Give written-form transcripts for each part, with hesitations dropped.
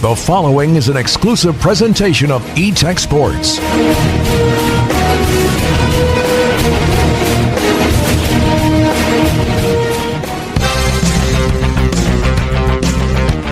The following is an exclusive presentation of E-Tech Sports.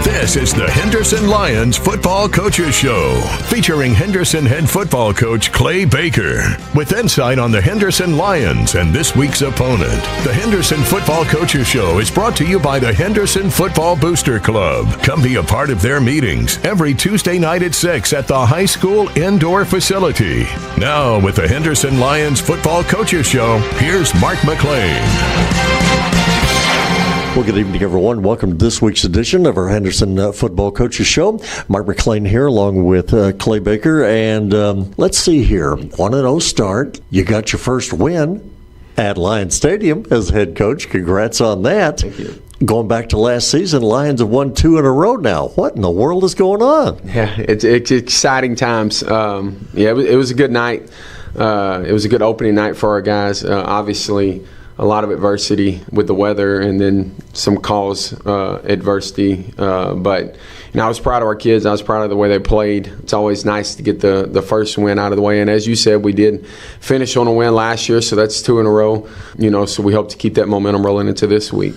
This is the Henderson Lions Football Coaches Show, featuring Henderson head football coach Clay Baker, with insight on the Henderson Lions and this week's opponent. The Henderson Football Coaches Show is brought to you by the Henderson Football Booster Club. Come be a part of their meetings every Tuesday night at 6 at the high school indoor facility. Now, with the Henderson Lions Football Coaches Show, here's Mark McLean. Well, good evening, everyone. Welcome to this week's edition of our Henderson Football Coaches Show. Mark McLean here along with Clay Baker. And let's see here. 1-0 start. You got your first win at Lions Stadium as head coach. Congrats on that. Thank you. Going back to last season, Lions have won 2 in a row now. What in the world is going on? Yeah, it's exciting times. It was a good night. It was a good opening night for our guys. Obviously, a lot of adversity with the weather and then some cause adversity. But I was proud of our kids. I was proud of the way they played. It's always nice to get the first win out of the way. And as you said, we did finish on a win last year, so that's 2 in a row. So we hope to keep that momentum rolling into this week.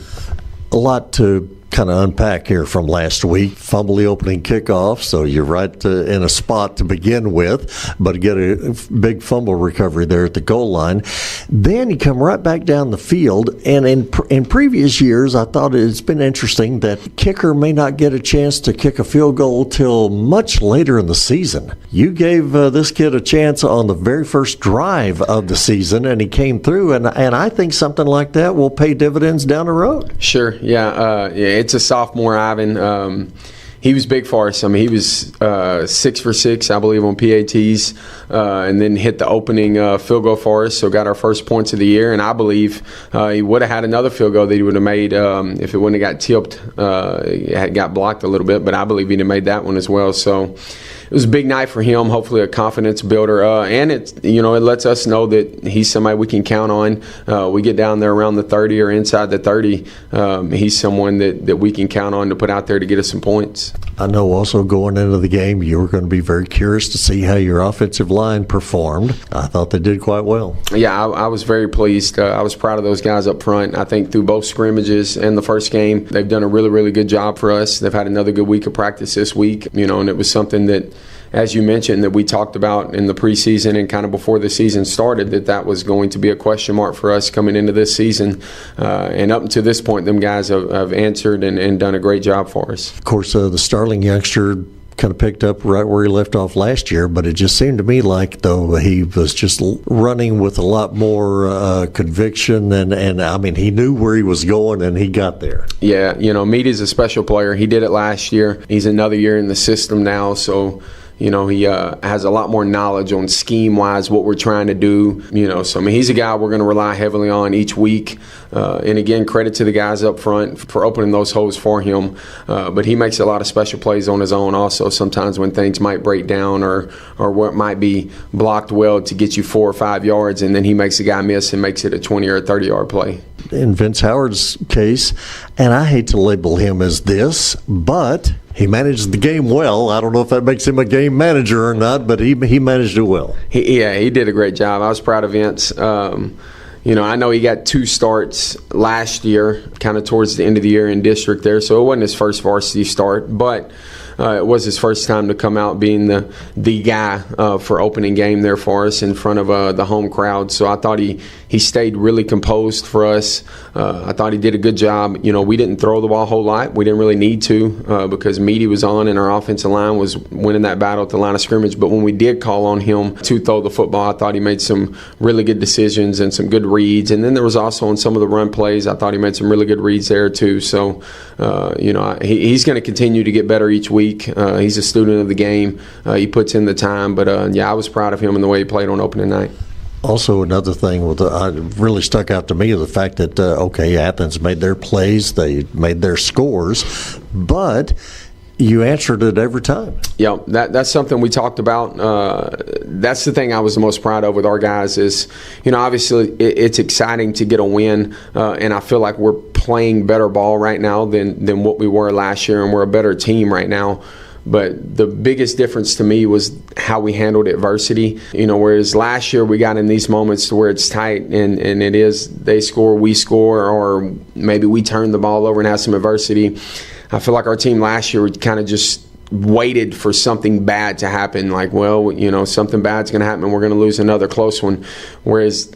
A lot to kind of unpack here from last week. Fumble the opening kickoff, so you're right in a spot to begin with, but get a big fumble recovery there at the goal line. Then you come right back down the field, and in previous years, I thought it's been interesting that kicker may not get a chance to kick a field goal till much later in the season. You gave this kid a chance on the very first drive of the season, and he came through, and I think something like that will pay dividends down the road. Sure, yeah. It's a sophomore, Ivan. He was big for us. I mean, he was 6 for 6, I believe, on PATs, and then hit the opening field goal for us, so got our first points of the year. And I believe he would have had another field goal that he would have made if it wouldn't have got tipped. It got blocked a little bit, but I believe he'd have made that one as well. So it was a big night for him, hopefully a confidence builder. And it lets us know that he's somebody we can count on. We get down there around the 30 or inside the 30. He's someone that we can count on to put out there to get us some points. I know also going into the game, you were going to be very curious to see how your offensive line performed. I thought they did quite well. Yeah, I was very pleased. I was proud of those guys up front. I think through both scrimmages and the first game, they've done a really, really good job for us. They've had another good week of practice this week, and it was something that, as you mentioned, that we talked about in the preseason and kind of before the season started, that was going to be a question mark for us coming into this season. And up to this point, them guys have answered and done a great job for us. Of course, the Starling youngster kind of picked up right where he left off last year, but it just seemed to me like, though, he was just running with a lot more conviction, and I mean, he knew where he was going, and he got there. Yeah, Meady's a special player. He did it last year. He's another year in the system now, so he has a lot more knowledge on scheme-wise, what we're trying to do. So, he's a guy we're going to rely heavily on each week. And, again, credit to the guys up front for opening those holes for him. But he makes a lot of special plays on his own also, sometimes when things might break down or what might be blocked well to get you 4 or 5 yards, and then he makes a guy miss and makes it a 20 or a 30-yard play. In Vince Howard's case, and I hate to label him as this, but he managed the game well. I don't know if that makes him a game manager or not, but he managed it well. He did a great job. I was proud of Vince. I know he got 2 starts last year, kind of towards the end of the year in district there, so it wasn't his first varsity start, but it was his first time to come out being the guy for opening game there for us in front of the home crowd. So I thought he stayed really composed for us. I thought he did a good job. We didn't throw the ball a whole lot. We didn't really need to because Meady was on and our offensive line was winning that battle at the line of scrimmage. But when we did call on him to throw the football, I thought he made some really good decisions and some good reads. And then there was also on some of the run plays, I thought he made some really good reads there too. So, he's going to continue to get better each week. He's a student of the game. He puts in the time. But, I was proud of him and the way he played on opening night. Also, another thing really stuck out to me is the fact that, Athens made their plays, they made their scores, but you answered it every time. Yeah, that's something we talked about. That's the thing I was the most proud of with our guys is, obviously it's exciting to get a win, and I feel like we're playing better ball right now than what we were last year, and we're a better team right now. But the biggest difference to me was how we handled adversity. Whereas last year we got in these moments to where it's tight and it is they score, we score, or maybe we turn the ball over and have some adversity. I feel like our team last year kind of just waited for something bad to happen. Like, something bad's going to happen and we're going to lose another close one. Whereas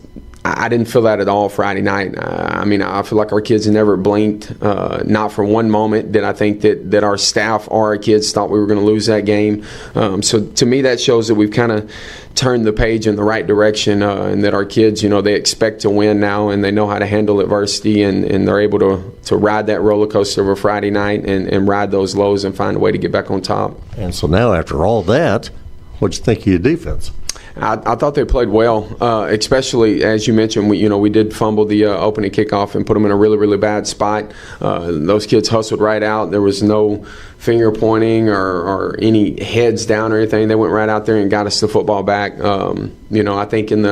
I didn't feel that at all Friday night. I feel like our kids never blinked. Not for one moment did I think that our staff or our kids thought we were going to lose that game. So to me, that shows that we've kind of turned the page in the right direction, and that our kids, they expect to win now, and they know how to handle adversity, and they're able to ride that roller coaster of a Friday night and ride those lows and find a way to get back on top. And so now, after all that, what'd you think of your defense? I thought they played well, especially as you mentioned. We did fumble the opening kickoff and put them in a really, really bad spot. Those kids hustled right out. There was no finger pointing or any heads down or anything. They went right out there and got us the football back. I think in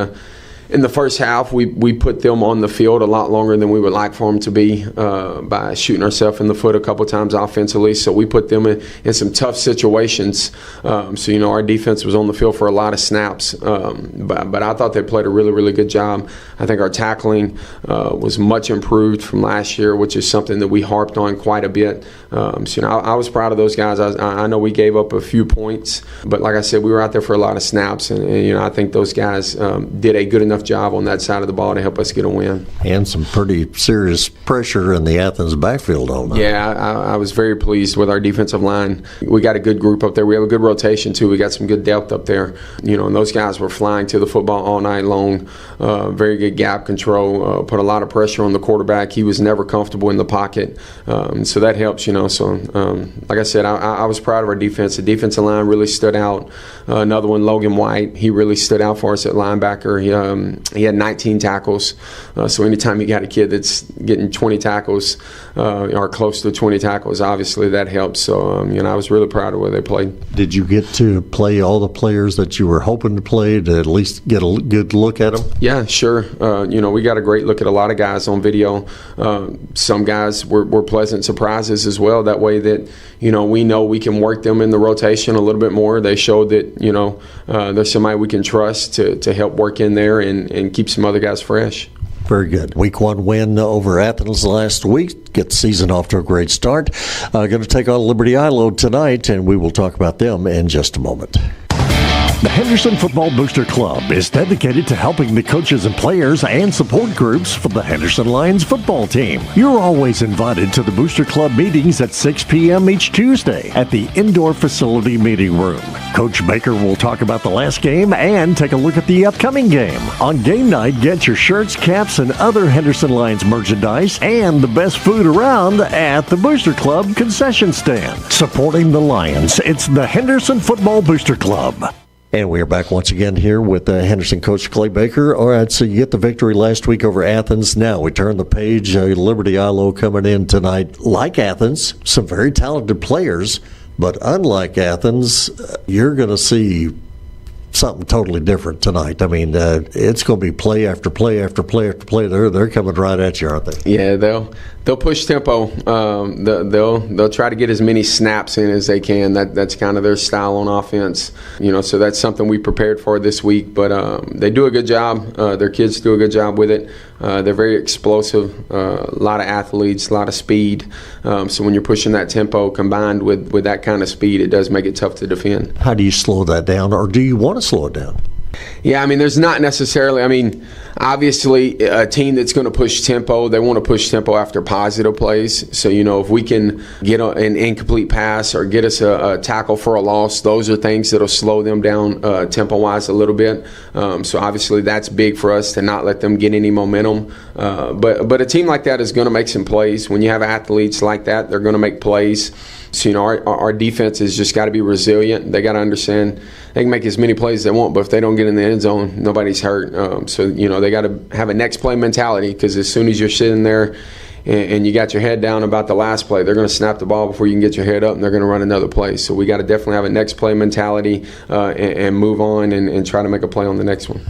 the first half, we put them on the field a lot longer than we would like for them to be by shooting ourselves in the foot a couple times offensively. So we put them in some tough situations. Our defense was on the field for a lot of snaps. But I thought they played a really, really good job. I think our tackling was much improved from last year, which is something that we harped on quite a bit. I was proud of those guys. I know we gave up a few points, but like I said, we were out there for a lot of snaps. And I think those guys did a good enough job on that side of the ball to help us get a win. And some pretty serious pressure in the Athens backfield on that. Yeah, I was very pleased with our defensive line. We got a good group up there. We have a good rotation, too. We got some good depth up there. And those guys were flying to the football all night long. Very good gap control. Put a lot of pressure on the quarterback. He was never comfortable in the pocket. So that helps, So, like I said, I was proud of our defense. The defensive line really stood out. Another one, Logan White, he really stood out for us at linebacker. He had 19 tackles. So anytime you got a kid that's getting 20 tackles or close to 20 tackles, obviously that helps. So, I was really proud of where they played. Did you get to play all the players that you were hoping to play to at least get a good look at them? Yeah, sure. We got a great look at a lot of guys on video. Some guys were pleasant surprises as well. That way that, we know we can work them in the rotation a little bit more. They showed that, there's somebody we can trust to help work in there and keep some other guys fresh. Very good. Week 1 win over Athens last week. Get the season off to a great start. Going to take on Liberty Eylau tonight, and we will talk about them in just a moment. The Henderson Football Booster Club is dedicated to helping the coaches and players and support groups for the Henderson Lions football team. You're always invited to the Booster Club meetings at 6 p.m. each Tuesday at the indoor facility meeting room. Coach Baker will talk about the last game and take a look at the upcoming game. On game night, get your shirts, caps, and other Henderson Lions merchandise and the best food around at the Booster Club concession stand. Supporting the Lions, it's the Henderson Football Booster Club. And we are back once again here with Henderson coach Clay Baker. All right, so you get the victory last week over Athens. Now we turn the page. Liberty Eylau coming in tonight. Like Athens, some very talented players, but unlike Athens, you're going to see something totally different tonight. I mean, it's going to be play after play after play after play. They're coming right at you, aren't they? Yeah, they'll push tempo. They'll try to get as many snaps in as they can. That's kind of their style on offense. So that's something we prepared for this week. But they do a good job. Their kids do a good job with it. They're very explosive. A lot of athletes, a lot of speed. So when you're pushing that tempo combined with that kind of speed, it does make it tough to defend. How do you slow that down, or do you want to slow it down? Yeah, there's not necessarily, obviously a team that's going to push tempo, they want to push tempo after positive plays. So, if we can get an incomplete pass or get us a tackle for a loss, those are things that'll slow them down tempo-wise a little bit. So obviously that's big for us to not let them get any momentum. But a team like that is going to make some plays. When you have athletes like that, they're going to make plays. So, our defense has just got to be resilient. They got to understand they can make as many plays as they want, but if they don't get in the end zone, nobody's hurt. So, they got to have a next play mentality, because as soon as you're sitting there and you got your head down about the last play, they're going to snap the ball before you can get your head up, and they're going to run another play. So we got to definitely have a next play mentality and move on and try to make a play on the next one.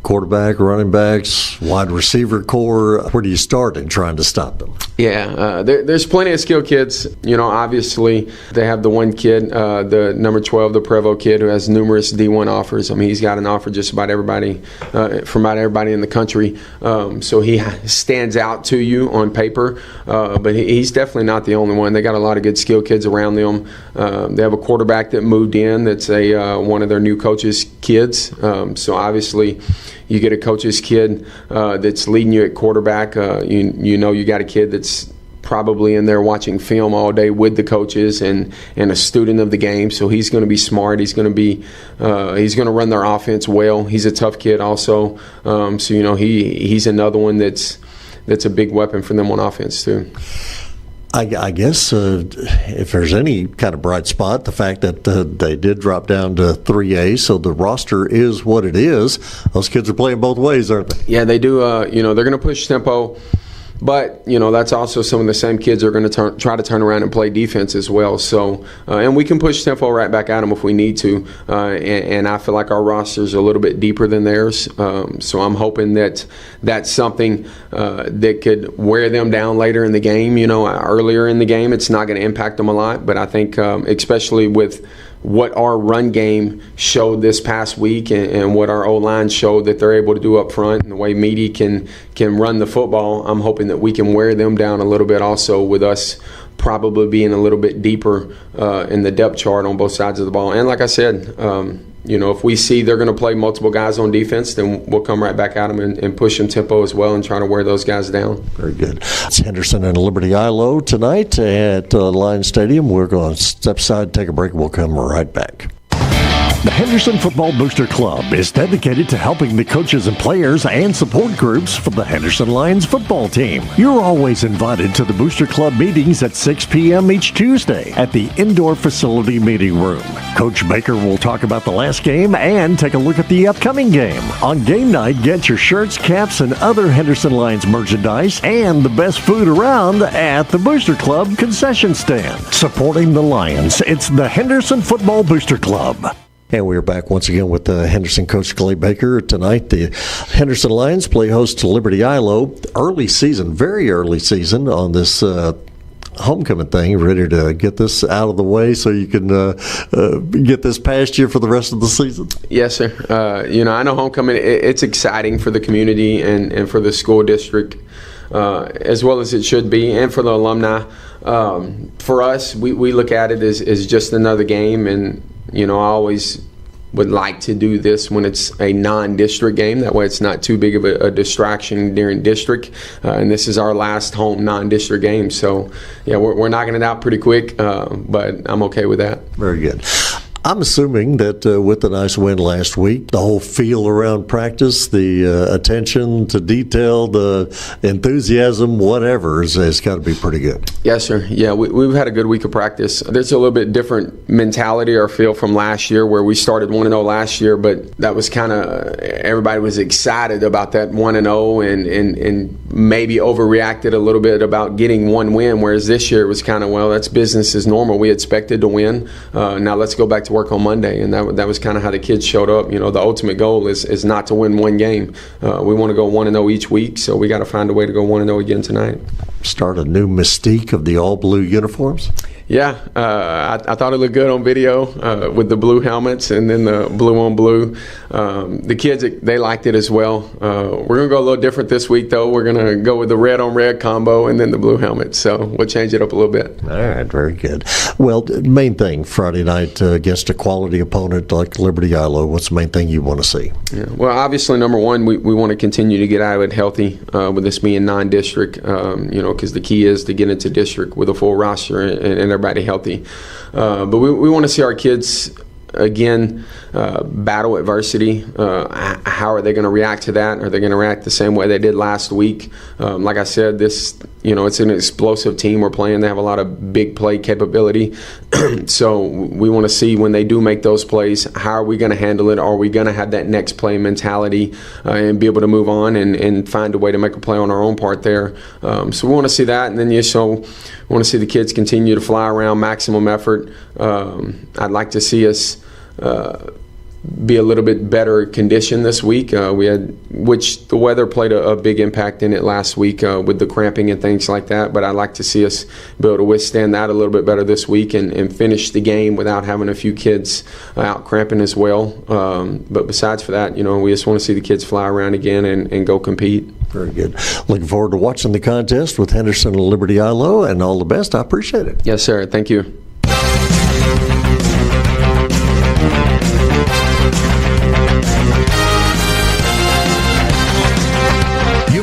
quarterback, running backs, wide receiver core? Where do you start in trying to stop them? Yeah, there's plenty of skilled kids. Obviously they have the one kid, the number 12, the Prevo kid, who has numerous D1 offers. I mean, he's got an offer just about everybody, from about everybody in the country. So he stands out to you on paper, but he's definitely not the only one. They got a lot of good skilled kids around them. They have a quarterback that moved in that's one of their new coaches' kids. So obviously, you get a coach's kid that's leading you at quarterback. You got a kid that's probably in there watching film all day with the coaches and a student of the game. So he's going to be smart. He's going to run their offense well. He's a tough kid also. So he's another one that's a big weapon for them on offense too. I guess if there's any kind of bright spot, the fact that they did drop down to 3A, so the roster is what it is. Those kids are playing both ways, aren't they? Yeah, they do. They're going to push tempo. But, that's also some of the same kids are going to try to turn around and play defense as well. So, and we can push tempo right back at them if we need to. And I feel like our roster is a little bit deeper than theirs. So I'm hoping that that's something that could wear them down later in the game. Earlier in the game, it's not going to impact them a lot. But I think especially with what our run game showed this past week and what our O-line showed that they're able to do up front and the way Meaty can run the football, I'm hoping that we can wear them down a little bit also with us probably being a little bit deeper in the depth chart on both sides of the ball. And like I said, if we see they're going to play multiple guys on defense, then we'll come right back at them and push them tempo as well and try to wear those guys down. Very good. It's Henderson and Liberty Eylau tonight at Lions Stadium. We're going to step aside, take a break. We'll come right back. The Henderson Football Booster Club is dedicated to helping the coaches and players and support groups for the Henderson Lions football team. You're always invited to the Booster Club meetings at 6 p.m. each Tuesday at the indoor facility meeting room. Coach Baker will talk about the last game and take a look at the upcoming game. On game night, get your shirts, caps, and other Henderson Lions merchandise and the best food around at the Booster Club concession stand. Supporting the Lions, it's the Henderson Football Booster Club. And we're back once again with Henderson coach Clay Baker. Tonight, the Henderson Lions play host to Liberty Eylau. Early season, very early season on this homecoming thing. Ready to get this out of the way so you can get this past you for the rest of the season? Yes, sir. I know homecoming, it's exciting for the community and for the school district. As well as it should be, and for the alumni. For us, we look at it as just another game, and I always would like to do this when it's a non-district game. That way it's not too big of a distraction during district. And this is our last home non-district game. So, yeah, we're knocking it out pretty quick, but I'm okay with that. Very good. I'm assuming that with the nice win last week, the whole feel around practice, the attention to detail, the enthusiasm, whatever, has got to be pretty good. Yes, sir. Yeah, we've had a good week of practice. There's a little bit different mentality or feel from last year where we started 1-0 last year, but that was kind of, everybody was excited about that 1-0 and maybe overreacted a little bit about getting one win, whereas this year it was kind of, well, that's business as normal. We expected to win. Now let's go back to work on Monday, and that was kind of how the kids showed up. The ultimate goal is not to win one game. We want to go 1-0 each week, so we got to find a way to go 1-0 again tonight. Start a new mystique of the all-blue uniforms? Yeah, I thought it looked good on video with the blue helmets and then the blue on blue. The kids, they liked it as well. We're going to go a little different this week, though. We're going to go with the red on red combo and then the blue helmet. So we'll change it up a little bit. All right, very good. Well, main thing, Friday night against a quality opponent like Liberty Eylau, what's the main thing you want to see? Yeah, well, obviously, number one, we want to continue to get out of it healthy with this being non-district, because the key is to get into district with a full roster and everybody healthy. But we want to see our kids again battle adversity. How are they going to react to that? Are they going to react the same way they did last week? Like I said, it's an explosive team we're playing. They have a lot of big play capability. So we want to see when they do make those plays, how are we going to handle it? Are we going to have that next play mentality and be able to move on and find a way to make a play on our own part there? So we want to see that, and then we want to see the kids continue to fly around, maximum effort. I'd like to see us be a little bit better condition this week. Which the weather played a big impact in it last week with the cramping and things like that. But I'd like to see us be able to withstand that a little bit better this week and finish the game without having a few kids out cramping as well. But besides for that, we just want to see the kids fly around again and go compete. Very good. Looking forward to watching the contest with Henderson and Liberty Eylau, and all the best. I appreciate it. Yes, sir. Thank you.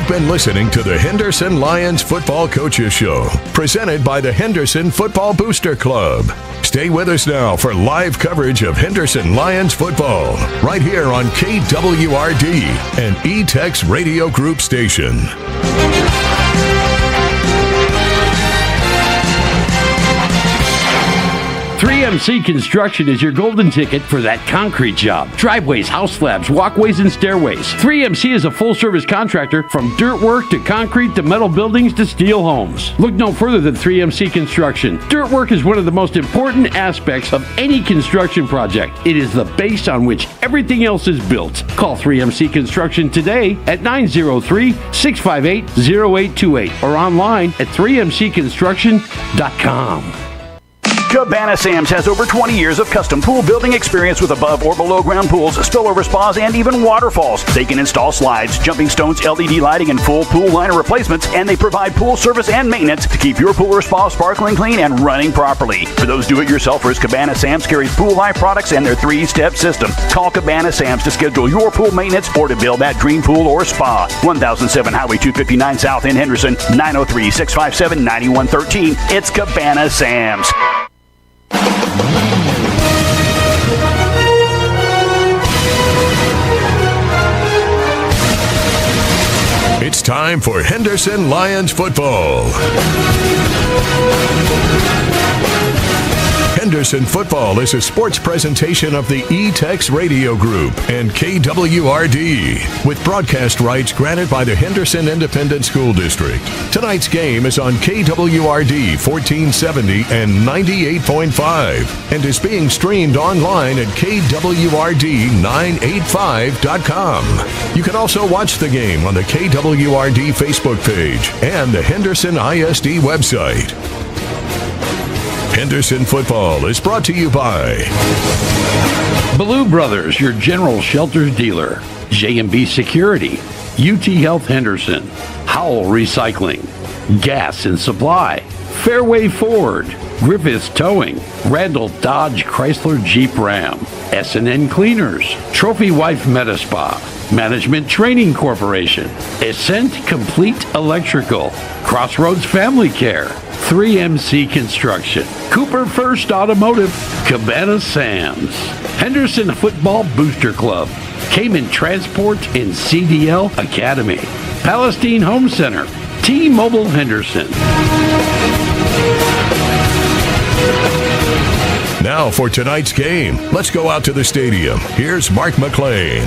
Been listening to the Henderson Lions Football Coaches Show, presented by the Henderson Football Booster Club. Stay with us now for live coverage of Henderson Lions football, right here on KWRD, an E-Tex Radio Group station. 3MC Construction is your golden ticket for that concrete job. Driveways, house slabs, walkways, and stairways. 3MC is a full-service contractor from dirt work to concrete to metal buildings to steel homes. Look no further than 3MC Construction. Dirt work is one of the most important aspects of any construction project. It is the base on which everything else is built. Call 3MC Construction today at 903-658-0828 or online at 3mcconstruction.com. Cabana Sam's has over 20 years of custom pool building experience with above or below ground pools, spillover spas, and even waterfalls. They can install slides, jumping stones, LED lighting, and full pool liner replacements, and they provide pool service and maintenance to keep your pool or spa sparkling clean and running properly. For those do-it-yourselfers, Cabana Sam's carries Pool Life products and their 3-step system. Call Cabana Sam's to schedule your pool maintenance or to build that dream pool or spa. 1007 Highway 259 South in Henderson, 903-657-9113. It's Cabana Sam's. It's time for Henderson Lions football. Henderson Football is a sports presentation of the E-Tex Radio Group and KWRD, with broadcast rights granted by the Henderson Independent School District. Tonight's game is on KWRD 1470 and 98.5 and is being streamed online at KWRD985.com. You can also watch the game on the KWRD Facebook page and the Henderson ISD website. Henderson Football is brought to you by Blue Brothers, your general shelters dealer. J&B Security. UT Health Henderson. Howell Recycling. Gas and Supply. Fairway Ford. Griffiths Towing. Randall Dodge Chrysler Jeep Ram. S&N Cleaners. Trophy Wife Metaspa. Management Training Corporation. Ascent Complete Electrical. Crossroads Family Care. 3MC Construction. Cooper First Automotive. Cabana Sam's. Henderson Football Booster Club. Cayman Transport and CDL Academy. Palestine Home Center. T-Mobile Henderson. Now for tonight's game. Let's go out to the stadium. Here's Mark McLean.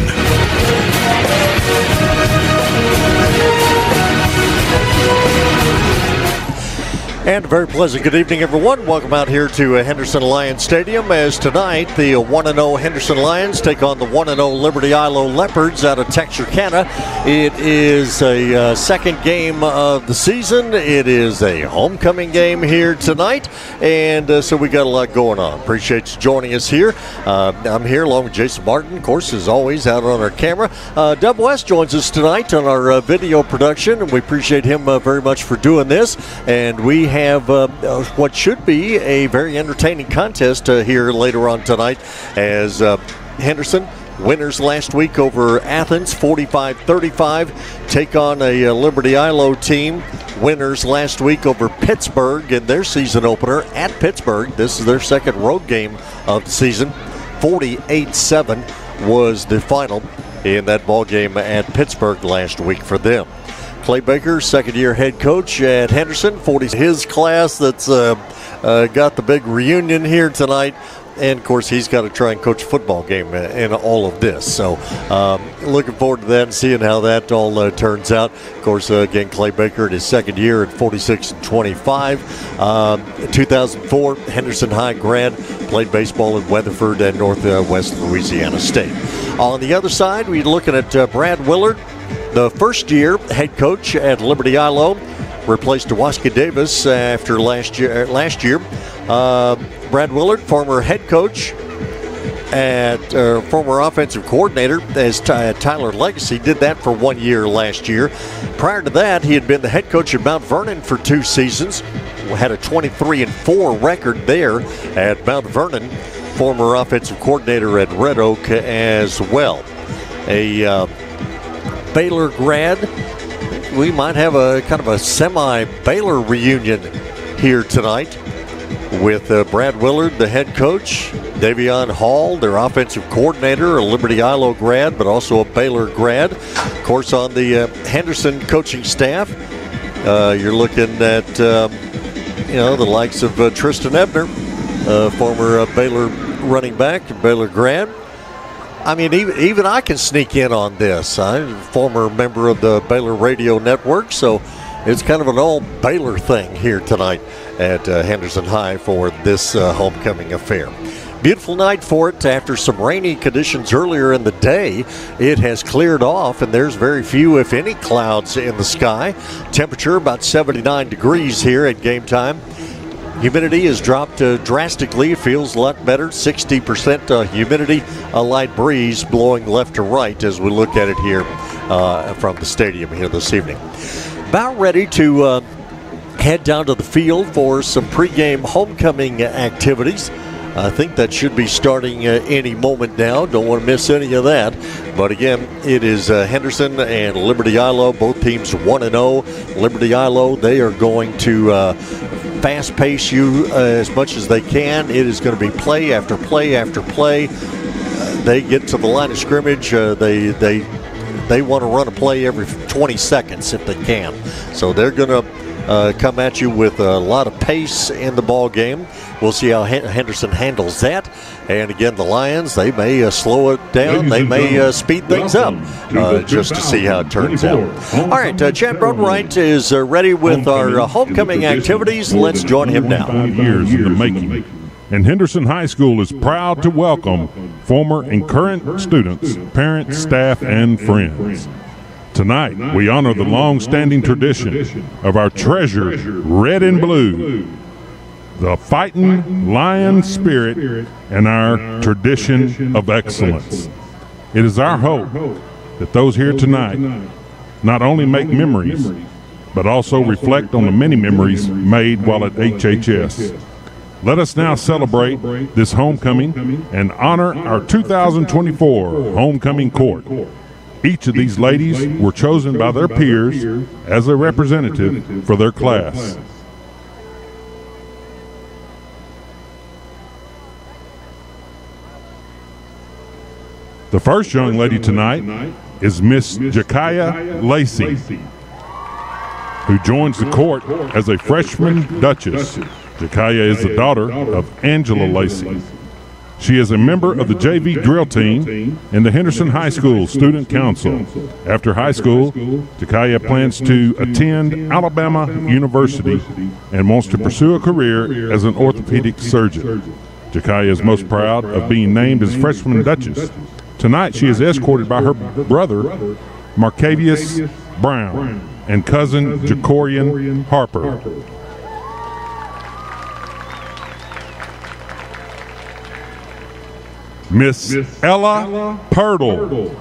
And a very pleasant good evening, everyone. Welcome out here to Henderson Lions Stadium as tonight the 1-0 Henderson Lions take on the 1-0 Liberty Eylau Leopards out of Texarkana. It is a second game of the season. It is a homecoming game here tonight, and so we got a lot going on. Appreciate you joining us here. I'm here along with Jason Martin, of course, as always, out on our camera. Dub West joins us tonight on our video production, and we appreciate him very much for doing this. And we have what should be a very entertaining contest here later on tonight as Henderson, winners last week over Athens 45-35, take on a Liberty Eylau team, winners last week over Pittsburgh in their season opener at Pittsburgh. This is their second road game of the season. 48-7 was the final in that ball game at Pittsburgh last week for them. Clay Baker, second-year head coach at Henderson, 40. His class that's got the big reunion here tonight. and of course he's got to try and coach a football game in all of this. So looking forward to that and seeing how that all turns out. Of course, again, Clay Baker in his second year at 46-25. 2004 Henderson High grad, played baseball in Weatherford and Northwest Louisiana State. On the other side, we're looking at Brad Willard, the first year head coach at Liberty Eylau, replaced Dewaska Davis after last year. Brad Willard, former head coach at former offensive coordinator as Tyler Legacy, did that for 1 year last year. Prior to that, he had been the head coach at Mount Vernon for 2 seasons, had a 23-4 record there at Mount Vernon. Former offensive coordinator at Red Oak as well. A Baylor grad. We might have a kind of a semi-Baylor reunion here tonight with Brad Willard, the head coach, Davion Hall, their offensive coordinator, a Liberty Eylau grad, but also a Baylor grad. Of course, on the Henderson coaching staff, you're looking at the likes of Tristan Ebner, former Baylor running back, Baylor grad. I mean, even I can sneak in on this. I'm a former member of the Baylor Radio Network, so it's kind of an all Baylor thing here tonight at Henderson High for this homecoming affair. Beautiful night for it. After some rainy conditions earlier in the day, it has cleared off, and there's very few, if any, clouds in the sky. Temperature about 79 degrees here at game time. Humidity has dropped drastically. It feels a lot better. 60% humidity, a light breeze blowing left to right as we look at it here from the stadium here this evening. About ready to head down to the field for some pregame homecoming activities. I think that should be starting any moment now. Don't want to miss any of that. But again, it is Henderson and Liberty Eylau, both teams 1-0. Liberty Eylau, they are going to fast pace you as much as they can. It is going to be play after play after play. They get to the line of scrimmage. They want to run a play every 20 seconds if they can. So they're going to come at you with a lot of pace in the ball game. We'll see how Henderson handles that. And again, the Lions, they may slow it down. They may speed things up just to see how it turns out. All right, Chad Broadwright is ready with our homecoming activities. Let's join him now. 5 years in the making. And Henderson High School is proud to welcome former and current students, parents, staff, and friends. Tonight, we honor the long-standing tradition of our treasured red and blue, the fighting lion spirit, and our tradition of excellence. It is our hope that those here tonight not only make memories, but also reflect on the many memories made while at HHS. Let us now celebrate this homecoming and honor our 2024 homecoming court. Each of these ladies were chosen by their peers as a representative for their class. The first young lady tonight is Miss Jakaya Lacey, who joins the court as a freshman Duchess. Jakaya is the daughter of Angela Lacey. She is a member of the JV drill team in the Henderson High School Student Council. After high school, Jakaya plans to attend Alabama University and wants to pursue a career as an orthopedic surgeon. Jakaya is most proud of being named as freshman Duchess. Tonight, she is escorted by her brother, Marcavius Brown, and cousin Jacorian Harper. Miss Ella Purtle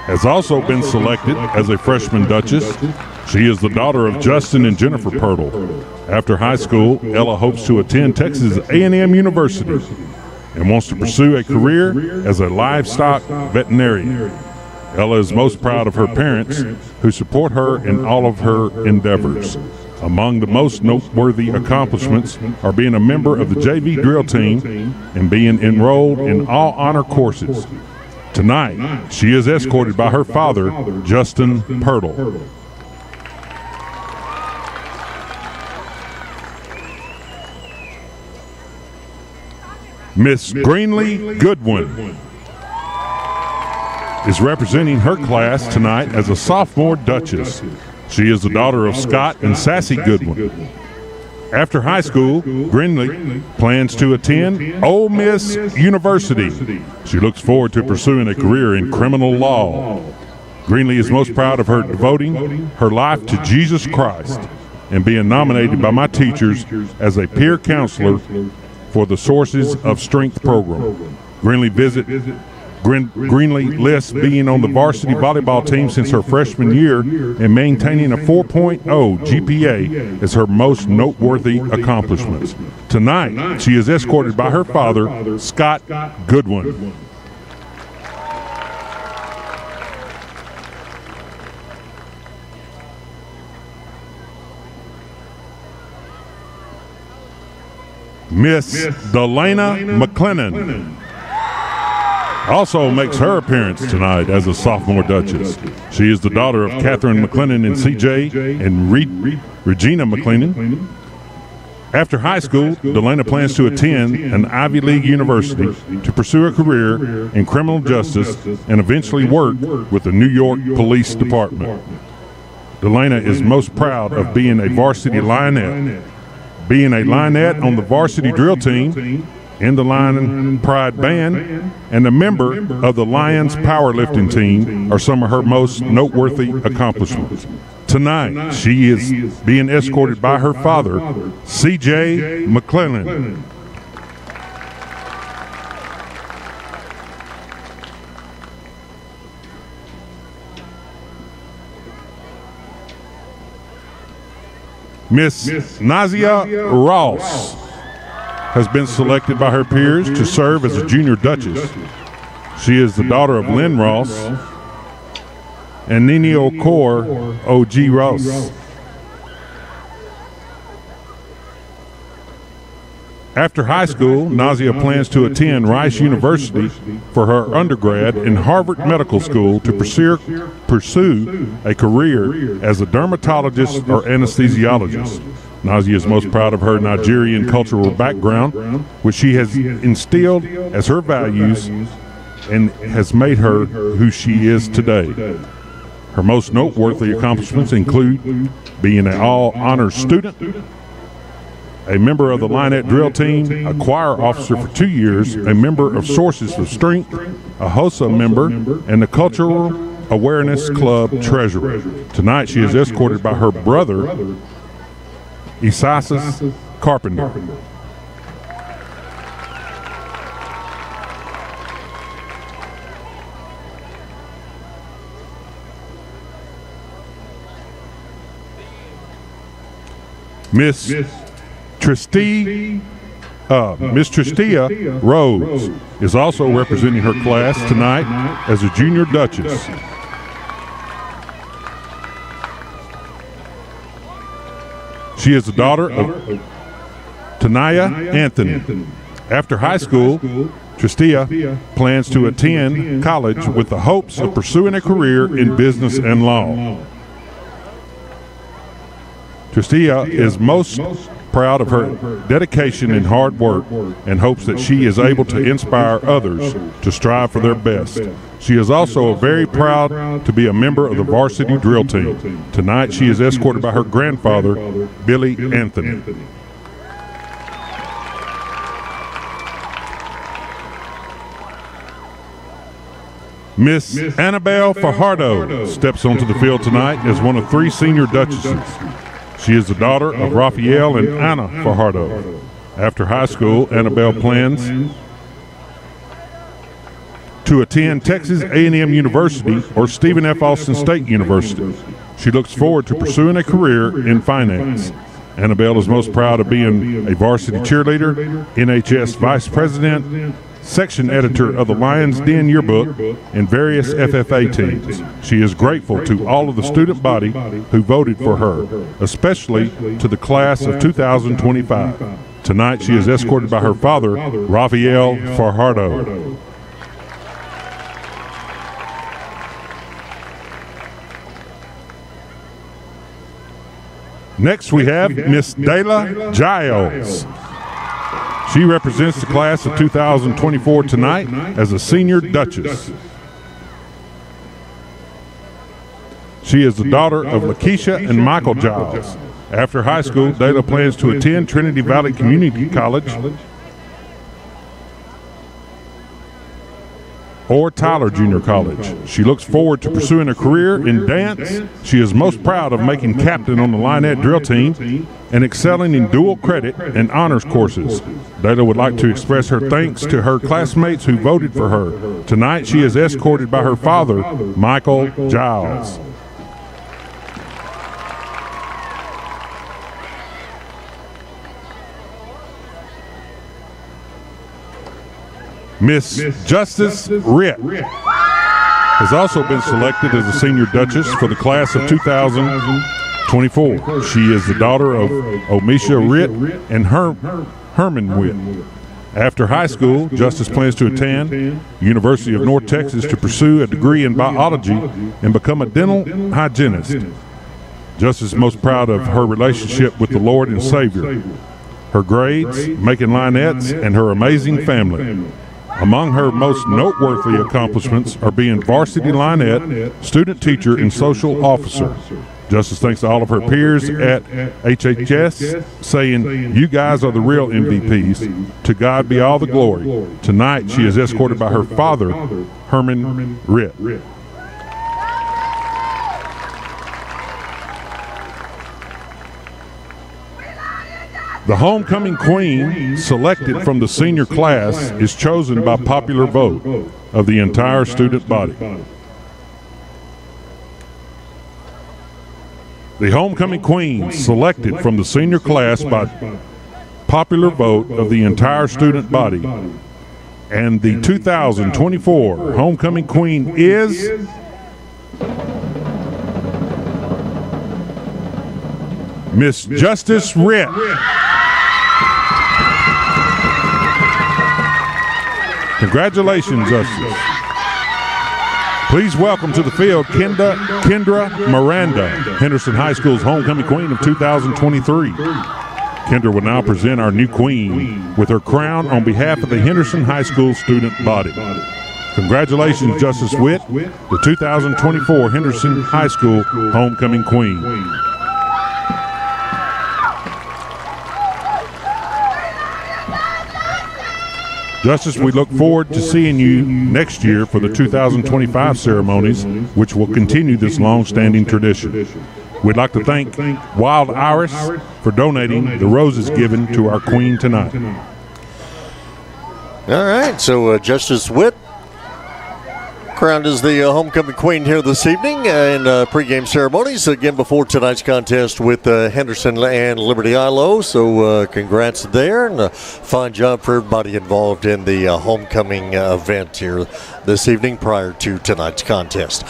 has also been selected as a freshman Duchess. She is the daughter of Justin and Jennifer Purtle. After high school, Ella hopes to attend Texas A&M University and wants to pursue a career as a livestock veterinarian. Ella is most proud of her parents, who support her in all of her endeavors. Among the most noteworthy accomplishments are being a member of the JV drill team and being enrolled in all honor courses. Tonight, she is escorted by her father, Justin Purtle. Miss Greenlee Goodwin is representing her class tonight as a sophomore Duchess. She is the daughter of Scott and Sassy Goodwin. After high school, Greenlee plans to attend Ole Miss University. She looks forward to pursuing a career in criminal law. Greenlee is most proud of her devoting her life to Jesus Christ and being nominated by my teachers as a peer counselor for the Sources of Strength program. Greenlee lists being on the varsity volleyball team since her freshman year and maintaining a 4.0 GPA as her most noteworthy accomplishments. Tonight, she is escorted by her father, Scott Goodwin. Miss Delana McLennan also makes her appearance tonight as a sophomore Duchess. She is the daughter of Catherine McLennan and CJ and Regina McLennan. After high school, Delana plans to attend an Ivy League university to pursue a career in criminal justice and eventually work with the New York Police Department. Delana is most proud of being a varsity Lionette. Being a Lionette on the varsity drill team, in the Lion Pride Band, and a member of the Lions powerlifting team are some of her most noteworthy accomplishments. Tonight, she is being escorted by her father, C.J. McClellan. Miss Nazia Ross has been selected by her peers to serve as a junior Duchess. She is the daughter of Lynn Ross and Nini Okor O.G. Ross. After high school, Nazia plans to attend Rice University for her undergrad in Harvard Medical School to pursue a career as a dermatologist or anesthesiologist. Nazia is most proud of her Nigerian cultural background, which she has instilled as her values and has made her who she is today. Her most noteworthy accomplishments include being an all-honors student, a member of the Lionette drill team, a choir officer for 2 years, a member of Sources of Strength, a HOSA member, and the Cultural Awareness Club treasurer. Tonight she is escorted by her brother, Isasis Carpenter. Miss Tristia Rhodes is also representing her class tonight as a junior Duchess. She is the daughter of Tanaya Anthony. After high school, Tristia plans to attend college with the hopes of pursuing a career in business and law. Tristia is most proud of her dedication and hard work and hopes that she is able to inspire others to strive for their best. She is also very proud to be a member of the varsity drill team. Tonight she is escorted by her grandfather, Billy Anthony. Miss Annabelle Fajardo steps onto the field tonight as one of 3 senior Duchesses. She is the daughter of Raphael and Anna Fajardo. After high school, Annabelle plans to attend Texas A&M University or Stephen F. Austin State University. She looks forward to pursuing a career in finance. Annabelle is most proud of being a varsity cheerleader, NHS vice president, section editor of the Lions Den yearbook, and various FFA teams. She is grateful to all of the student body who voted for her, especially to the class of 2025. Tonight she is escorted by her father, Raphael Fajardo. Next we have Miss Dayla Giles. She represents the class of 2024 tonight as a senior Duchess. She is the daughter of Lakeisha and Michael Giles. After high school, Dayla plans to attend Trinity Valley Community College or Tyler Junior College. She looks forward to pursuing a career in dance. She is most proud of making captain on the Lionette drill team and excelling in dual credit and honors courses. Dayla would like to express her thanks to her classmates who voted for her. Tonight, she is escorted by her father, Michael Giles. Miss Justice Ritt has also been selected as a senior Duchess for the class of 2024. She is the daughter of Omisha Ritt and Herman Ritt. After high school, Justice plans to attend University of North Texas to pursue a degree in biology and become a dental hygienist. Justice is most proud of her relationship with the Lord and Savior, her grades, making Lionettes, and her amazing family. Among her most noteworthy accomplishments are being varsity Lionette, student teacher, and social officer. Justice thanks to all of her peers at HHS, saying, "You guys are the real MVPs. To God be all the glory." Tonight, she is escorted by her father, Herman Ritt. The homecoming queen selected from the senior class is chosen by popular vote of the entire student body. The homecoming queen selected from the senior class by popular vote of the entire student body. And the 2024 homecoming queen is Miss Justice Ritt. Congratulations, Justice. Please welcome to the field Kendra Miranda, Henderson High School's homecoming queen of 2023. Kendra will now present our new queen with her crown on behalf of the Henderson High School student body. Congratulations, Justice Witt, the 2024 Henderson High School homecoming queen. Justice, we look forward to seeing you next year for the 2025 ceremonies, which will continue this long-standing tradition. We'd like to thank Wild Iris for donating the roses given to our queen tonight. All right, so Justice Witt crowned as the homecoming queen here this evening in pregame ceremonies, again before tonight's contest with Henderson and Liberty Eylau. So congrats there, and a fine job for everybody involved in the homecoming event here this evening prior to tonight's contest.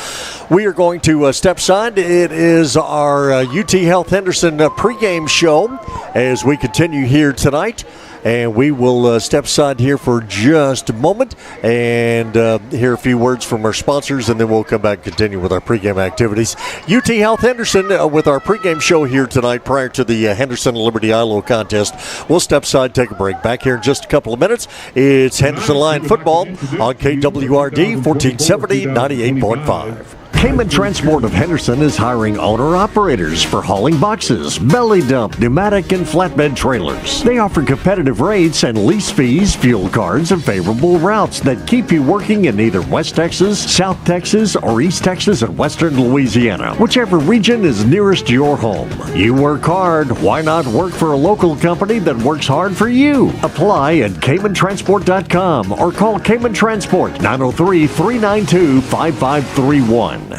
We are going to step aside. It is our UT Health Henderson pregame show as we continue here tonight. And we will step aside here for just a moment and hear a few words from our sponsors, and then we'll come back and continue with our pregame activities. UT Health Henderson with our pregame show here tonight prior to the Henderson Liberty Eylau contest. We'll step aside, take a break. Back here in just a couple of minutes. It's Henderson Lion football on KWRD 1470 98.5. Cayman Transport of Henderson is hiring owner-operators for hauling boxes, belly dump, pneumatic, and flatbed trailers. They offer competitive rates and lease fees, fuel cards, and favorable routes that keep you working in either West Texas, South Texas, or East Texas and Western Louisiana, whichever region is nearest your home. You work hard, why not work for a local company that works hard for you? Apply at CaymanTransport.com or call Cayman Transport 903-392-5531.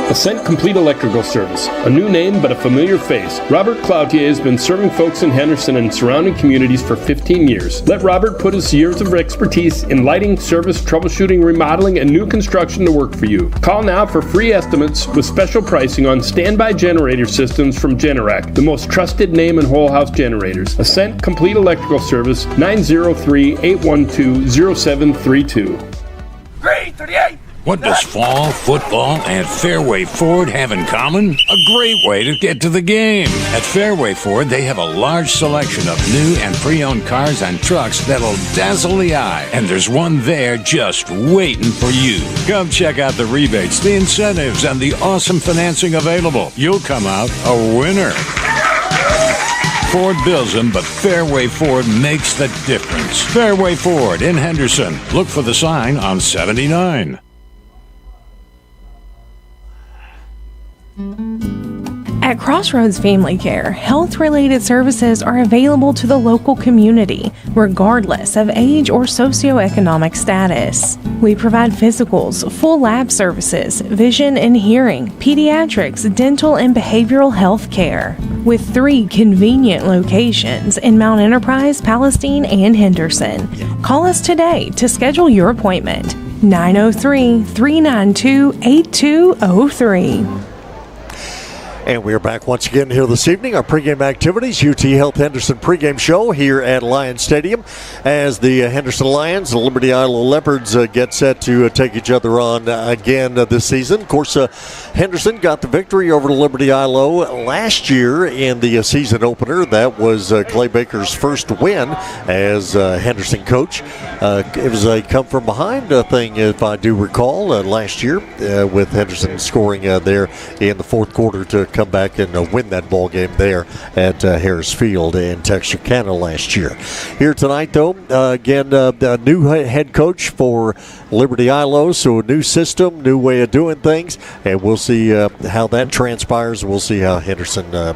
Ascent Complete Electrical Service, a new name but a familiar face. Robert Cloutier has been serving folks in Henderson and surrounding communities for 15 years. Let Robert put his years of expertise in lighting, service, troubleshooting, remodeling, and new construction to work for you. Call now for free estimates with special pricing on standby generator systems from Generac, the most trusted name in whole house generators. Ascent Complete Electrical Service, 903-812-0732. 338! What does fall, football, and Fairway Ford have in common? A great way to get to the game. At Fairway Ford, they have a large selection of new and pre-owned cars and trucks that'll dazzle the eye. And there's one there just waiting for you. Come check out the rebates, the incentives, and the awesome financing available. You'll come out a winner. Ford builds them, but Fairway Ford makes the difference. Fairway Ford in Henderson. Look for the sign on 79. At Crossroads Family Care, health-related services are available to the local community, regardless of age or socioeconomic status. We provide physicals, full lab services, vision and hearing, pediatrics, dental, and behavioral health care. With 3 convenient locations in Mount Enterprise, Palestine, and Henderson. Call us today to schedule your appointment. 903-392-8203. And we are back once again here this evening. Our pregame activities, UT Health Henderson pregame show here at Lions Stadium as the Henderson Lions, the Liberty Eylau Leopards get set to take each other on again this season. Of course, Henderson got the victory over the Liberty Eylau last year in the season opener. That was Clay Baker's first win as Henderson coach. It was a come-from-behind thing, if I do recall, last year with Henderson scoring there in the fourth quarter to come back and win that ball game there at Harris Field in Texarkana last year. Here tonight, though, again, a new head coach for Liberty Eylau, so a new system, new way of doing things, and we'll see how that transpires. We'll see how Henderson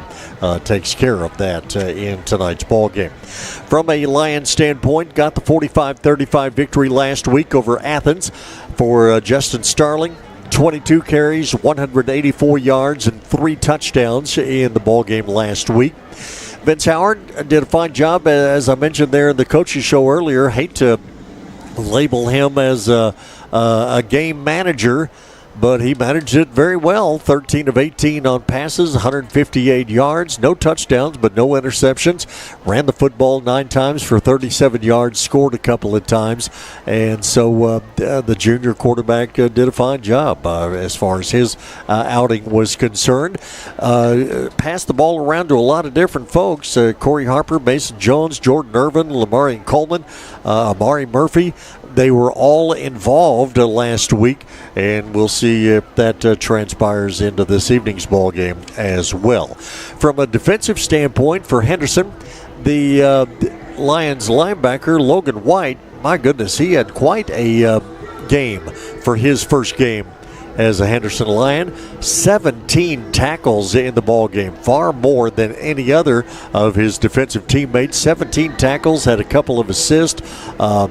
takes care of that in tonight's ball game. From a Lions standpoint, got the 45-35 victory last week over Athens for Justin Starling. 22 carries, 184 yards, and 3 touchdowns in the ball game last week. Vince Howard did a fine job, as I mentioned there in the coaches show earlier. Hate to label him as a game manager, but he managed it very well. 13 of 18 on passes, 158 yards, no touchdowns, but no interceptions. Ran the football 9 times for 37 yards, scored a couple of times. And so the junior quarterback did a fine job as far as his outing was concerned. Passed the ball around to a lot of different folks. Corey Harper, Mason Jones, Jordan Irvin, Lamarian Coleman, Amari Murphy. They were all involved last week, and we'll see if that transpires into this evening's ball game as well. From a defensive standpoint for Henderson, the Lions linebacker, Logan White, my goodness, he had quite a game for his first game as a Henderson Lion. 17 tackles in the ball game, far more than any other of his defensive teammates. 17 tackles, had a couple of assists, a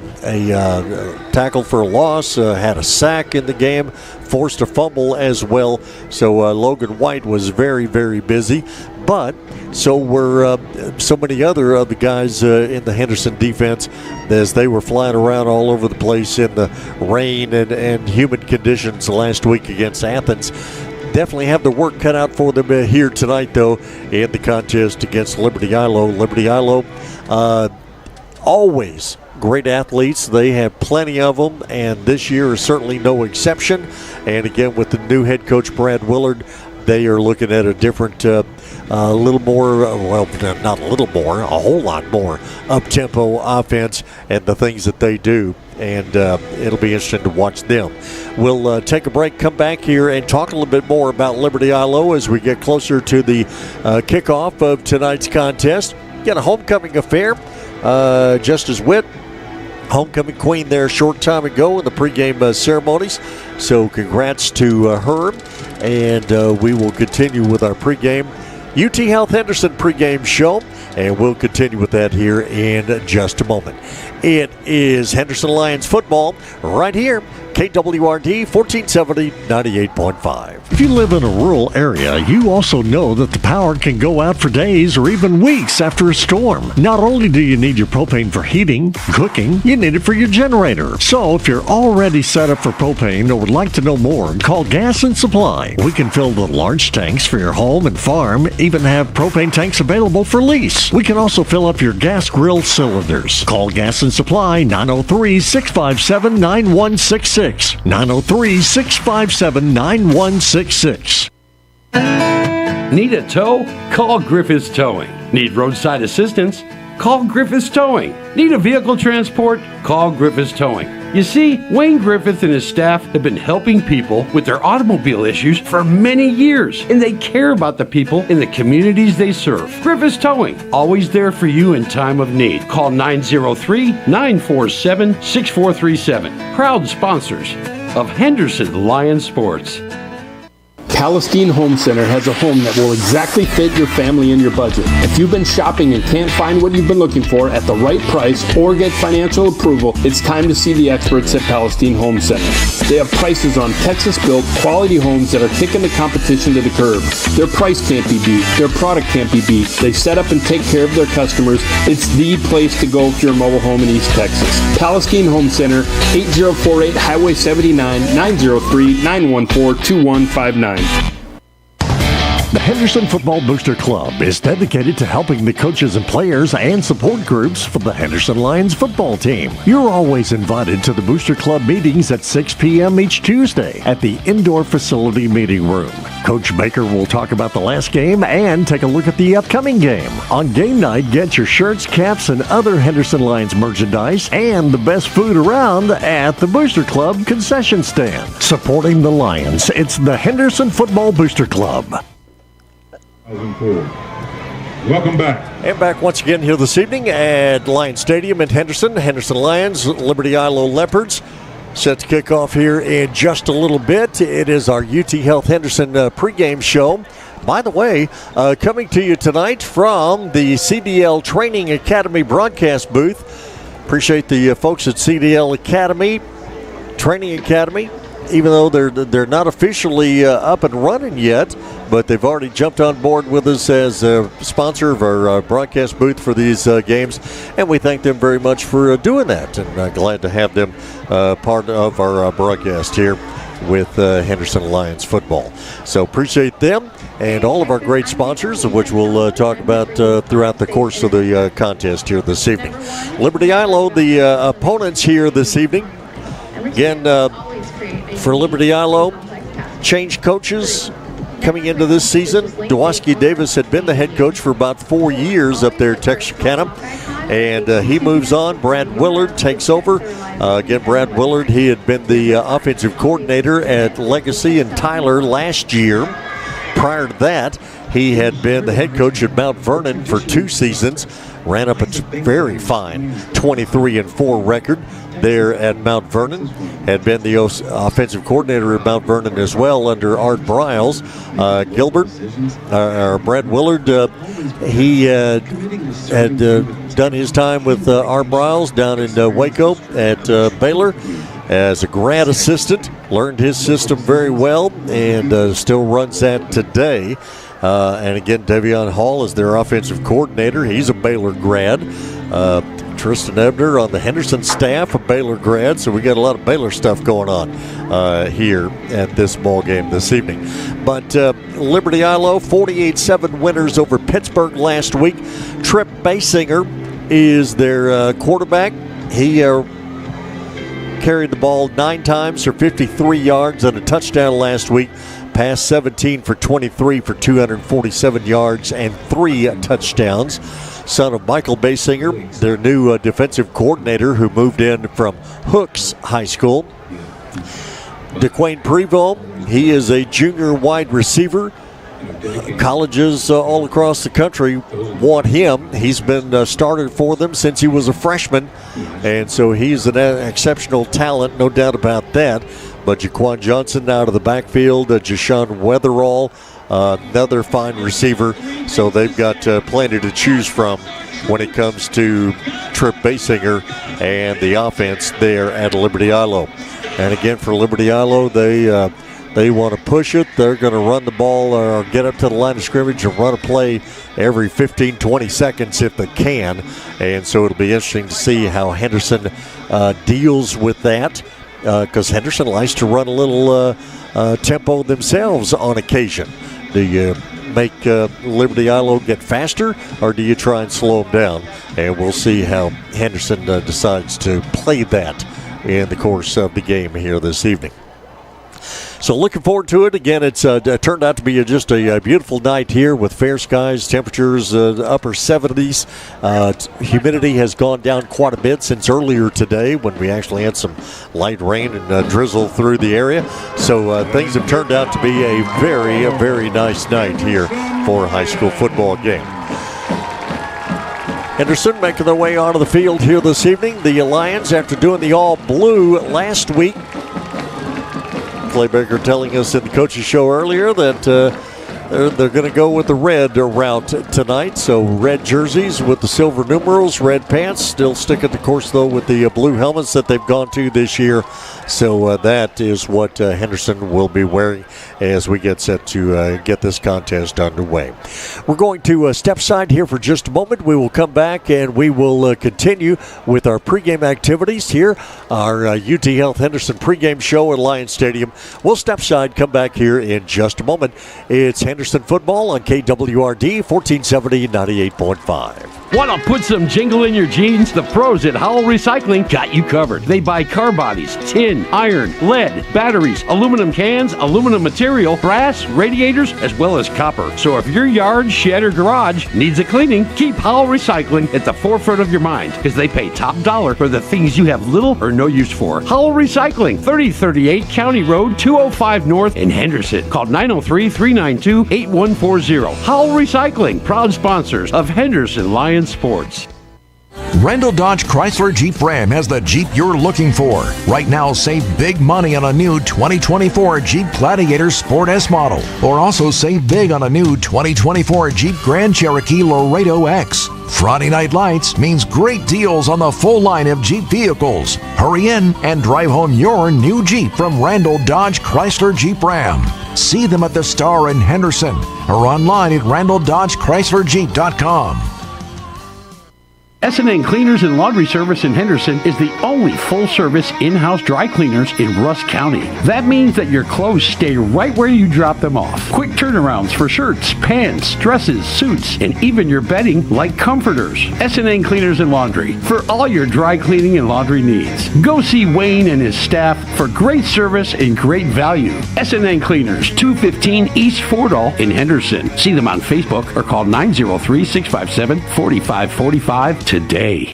tackle for a loss, had a sack in the game, forced a fumble as well. So Logan White was very, very busy. But so were so many other of the guys in the Henderson defense as they were flying around all over the place in the rain and humid conditions last week against Athens. Definitely have the work cut out for them here tonight, though, in the contest against Liberty Eylau. Liberty Eylau, always great athletes. They have plenty of them, and this year is certainly no exception. And again, with the new head coach, Brad Willard, they are looking at a different, a little more, well, not a little more, a whole lot more up-tempo offense and the things that they do. And it'll be interesting to watch them. We'll take a break, come back here, and talk a little bit more about Liberty Eylau as we get closer to the kickoff of tonight's contest. Got a homecoming affair. Justice Witt, homecoming queen there a short time ago in the pregame ceremonies. So congrats to her. And we will continue with our pregame UT Health Henderson pregame show. And we'll continue with that here in just a moment. It is Henderson Lions football right here. KWRD 1470 98.5. If you live in a rural area, you also know that the power can go out for days or even weeks after a storm. Not only do you need your propane for heating, cooking, you need it for your generator. So if you're already set up for propane or would like to know more, call Gas and Supply. We can fill the large tanks for your home and farm, even have propane tanks available for lease. We can also fill up your gas grill cylinders. Call Gas and Supply 903-657-9166. 903-657-9166. 903-657-9166. Need a tow? Call Griffiths Towing. Need roadside assistance? Call Griffiths Towing. Need a vehicle transport? Call Griffiths Towing. You see, Wayne Griffith and his staff have been helping people with their automobile issues for many years, and they care about the people in the communities they serve. Griffiths Towing, always there for you in time of need. Call 903-947-6437. Proud sponsors of Henderson Lions Sports. Palestine Home Center has a home that will exactly fit your family and your budget. If you've been shopping and can't find what you've been looking for at the right price or get financial approval, it's time to see the experts at Palestine Home Center. They have prices on Texas-built quality homes that are kicking the competition to the curb. Their price can't be beat. Their product can't be beat. They set up and take care of their customers. It's the place to go for your mobile home in East Texas. Palestine Home Center, 8048 Highway 79, 903-914-2159. The Henderson Football Booster Club is dedicated to helping the coaches and players and support groups for the Henderson Lions football team. You're always invited to the Booster Club meetings at 6 p.m. each Tuesday at the indoor facility meeting room. Coach Baker will talk about the last game and take a look at the upcoming game. On game night, get your shirts, caps, and other Henderson Lions merchandise and the best food around at the Booster Club concession stand. Supporting the Lions, it's the Henderson Football Booster Club. Welcome back. And back once again here this evening at Lions Stadium in Henderson. Henderson Lions, Liberty Eylau Leopards. Set to kick off here in just a little bit. It is our UT Health Henderson pregame show. By the way, coming to you tonight from the CDL Training Academy broadcast booth. Appreciate the folks at CDL Academy, Training Academy. Even though they're not officially up and running yet, but they've already jumped on board with us as a sponsor of our broadcast booth for these games, and we thank them very much for doing that, and glad to have them part of our broadcast here with Henderson Lions football. So appreciate them and all of our great sponsors, of which we'll talk about throughout the course of the contest here this evening. Liberty Eylau, the opponents here this evening. Again, for Liberty Eylau, changed coaches coming into this season. Dwoski Davis had been the head coach for about 4 years up there at Texarkana, and he moves on. Brad Willard takes over. Again, Brad Willard, he had been the offensive coordinator at Legacy and Tyler last year. Prior to that, he had been the head coach at Mount Vernon for 2 seasons. Ran up a very fine 23-4 record there at Mount Vernon. Had been the offensive coordinator at Mount Vernon as well under Art Briles. Brad Willard, he had done his time with Art Briles down in Waco at Baylor as a grad assistant. Learned his system very well and still runs that today. And again, Devion Hall is their offensive coordinator. He's a Baylor grad. Tristan Ebner on the Henderson staff, a Baylor grad. So we got a lot of Baylor stuff going on here at this ball game this evening. But Liberty Eylau, 48-7 winners over Pittsburgh last week. Trip Basinger is their quarterback. He carried the ball 9 times for 53 yards and a touchdown last week. Passed 17 for 23 for 247 yards and 3 touchdowns. Son of Michael Basinger, their new defensive coordinator who moved in from Hooks High School. DeQuain Prevost, he is a junior wide receiver. Colleges all across the country want him. He's been started for them since he was a freshman, and so he's an exceptional talent, no doubt about that. But Jaquan Johnson out of the backfield, Jashawn Weatherall, another fine receiver. So they've got plenty to choose from when it comes to Trip Basinger and the offense there at Liberty Eylau. And again, for Liberty Eylau, they want to push it. They're going to run the ball or get up to the line of scrimmage and run a play every 15, 20 seconds if they can. And so it'll be interesting to see how Henderson deals with that. Because Henderson likes to run a little tempo themselves on occasion. Do you make Liberty Eylau get faster, or do you try and slow them down? And we'll see how Henderson decides to play that in the course of the game here this evening. So looking forward to it. Again, it's turned out to be just a beautiful night here with fair skies, temperatures upper 70s. Humidity has gone down quite a bit since earlier today when we actually had some light rain and drizzle through the area. So things have turned out to be a very nice night here for a high school football game. Henderson making their way onto the field here this evening. The Lions, after doing the all blue last week, Clay Baker telling us in the coach's show earlier that they're going to go with the red route tonight. So red jerseys with the silver numerals, red pants. Still sticking the course, though, with the blue helmets that they've gone to this year. So that is what Henderson will be wearing as we get set to get this contest underway. We're going to step aside here for just a moment. We will come back and we will continue with our pregame activities here. Our UT Health Henderson pregame show at Lions Stadium. We'll step aside, come back here in just a moment. It's Henderson football on KWRD 1470 98.5. Want to put some jingle in your jeans? The pros at Howell Recycling got you covered. They buy car bodies, tin, iron, lead, batteries, aluminum cans, aluminum material, brass, radiators, as well as copper. So if your yard, shed, or garage needs a cleaning, keep Howell Recycling at the forefront of your mind because they pay top dollar for the things you have little or no use for. Howell Recycling, 3038 County Road, 205 North in Henderson. Call 903-392-8140. Howell Recycling, proud sponsors of Henderson Lions Sports. Randall Dodge Chrysler Jeep Ram has the Jeep you're looking for. Right now, save big money on a new 2024 Jeep Gladiator Sport S model. Or also save big on a new 2024 Jeep Grand Cherokee Laredo X. Friday Night Lights means great deals on the full line of Jeep vehicles. Hurry in and drive home your new Jeep from Randall Dodge Chrysler Jeep Ram. See them at the Star in Henderson or online at RandallDodgeChryslerJeep.com. S&N Cleaners and Laundry Service in Henderson is the only full-service in-house dry cleaners in Russ County. That means that your clothes stay right where you drop them off. Quick turnarounds for shirts, pants, dresses, suits, and even your bedding like comforters. S&N Cleaners and Laundry for all your dry cleaning and laundry needs. Go see Wayne and his staff for great service and great value. S&N Cleaners, 215 East Fordall in Henderson. See them on Facebook or call 903-657-4545 today.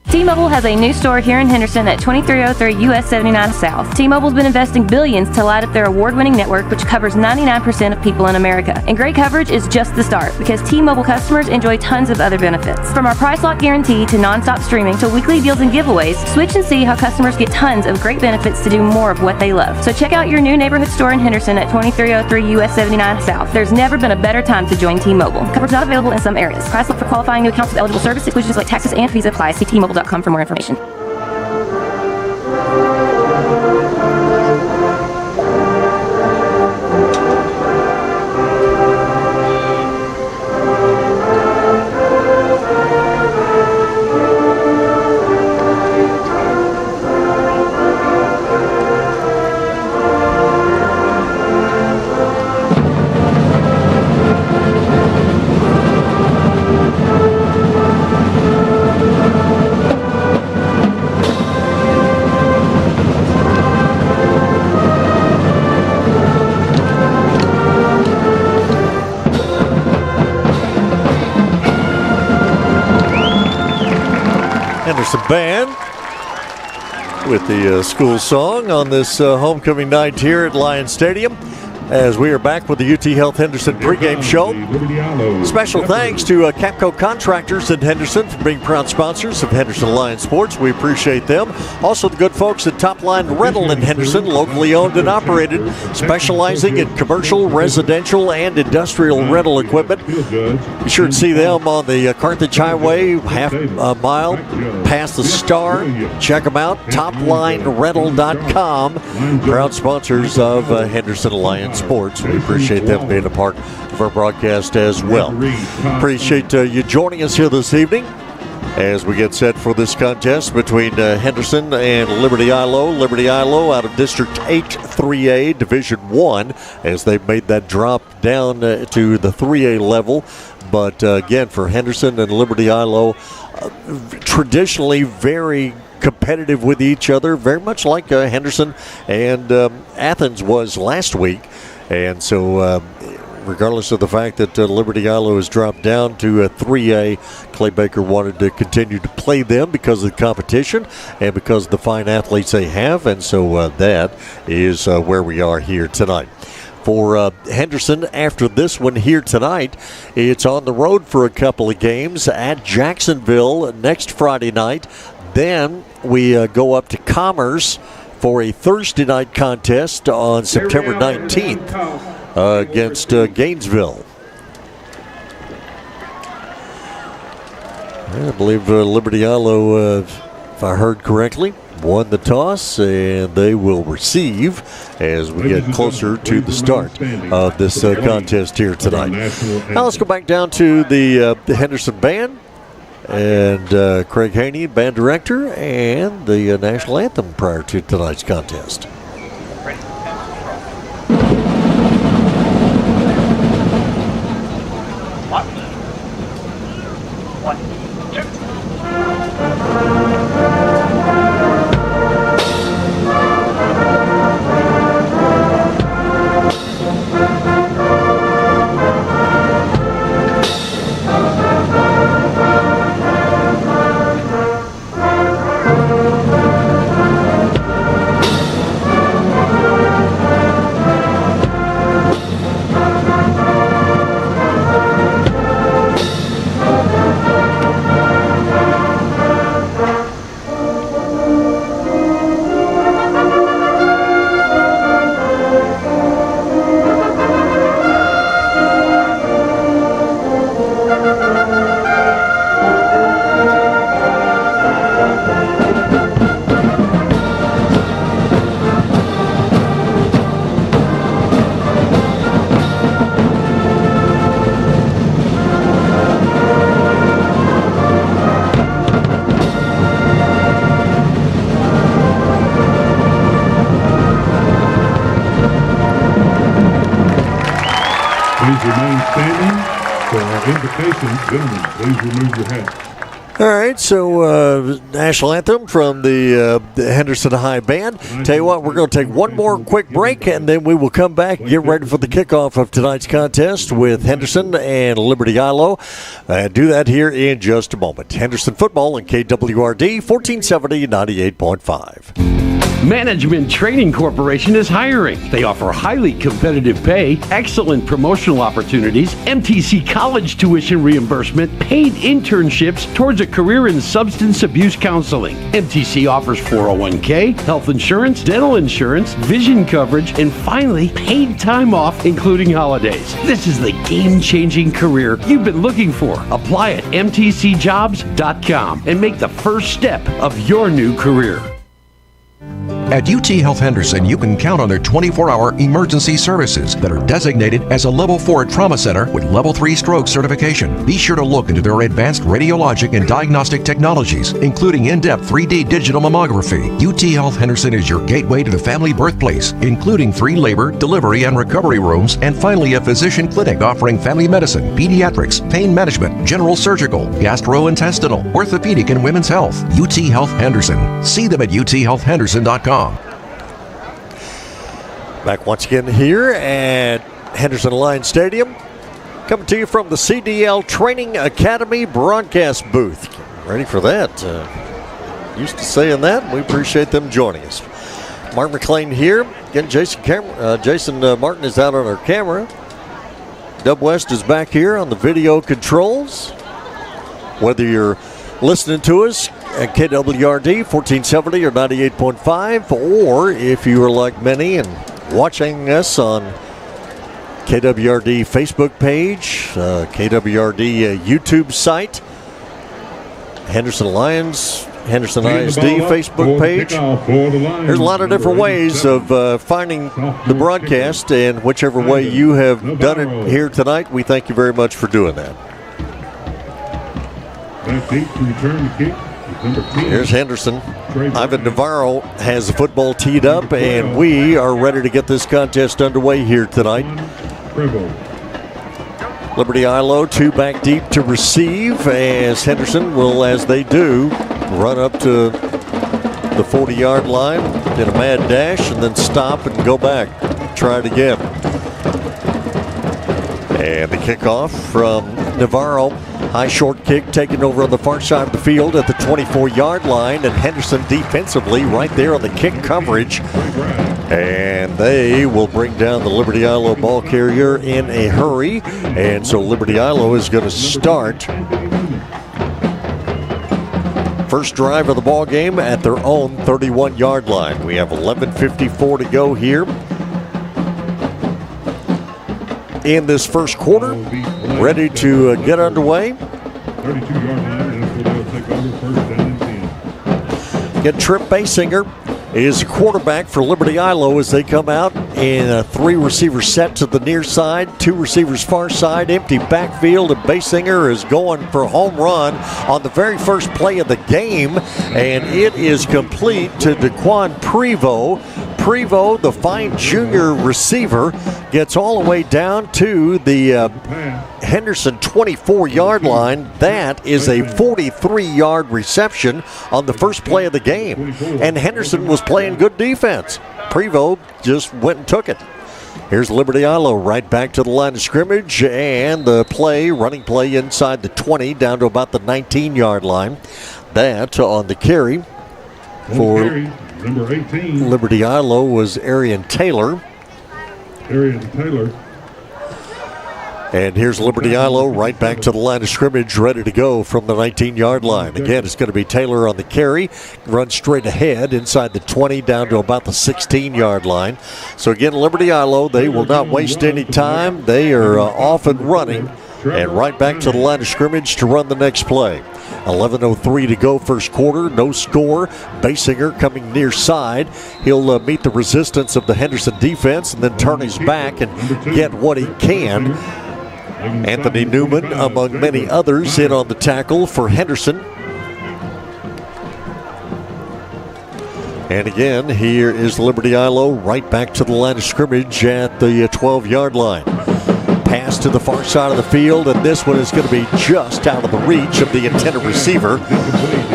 T-Mobile has a new store here in Henderson at 2303 US 79 South. T-Mobile's been investing billions to light up their award-winning network, which covers 99% of people in America. And great coverage is just the start, because T-Mobile customers enjoy tons of other benefits. From our price lock guarantee to non-stop streaming to weekly deals and giveaways, switch and see how customers get tons of great benefits to do more of what they love. So check out your new neighborhood store in Henderson at 2303 US 79 South. There's never been a better time to join T-Mobile. Coverage not available in some areas. Price lock for qualifying new accounts with eligible service exclusions like taxes and fees apply. See T-Mobile.com for more information. Henderson band with the school song on this homecoming night here at Lions Stadium, as we are back with the UT Health Henderson pregame show. Special thanks to Capco Contractors in Henderson for being proud sponsors of Henderson Lions Sports. We appreciate them. Also the good folks at Top Line Rental in Henderson, locally owned and operated, specializing in commercial, residential, and industrial rental equipment. Be sure to see them on the Carthage Highway, half a mile past the Star. Check them out, toplinerental.com. Proud sponsors of Henderson Lions Sports. We appreciate them being a part of our broadcast as well. Appreciate you joining us here this evening as we get set for this contest between Henderson and Liberty Eylau. Liberty Eylau out of District 8 3A, Division 1, as they've made that drop down to the 3A level. But again, for Henderson and Liberty Eylau, traditionally very competitive with each other, very much like Henderson and Athens was last week. And so regardless of the fact that Liberty Eylau has dropped down to 3A, Clay Baker wanted to continue to play them because of the competition and because of the fine athletes they have. And so that is where we are here tonight. For Henderson, after this one here tonight, it's on the road for a couple of games at Jacksonville next Friday night. Then we go up to Commerce for a Thursday night contest on September 19th against Gainesville. I believe Liberty Eylau, if I heard correctly, won the toss, and they will receive as we get closer to the start of this contest here tonight. Now let's go back down to the Henderson Band and Craig Haney, band director, and the national anthem prior to tonight's contest. Gentlemen, please remove your hat. All right, so national anthem from the Henderson High Band. Tell you what, we're going to take one more quick break, and then we will come back and get ready for the kickoff of tonight's contest with Henderson and Liberty Eylau. Do that here in just a moment. Henderson football and KWRD 1470 98.5. Management Training Corporation is hiring. They offer highly competitive pay, excellent promotional opportunities, MTC college tuition reimbursement, paid internships towards a career in substance abuse counseling. MTC offers 401k, health insurance, dental insurance, vision coverage, and finally, paid time off, including holidays. This is the game-changing career you've been looking for. Apply at mtcjobs.com and make the first step of your new career. At UT Health Henderson, you can count on their 24-hour emergency services that are designated as a Level 4 Trauma Center with Level 3 Stroke certification. Be sure to look into their advanced radiologic and diagnostic technologies, including in-depth 3D digital mammography. UT Health Henderson is your gateway to the family birthplace, including 3 labor, delivery, and recovery rooms, and finally a physician clinic offering family medicine, pediatrics, pain management, general surgical, gastrointestinal, orthopedic, and women's health. UT Health Henderson. See them at uthealthhenderson.com. Back once again here at Henderson Lions Stadium. Coming to you from the CDL Training Academy broadcast booth. Ready for that? Used to saying that. We appreciate them joining us. Mark McLean here. Again, Jason Martin is out on our camera. Dub West is back here on the video controls. Whether you're listening to us at KWRD 1470 or 98.5, or if you are like many and watching us on KWRD Facebook page, KWRD YouTube site, Henderson Lions, Henderson ISD Facebook page. There's a lot of different ways of finding the broadcast, and whichever way you have done it here tonight, we thank you very much for doing that. Back deep to return the kick. Here's Henderson. Ivan Navarro has the football teed up, and we are ready to get this contest underway here tonight. Liberty Eylau 2 back deep to receive, as Henderson will, as they do, run up to the 40-yard line, did a mad dash, and then stop and go back. Try it again. And the kickoff from Navarro. High short kick taken over on the far side of the field at the 24-yard line, and Henderson defensively right there on the kick coverage. And they will bring down the Liberty Eylau ball carrier in a hurry. And so Liberty Eylau is going to start first drive of the ball game at their own 31-yard line. We have 11:54 to go here in this first quarter. Ready to get underway. 32-yard line, and so they'll take over first down and 10. Get Trip Basinger is quarterback for Liberty Eylau as they come out in a 3-receiver set to the near side, 2 receivers far side, empty backfield, and Basinger is going for a home run on the very first play of the game, and it is complete to Daquan Prevost. Prevost, the fine junior receiver, gets all the way down to the Henderson 24-yard line. That is a 43-yard reception on the first play of the game. And Henderson was playing good defense. Prevost just went and took it. Here's Liberty Eylau right back to the line of scrimmage, and the running play inside the 20 down to about the 19-yard line. That on the carry for number 18. Liberty Eylau was Arian Taylor. And here's Liberty Eylau right back to the line of scrimmage, ready to go from the 19-yard line. Again, it's going to be Taylor on the carry, runs straight ahead inside the 20 down to about the 16-yard line. So again, Liberty Eylau, they will not waste any time. They are off and running, and right back to the line of scrimmage to run the next play. 11:03 to go first quarter, no score. Basinger coming near side. He'll meet the resistance of the Henderson defense and then turn his back and get what he can. Anthony Newman, among many others, in on the tackle for Henderson. And again, here is Liberty Eylau right back to the line of scrimmage at the 12-yard line. Pass to the far side of the field, and this one is going to be just out of the reach of the intended receiver.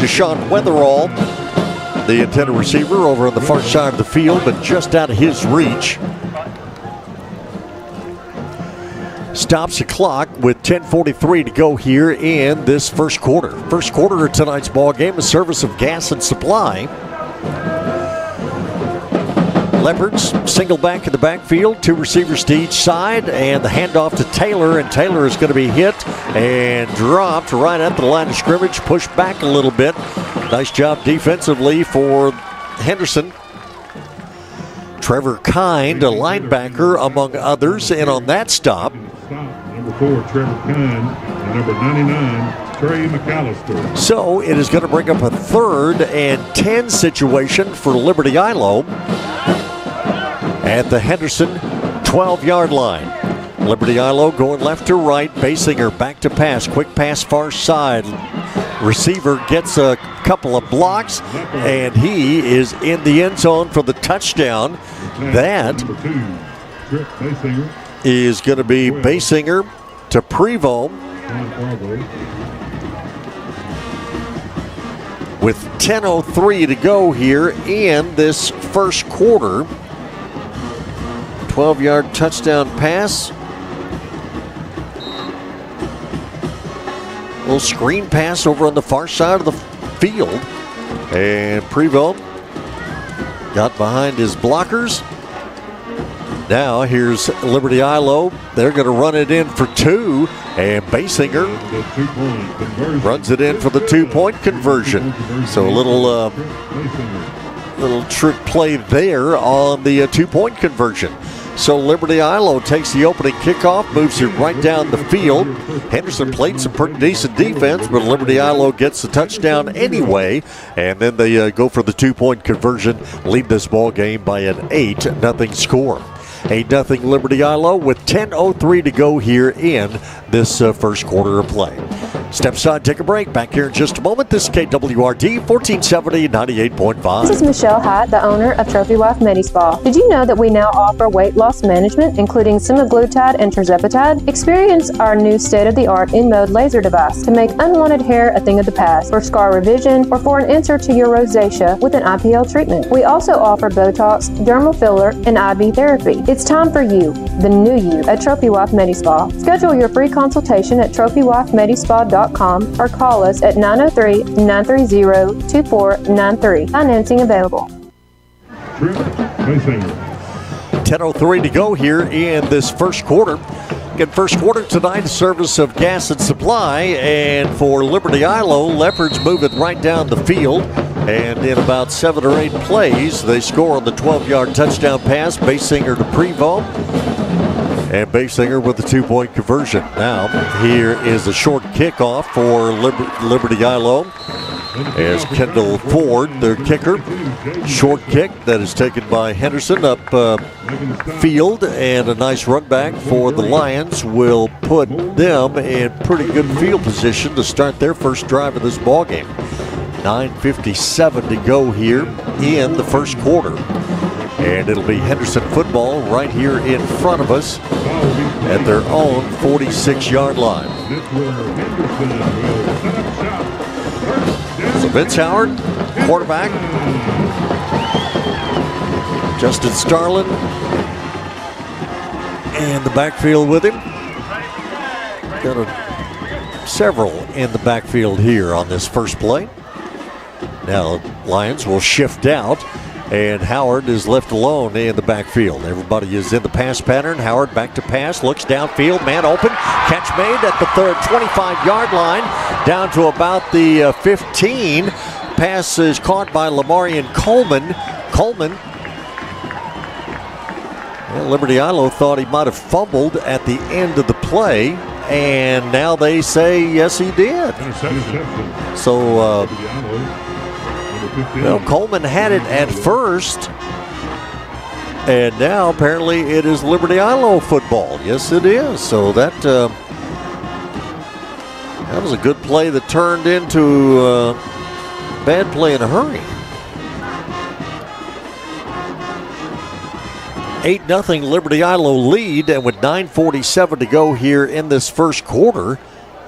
Deshaun Weatherall, the intended receiver, over on the far side of the field, but just out of his reach. Stops the clock with 10:43 to go here in this first quarter. First quarter of tonight's ball game, a service of Gas and Supply. Leopards single back in the backfield, 2 receivers to each side, and the handoff to Taylor, and Taylor is going to be hit and dropped right at the line of scrimmage, pushed back a little bit. Nice job defensively for Henderson. Trevor Kind, a linebacker, among others, and on that stop. Number 4, Trevor Kind, and number 99, Trey McAllister. So it is going to bring up a 3rd and 10 situation for Liberty Eylau at the Henderson 12-yard line. Liberty Eylau going left to right. Basinger back to pass. Quick pass far side. Receiver gets a couple of blocks, and he is in the end zone for the touchdown. That is going to be Basinger to Prevost. With 10:03 to go here in this first quarter. 12-yard touchdown pass. Little screen pass over on the far side of the field. And Prevost got behind his blockers. Now here's Liberty Eylau. They're going to run it in for 2. And Basinger runs it in for the 2-point conversion. So a little trick play there on the 2-point conversion. So Liberty Eylau takes the opening kickoff, moves it right down the field. Henderson played some pretty decent defense, but Liberty Eylau gets the touchdown anyway. And then they go for the 2-point conversion, lead this ball game by an 8-0 score. 8-0 Liberty Eylau with 10:03 to go here in this first quarter of play. Step aside, take a break. Back here in just a moment. This is KWRD 1470 98.5. This is Michelle Hyatt, the owner of Trophy Wife Medi-Spa. Did you know that we now offer weight loss management, including semaglutide and tirzepatide? Experience our new state-of-the-art InMode laser device to make unwanted hair a thing of the past, for scar revision, or for an answer to your rosacea with an IPL treatment. We also offer Botox, dermal filler, and IV therapy. It's time for you, the new you, at Trophy Wife Medi-Spa. Schedule your free consultation at TrophyWifeMedispa.com or call us at 903-930-2493. Financing available. 10:03 to go here in this first quarter. Again, first quarter tonight, a service of Gas and Supply. And for Liberty Eylau, Leopards move it right down the field. And in about 7 or 8 plays, they score on the 12-yard touchdown pass. Basinger to Prevost. And Basinger with the 2-point conversion. Now, here is a short kickoff for Liberty Eylau. As Kendall Ford, their kicker. Short kick that is taken by Henderson up field. And a nice run back for the Lions will put them in pretty good field position to start their first drive of this ballgame. 9:57 to go here in the first quarter. And it'll be Henderson football right here in front of us at their own 46-yard line. So Vince Howard, quarterback. Justin Starlin in the backfield with him. Got several in the backfield here on this first play. Now Lions will shift out. And Howard is left alone in the backfield. Everybody is in the pass pattern. Howard back to pass, looks downfield, man open. Catch made at the 25-yard line, down to about the 15. Pass is caught by Lamarian Coleman. Liberty Eylau thought he might have fumbled at the end of the play, and now they say yes, he did. So, Coleman had it at first, and now apparently it is Liberty Eylau football. Yes, it is. So that was a good play that turned into a bad play in a hurry. 8-0 Liberty Eylau lead, and with 9:47 to go here in this first quarter,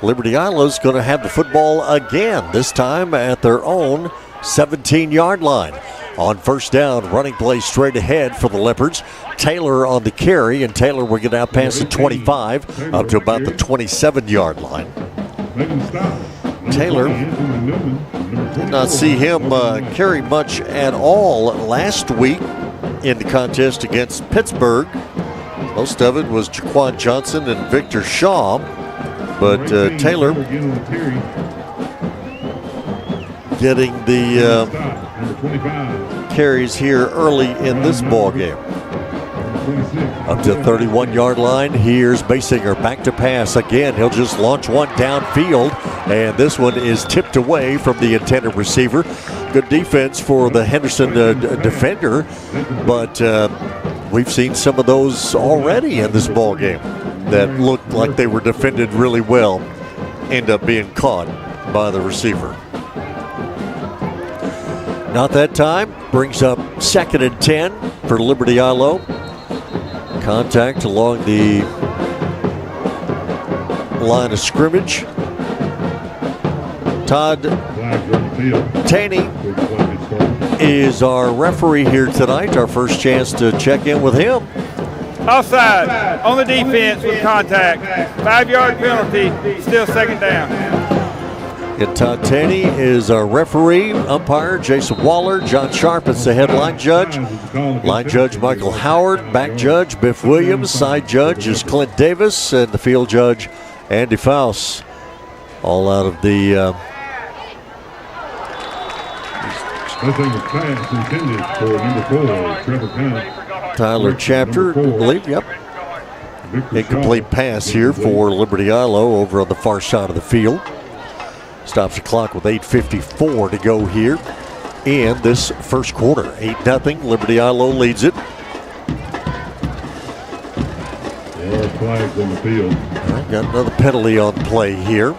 Liberty Eilau's going to have the football again, this time at their own 17-yard line. On first down, running play straight ahead for the Leopards. Taylor on the carry, and Taylor will get out past the 25 up to about the 27-yard line. Taylor, did not see him carry much at all last week in the contest against Pittsburgh. Most of it was Jaquan Johnson and Victor Shaw, but Taylor getting the carries here early in this ball game. Up to the 31-yard line, here's Basinger back to pass again. He'll just launch one downfield, and this one is tipped away from the intended receiver. Good defense for the Henderson defender, but we've seen some of those already in this ball game that looked like they were defended really well, end up being caught by the receiver. Not that time. Brings up 2nd and 10 for Liberty Eylau. Contact along the line of scrimmage. Todd Taney is our referee here tonight. Our first chance to check in with him. Offside on the defense with contact. 5-yard penalty, still 2nd down. And Todd Taney is our referee. Umpire Jason Waller. John Sharp is the head line judge. Line judge Michael Howard. Back judge Biff Williams. Side judge is Clint Davis. And the field judge Andy Faust. All out of the Tyler Chapter, I believe. Yep. Incomplete pass here for Liberty Eylau over on the far side of the field. Stops the clock with 8:54 to go here in this first quarter. 8-0. Liberty Eylau leads it. Flags on the field. All right, got another penalty on play here.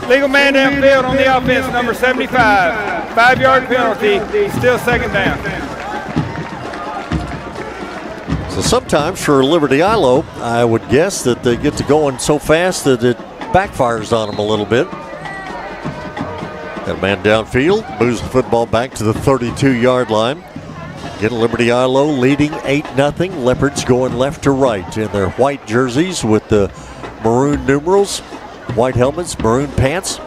Legal man downfield on the offense, number 75. 5-yard penalty, still second down. So sometimes for Liberty Eylau, I would guess that they get to going so fast that it backfires on them a little bit. Got a man downfield, moves the football back to the 32-yard line. Again, Liberty Eylau leading 8-0. Leopards going left to right in their white jerseys with the maroon numerals, white helmets, maroon pants.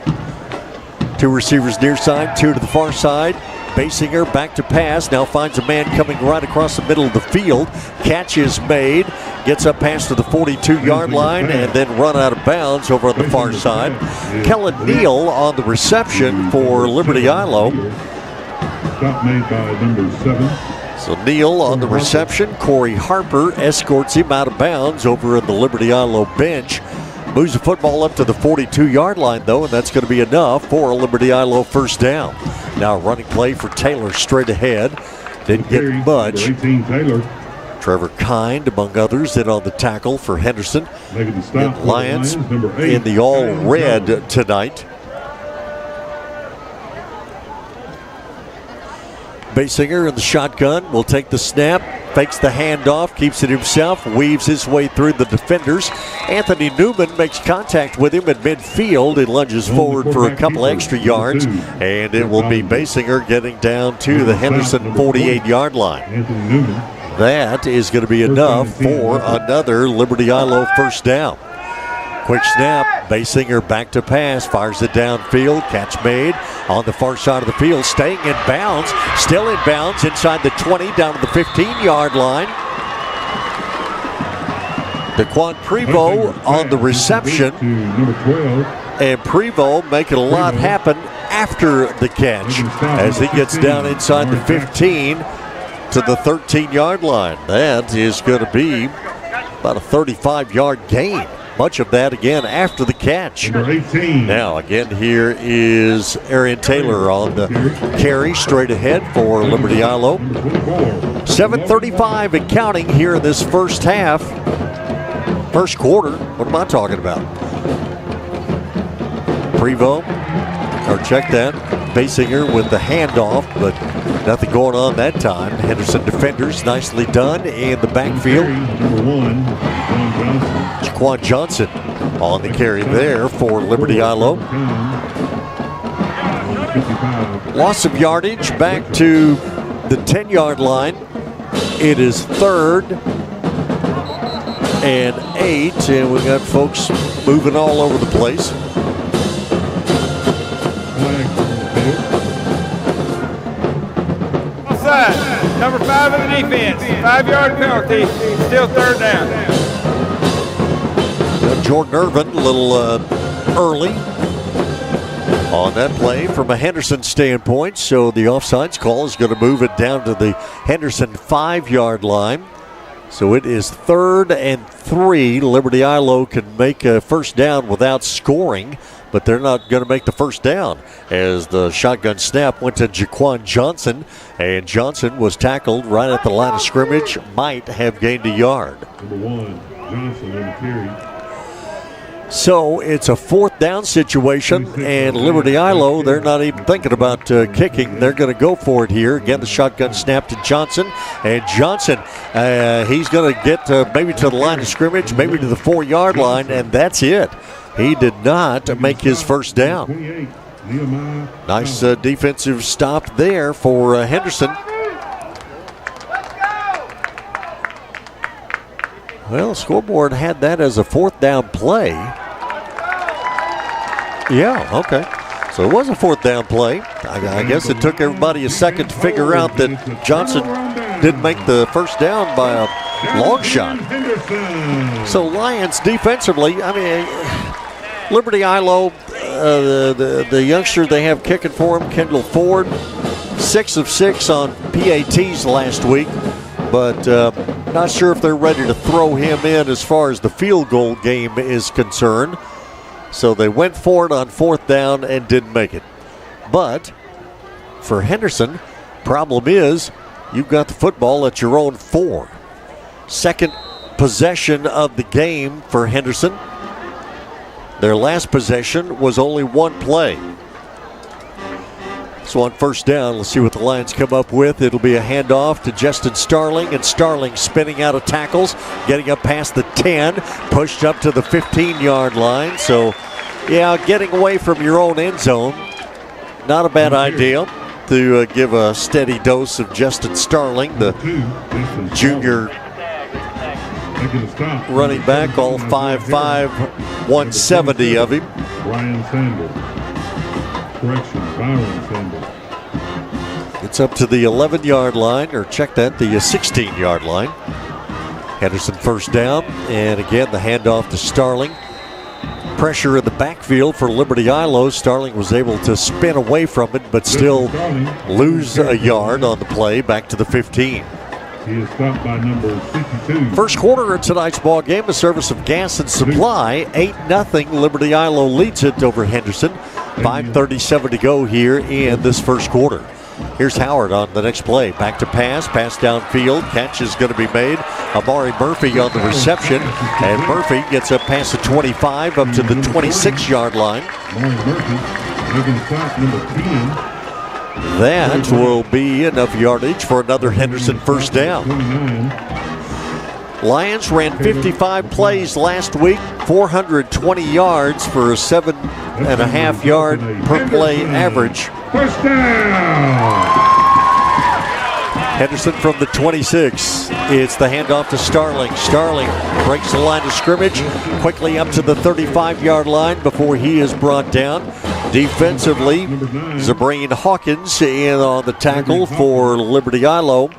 2 receivers near side, 2 to the far side. Basinger back to pass, now finds a man coming right across the middle of the field. Catch is made, gets up past to the 42-yard line and then run out of bounds over on the far side. Kellen Neal on the reception for Liberty Eylau. Stop made by number 7. So Neal on the reception. Corey Harper escorts him out of bounds over at the Liberty Eylau bench. Moves the football up to the 42-yard line, though, and that's going to be enough for a Liberty Eylau first down. Now running play for Taylor straight ahead. Didn't get much. 18, Taylor. Trevor Kind, among others, in on the tackle for Henderson. Making the stop and Lions in the all-red tonight. Basinger in the shotgun will take the snap, fakes the handoff, keeps it himself, weaves his way through the defenders. Anthony Newman makes contact with him at midfield and lunges forward for a couple extra yards, and it will be Basinger getting down to the Henderson 48-yard line. That is going to be enough for another Liberty Eylau first down. Quick snap, Basinger back to pass, fires it downfield, catch made on the far side of the field, staying in bounds, still in bounds inside the 20, down to the 15-yard line. Daquan Prevost on the reception, and Prevost making a lot happen after the catch as he gets down inside the 15 to the 13-yard line. That is going to be about a 35-yard gain. Much of that, again, after the catch. Now, again, here is Arian Taylor on the carry straight ahead for Liberty Eylau. 7:35 and counting here in this first half. First quarter. What am I talking about? Prevost, or check that. Basinger with the handoff, but nothing going on that time. Henderson defenders nicely done in the backfield. Jaquan Johnson on the carry there for Liberty Eylau. Loss of yardage back to the 10-yard line. It is 3rd and 8, and we got folks moving all over the place. Offside, number 5 of the defense, 5-yard penalty, still 3rd down. Jordan Irvin a little early on that play from a Henderson standpoint, so the offsides call is going to move it down to the Henderson 5-yard line. So it is 3rd and 3. Liberty Eylau can make a first down without scoring, but they're not going to make the first down as the shotgun snap went to Jaquan Johnson, and Johnson was tackled right at the line of scrimmage, might have gained a yard. Number 1, Johnson on the carry. So it's a 4th down situation, and Liberty Eylau, they're not even thinking about kicking. They're going to go for it here. Again, the shotgun snap to Johnson, and Johnson, he's going to get maybe to the line of scrimmage, maybe to the 4-yard line, and that's it. He did not make his first down. Nice defensive stop there for Henderson. Well, the scoreboard had that as a 4th down play. Yeah, okay. So it was a 4th down play. I guess it took everybody a second to figure out that Johnson didn't make the first down by a long shot. So Lions defensively, I mean, Liberty Eylau, the youngster they have kicking for him, Kendall Ford, 6 of 6 on PATs last week, but not sure if they're ready to throw him in as far as the field goal game is concerned. So they went for it on 4th down and didn't make it. But for Henderson, problem is you've got the football at your own 4. Second possession of the game for Henderson. Their last possession was only one play. So on first down, let's see what the Lions come up with. It'll be a handoff to Justin Starling, and Starling spinning out of tackles, getting up past the 10, pushed up to the 15-yard line. So, yeah, getting away from your own end zone, not a bad idea to give a steady dose of Justin Starling, the junior running back, all 5'5", 170 of him. Ryan Sanders. Correction, Byron Sanders. It's up to the 11-yard line, or check that, the 16-yard line. Henderson first down, and again the handoff to Starling. Pressure in the backfield for Liberty Eylau. Starling was able to spin away from it, but still lose a yard on the play back to the 15. He is stopped by number 62. First quarter of tonight's ball game, a service of Gas and Supply. 8-0. Liberty Eylau leads it over Henderson. 5:37 to go here in this first quarter. Here's Howard on the next play. Back to pass downfield. Catch is going to be made. Amari Murphy on the reception. And Murphy gets up past the 25 up to the 26-yard line. Amari Murphy making the stop, number 10. That will be enough yardage for another Henderson first down. Lions ran 55 plays last week, 420 yards for a 7.5 yard per play average. First down! Henderson from the 26. It's the handoff to Starling. Starling breaks the line of scrimmage, quickly up to the 35-yard line before he is brought down. Defensively, Zabreen Hawkins in on the tackle for Liberty Eylau.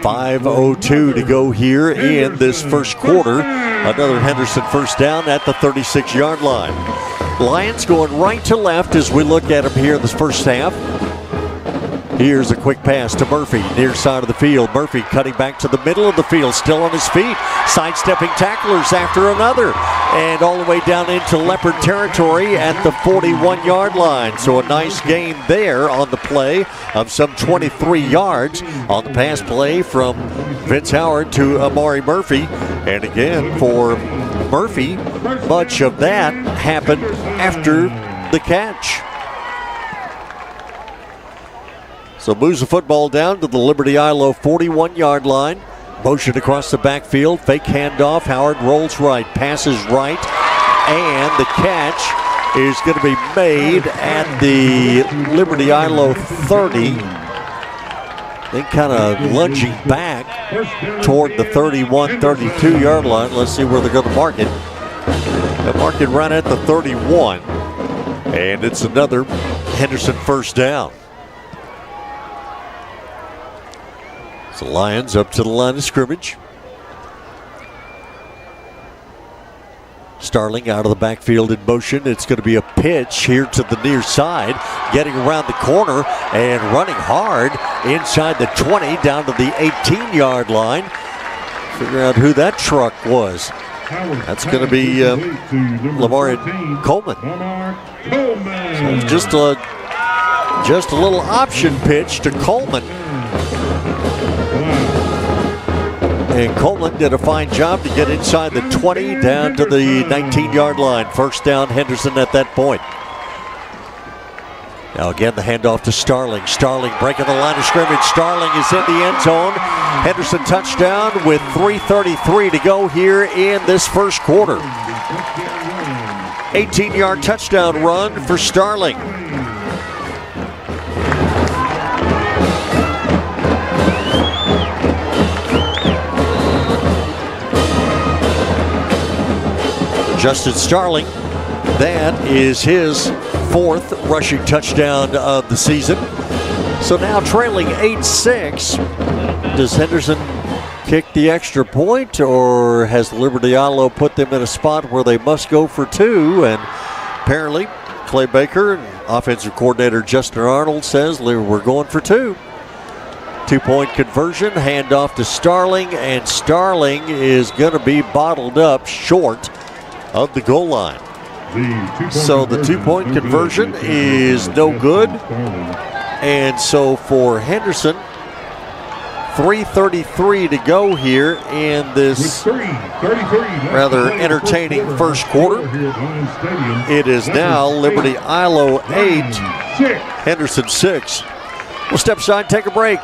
5:02 to go here in this first quarter. Another Henderson first down at the 36-yard line. Lions going right to left as we look at them here in this first half. Here's a quick pass to Murphy, near side of the field. Murphy cutting back to the middle of the field, still on his feet. Sidestepping tacklers after another. And all the way down into Leopard territory at the 41-yard line. So a nice gain there on the play of some 23 yards on the pass play from Vince Howard to Amari Murphy. And again, for Murphy, much of that happened after the catch. So moves the football down to the Liberty Eylau 41-yard line. Motion across the backfield. Fake handoff. Howard rolls right. Passes right. And the catch is going to be made at the Liberty Eylau 30. Then kind of lunging back toward the 31, 32-yard line. Let's see where they're going to mark it. They mark it right at the 31. And it's another Henderson first down. So Lions up to the line of scrimmage. Starling out of the backfield in motion. It's going to be a pitch here to the near side. Getting around the corner and running hard inside the 20 down to the 18-yard line. Figure out who that truck was. That's going to be Lamar Coleman. So it's just a little option pitch to Coleman. And Coleman did a fine job to get inside the 20 down to the 19-yard line. First down, Henderson at that point. Now again, the handoff to Starling. Starling breaking the line of scrimmage. Starling is in the end zone. Henderson touchdown with 3:33 to go here in this first quarter. 18-yard touchdown run for Starling. Justin Starling, that is his fourth rushing touchdown of the season. So now trailing 8-6. Does Henderson kick the extra point, or has Liberty Eylau put them in a spot where they must go for two? And apparently Clay Baker and offensive coordinator Justin Arnold says we're going for two. 2-point conversion, handoff to Starling, and Starling is going to be bottled up short of the goal line. So the 2-point conversion is no good. And so for Henderson, 3:33 to go here in this rather entertaining first quarter. It is now Liberty Eylau 8, Henderson 6. We'll step aside, take a break.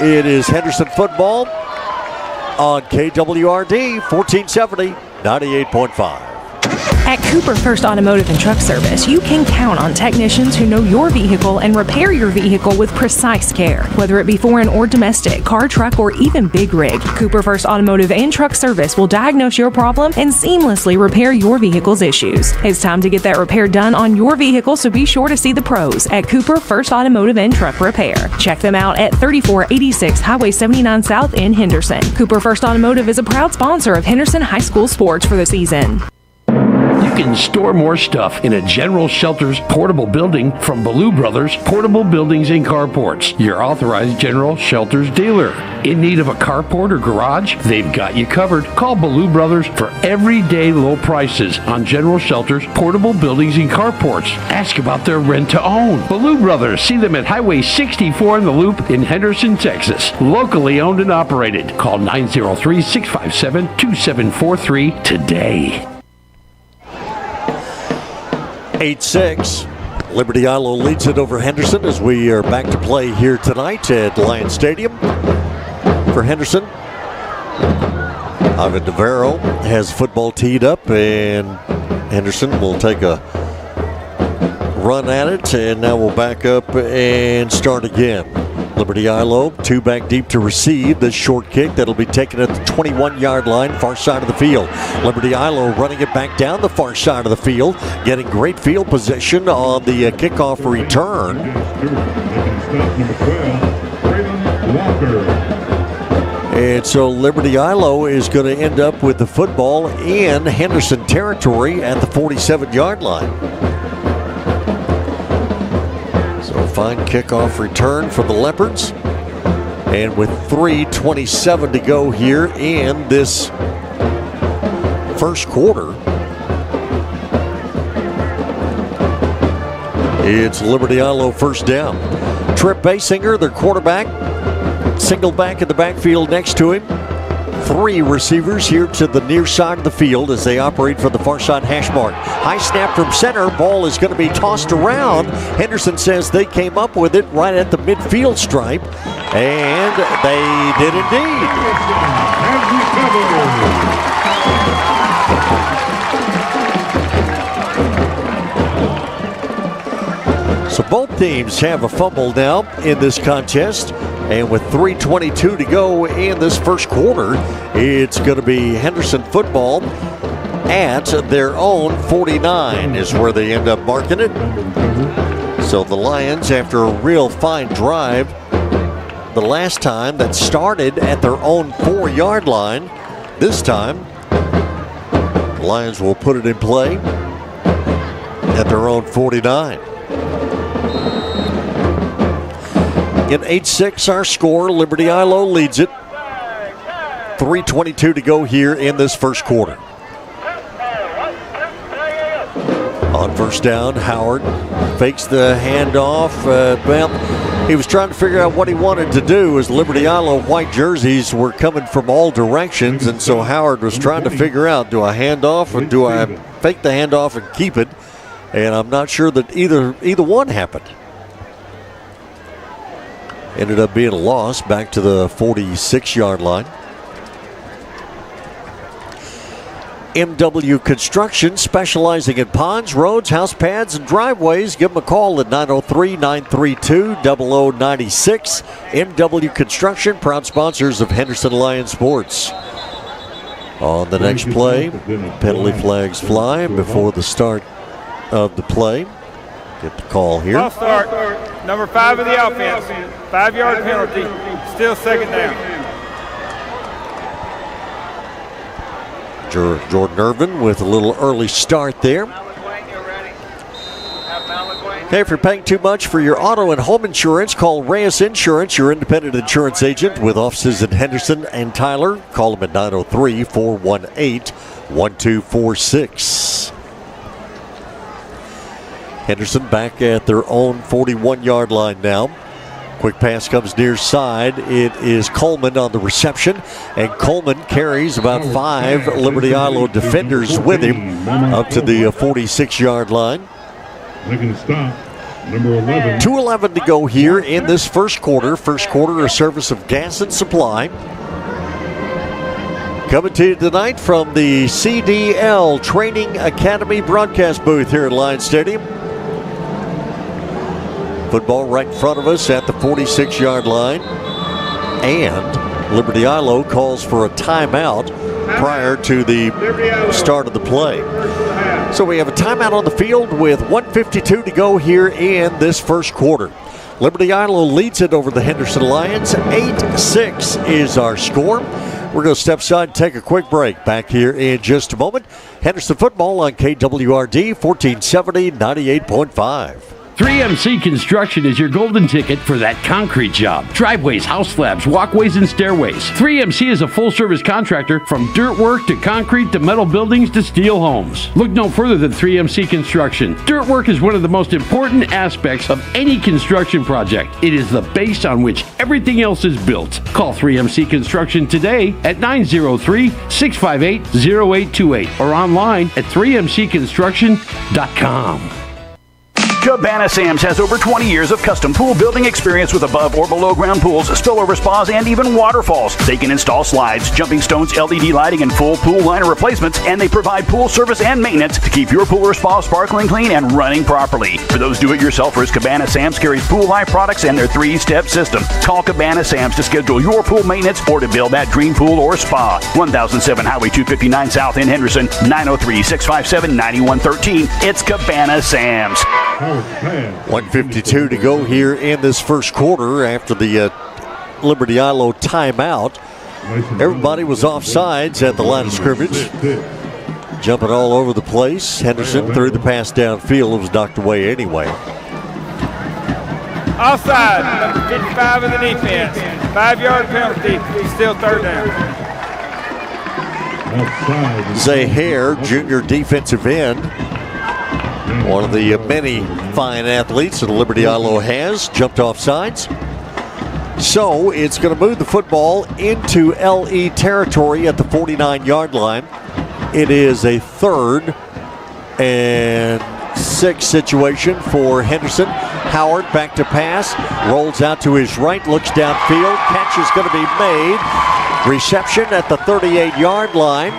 It is Henderson football on KWRD 1470, 98.5. At Cooper First Automotive and Truck Service, you can count on technicians who know your vehicle and repair your vehicle with precise care. Whether it be foreign or domestic, car, truck, or even big rig, Cooper First Automotive and Truck Service will diagnose your problem and seamlessly repair your vehicle's issues. It's time to get that repair done on your vehicle, so be sure to see the pros at Cooper First Automotive and Truck Repair. Check them out at 3486 Highway 79 South in Henderson. Cooper First Automotive is a proud sponsor of Henderson High School sports for the season. You can store more stuff in a General Shelters portable building from Ballou Brothers Portable Buildings and Carports, your authorized General Shelters dealer. In need of a carport or garage? They've got you covered. Call Ballou Brothers for everyday low prices on General Shelters Portable Buildings and Carports. Ask about their rent-to-own. Ballou Brothers, see them at Highway 64 in the Loop in Henderson, Texas. Locally owned and operated. Call 903-657-2743 today. 8-6. Liberty Eylau leads it over Henderson as we are back to play here tonight at Lions Stadium. For Henderson, Ivan Navarro has football teed up, and Henderson will take a run at it, and now we'll back up and start again. Liberty Eylau, 2 back deep to receive this short kick that'll be taken at the 21-yard line, far side of the field. Liberty Eylau running it back down the far side of the field, getting great field position on the kickoff return. And so Liberty Eylau is going to end up with the football in Henderson territory at the 47-yard line. Fine kickoff return for the Leopards. And with 3:27 to go here in this first quarter, it's Liberty Eylau first down. Trip Basinger, their quarterback, single back in the backfield next to him. 3 receivers here to the near side of the field as they operate for the far side hash mark. High snap from center. Ball is going to be tossed around. Henderson says they came up with it right at the midfield stripe, and they did indeed. So both teams have a fumble now in this contest. And with 3:22 to go in this first quarter, it's going to be Henderson football at their own 49 is where they end up marking it. So the Lions, after a real fine drive the last time that started at their own 4-yard line, this time the Lions will put it in play at their own 49. In 8-6, our score. Liberty Eylau leads it. 3:22 to go here in this first quarter. On first down, Howard fakes the handoff. He was trying to figure out what he wanted to do as Liberty Eylau white jerseys were coming from all directions, and so Howard was trying to figure out, do I hand off or do I fake the handoff and keep it? And I'm not sure that either one happened. Ended up being a loss back to the 46-yard line. MW Construction, specializing in ponds, roads, house pads, and driveways. Give them a call at 903-932-0096. MW Construction, proud sponsors of Henderson Lions Sports. On the next play, penalty flags fly before the start of the play. Get the call here. False start. Number 5 of the offense. 5-yard penalty. Still second down. Jordan Irvin with a little early start there. Okay, if you're paying too much for your auto and home insurance, call Reyes Insurance, your independent insurance agent with offices in Henderson and Tyler. Call them at 903-418-1246. Henderson back at their own 41-yard line now. Quick pass comes near side. It is Coleman on the reception, and Coleman carries about 5 Liberty Eylau defenders with him up to the 46-yard line. Making a stop, number 11. 2:11 to go here in this first quarter. First quarter, a service of Gas and Supply. Coming to you tonight from the CDL Training Academy broadcast booth here at Lions Stadium. Football right in front of us at the 46-yard line. And Liberty Eylau calls for a timeout prior to the start of the play. So we have a timeout on the field with 1:52 to go here in this first quarter. Liberty Eylau leads it over the Henderson Lions. 8-6 is our score. We're going to step aside and take a quick break. Back here in just a moment. Henderson football on KWRD 1470 98.5. 3MC Construction is your golden ticket for that concrete job. Driveways, house slabs, walkways, and stairways. 3MC is a full-service contractor from dirt work to concrete to metal buildings to steel homes. Look no further than 3MC Construction. Dirt work is one of the most important aspects of any construction project. It is the base on which everything else is built. Call 3MC Construction today at 903-658-0828 or online at 3mcconstruction.com. Cabana Sam's has over 20 years of custom pool building experience with above or below ground pools, spillover spas, and even waterfalls. They can install slides, jumping stones, LED lighting, and full pool liner replacements, and they provide pool service and maintenance to keep your pool or spa sparkling clean and running properly. For those do-it-yourselfers, Cabana Sam's carries Pool Life products and their 3-step system. Call Cabana Sam's to schedule your pool maintenance or to build that dream pool or spa. 1007 Highway 259 South in Henderson, 903-657-9113. It's Cabana Sam's. 1:52 to go here in this first quarter after the Liberty Eylau timeout. Everybody was offsides at the line of scrimmage. Jumping all over the place. Henderson threw the pass downfield. It was knocked away anyway. Offside, number 55 of the defense. 5-yard penalty, still third down. Zay Hare, junior defensive end. One of the many fine athletes that Liberty Eylau has, jumped off sides. So it's going to move the football into LE territory at the 49-yard line. It is a 3rd and 6 situation for Henderson. Howard back to pass, rolls out to his right, looks downfield. Catch is going to be made. Reception at the 38-yard line.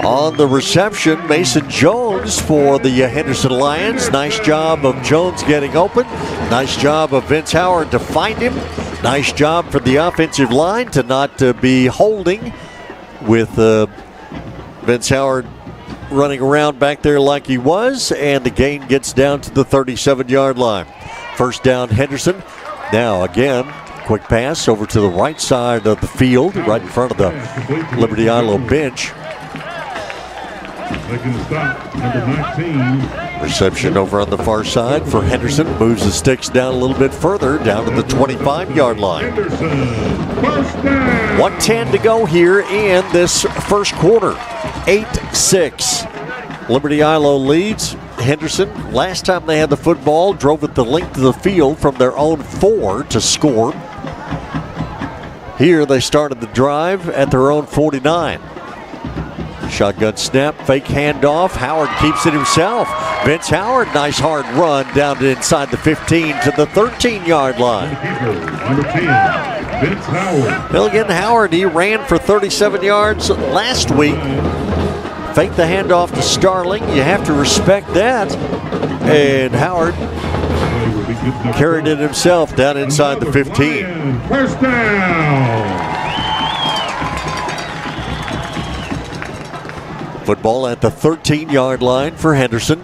On the reception, Mason Jones for the Henderson Lions. Nice job of Jones getting open. Nice job of Vince Howard to find him. Nice job for the offensive line to not be holding with Vince Howard running around back there like he was. And the gain gets down to the 37-yard line. First down, Henderson. Now again, quick pass over to the right side of the field, right in front of the Liberty Eylau bench. Making the stop, number 19. Reception over on the far side for Henderson. Moves the sticks down a little bit further, down to the 25-yard line. 1:10 to go here in this first quarter. 8-6. Liberty Eylau leads. Henderson, last time they had the football, drove it the length of the field from their own 4 to score. Here they started the drive at their own 49. Shotgun snap, fake handoff. Howard keeps it himself. Vince Howard, nice hard run down to inside the 15 to the 13-yard line. Number 10, Vince Howard. Well, again, Howard, he ran for 37 yards last week. Fake the handoff to Starling. You have to respect that. And Howard carried it himself down inside the 15. First down. Football at the 13-yard line for Henderson.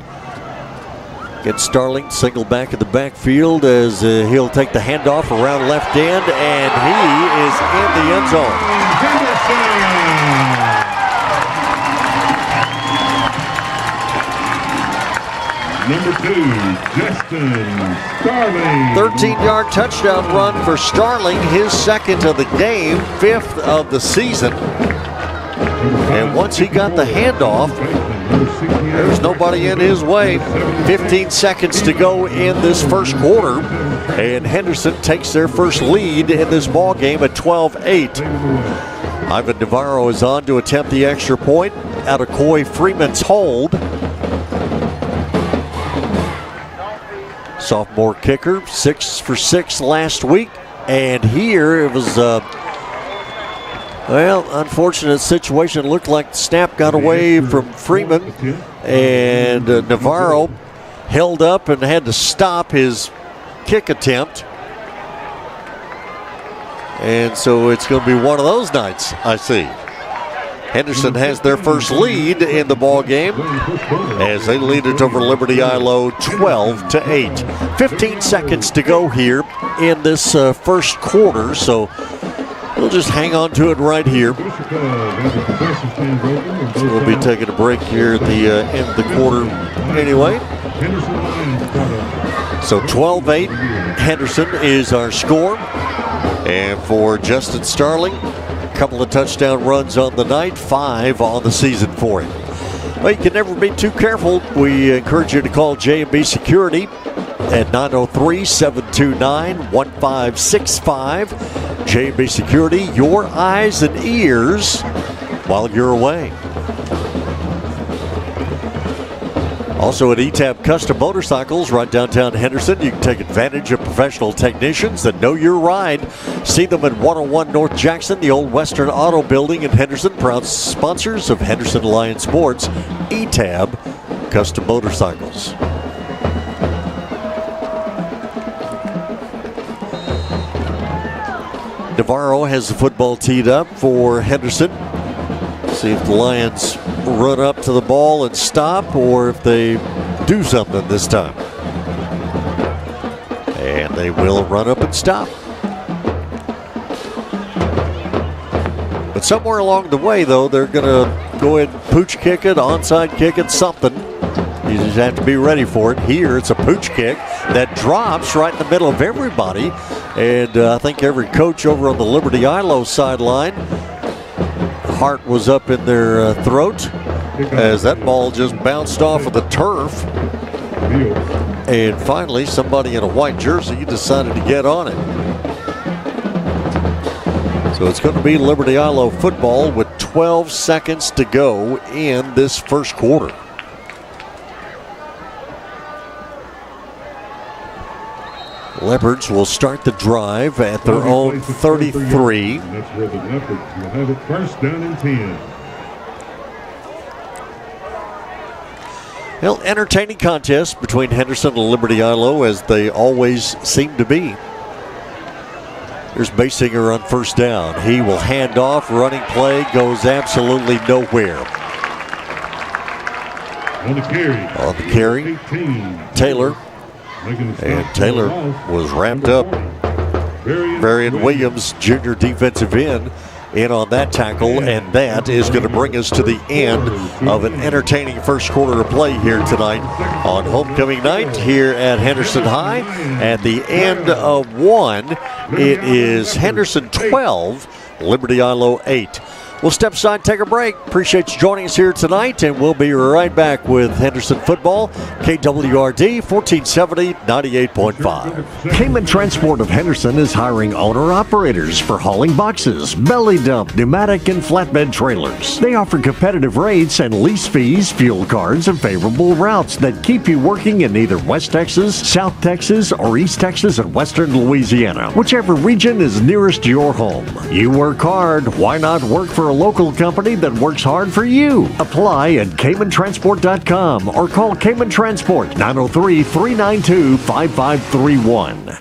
Gets Starling single back in the backfield as he'll take the handoff around left end, and he is in the end zone. Number 2, Justin Starling. 13-yard touchdown run for Starling, his 2nd of the game, 5th of the season. And once he got the handoff, There's nobody in his way. 15 seconds to go in this first quarter, and Henderson takes their first lead in this ball game at 12-8. Ivan Navarro is on to attempt the extra point out of Coy Freeman's hold. Sophomore kicker, 6 for 6 last week. And here it was, unfortunate situation. It looked like the snap got away from Freeman. And Navarro held up and had to stop his kick attempt. And so it's going to be one of those nights, I see. Henderson has their first lead in the ball game as they lead it over Liberty Eylau 12-8. 15 seconds to go here in this first quarter, so we'll just hang on to it right here. So we'll be taking a break here at the end of the quarter anyway. So 12-8, Henderson is our score. And for Justin Starling, a couple of touchdown runs on the night, 5 on the season for him. Well, you can never be too careful. We encourage you to call J&B Security at 903-729-1565. J&B Security, your eyes and ears while you're away. Also at ETAB Custom Motorcycles, right downtown Henderson, you can take advantage of professional technicians that know your ride. See them at 101 North Jackson, the old Western Auto Building in Henderson, proud sponsors of Henderson Lions Sports, ETAB Custom Motorcycles. Navarro has the football teed up for Henderson. See if the Lions run up to the ball and stop, or if they do something this time. And they will run up and stop. But somewhere along the way, though, they're going to go ahead and pooch kick it, onside kick it, something. You just have to be ready for it. Here, it's a pooch kick that drops right in the middle of everybody. And I think every coach over on the Liberty Eylau sideline, heart was up in their throat as that ball just bounced off of the turf. And finally, somebody in a white jersey decided to get on it. So it's going to be Liberty Eylau football with 12 seconds to go in this first quarter. Leopards will start the drive at their own 33. That's where the Leopards will have it first down and 10. Well, entertaining contest between Henderson and Liberty Eylau, as they always seem to be. Here's Basinger on first down. He will hand off. Running play goes absolutely nowhere. On the carry, 18. Taylor. And Taylor was wrapped up. Varian Williams, junior defensive end, in on that tackle, and that is going to bring us to the end of an entertaining first quarter of play here tonight on homecoming night here at Henderson High. At the end of one, it is Henderson 12, Liberty Eylau 8. We'll step aside, take a break. Appreciate you joining us here tonight, and we'll be right back with Henderson football, KWRD 1470 98.5. Cayman Transport of Henderson is hiring owner-operators for hauling boxes, belly dump, pneumatic, and flatbed trailers. They offer competitive rates and lease fees, fuel cards, and favorable routes that keep you working in either West Texas, South Texas, or East Texas and Western Louisiana, whichever region is nearest your home. You work hard, why not work for a local company that works hard for you? Apply at CaymanTransport.com or call Cayman Transport 903-392-5531.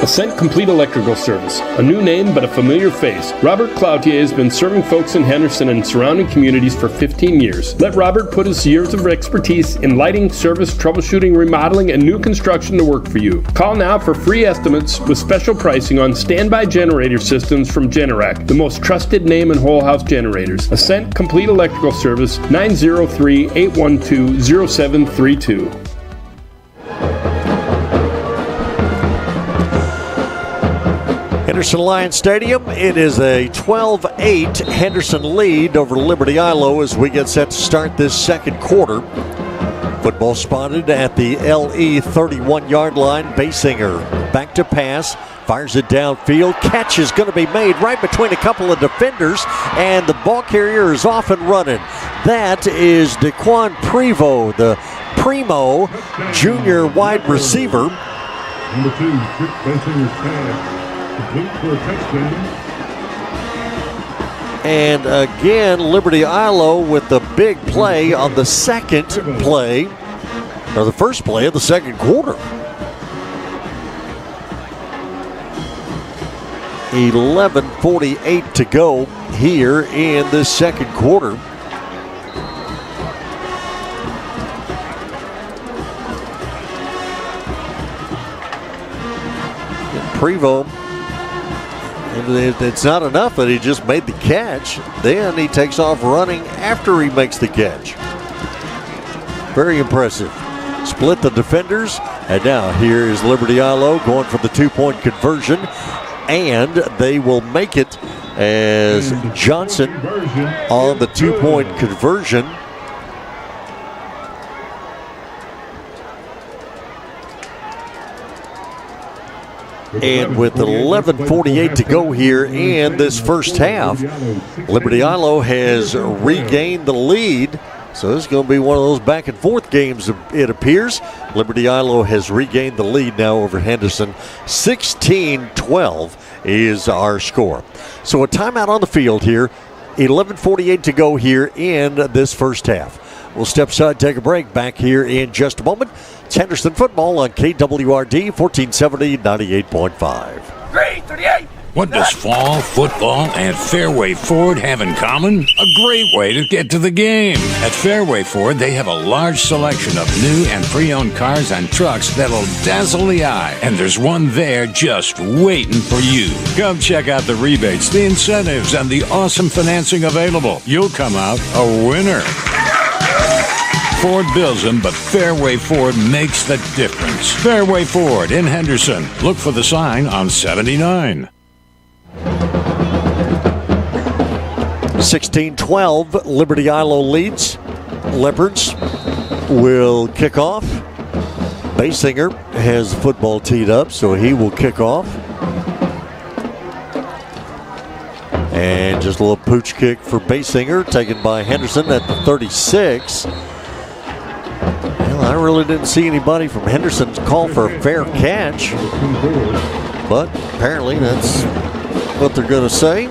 Ascent Complete Electrical Service. A new name, but a familiar face. Robert Cloutier has been serving folks in Henderson and surrounding communities for 15 years. Let Robert put his years of expertise in lighting, service, troubleshooting, remodeling, and new construction to work for you. Call now for free estimates with special pricing on standby generator systems from Generac, the most trusted name in whole house generators. Ascent Complete Electrical Service, 903-812-0732. Henderson Lions Stadium, it is a 12-8 Henderson lead over Liberty Eylau as we get set to start this second quarter. Football spotted at the LE 31-yard line. Basinger back to pass, fires it downfield. Catch is going to be made right between a couple of defenders, and the ball carrier is off and running. That is Daquan Prevost, the Primo junior wide receiver. Number 2, Trick Basinger's pass. Complete for a touchdown. And again, Liberty Eylau with the big play on the second play, or the first play of the second quarter. 11:48 to go here in this second quarter. Prevost, it's not enough that he just made the catch. Then he takes off running after he makes the catch. Very impressive. Split the defenders, and now here is Liberty Eylau going for the two-point conversion, and they will make it as Johnson on the two-point conversion. And with 11:48 to go here in this first half, Liberty Eylau has regained the lead. So this is going to be one of those back and forth games, it appears. Liberty Eylau has regained the lead now over Henderson. 16-12 is our score. So a timeout on the field here. 11:48 to go here in this first half. We'll step aside, take a break. Back here in just a moment. It's Henderson football on KWRD 1470 98.5. 338. What does fall, football, and Fairway Ford have in common? A great way to get to the game. At Fairway Ford, they have a large selection of new and pre-owned cars and trucks that'll dazzle the eye. And there's one there just waiting for you. Come check out the rebates, the incentives, and the awesome financing available. You'll come out a winner. Ford builds them, but Fairway Ford makes the difference. Fairway Ford in Henderson. Look for the sign on 79. 16-12, Liberty Eylau leads. Leopards will kick off. Basinger has the football teed up, so he will kick off. And just a little pooch kick for Basinger, taken by Henderson at the 36. Well, I really didn't see anybody from Henderson's call for a fair catch, but apparently that's what they're going to say.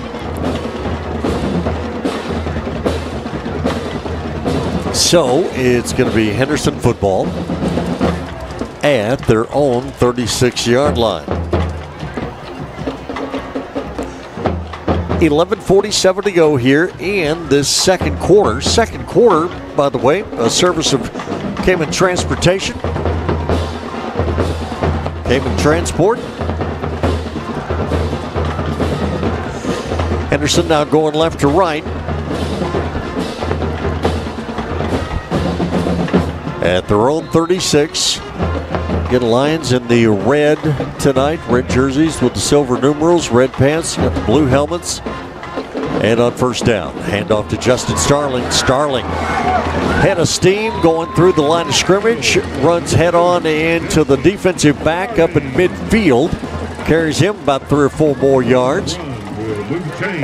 So it's going to be Henderson football at their own 36-yard line. 11:47 to go here in this second quarter. Second quarter, by the way, a service of Cayman Transportation. Cayman Transport. Henderson now going left to right. At their own 36. Get Lions in the red tonight. Red jerseys with the silver numerals, red pants, got the blue helmets. And on first down, handoff to Justin Starling. Starling, head of steam, going through the line of scrimmage, runs head on into the defensive back up in midfield. Carries him about 3 or 4 more yards.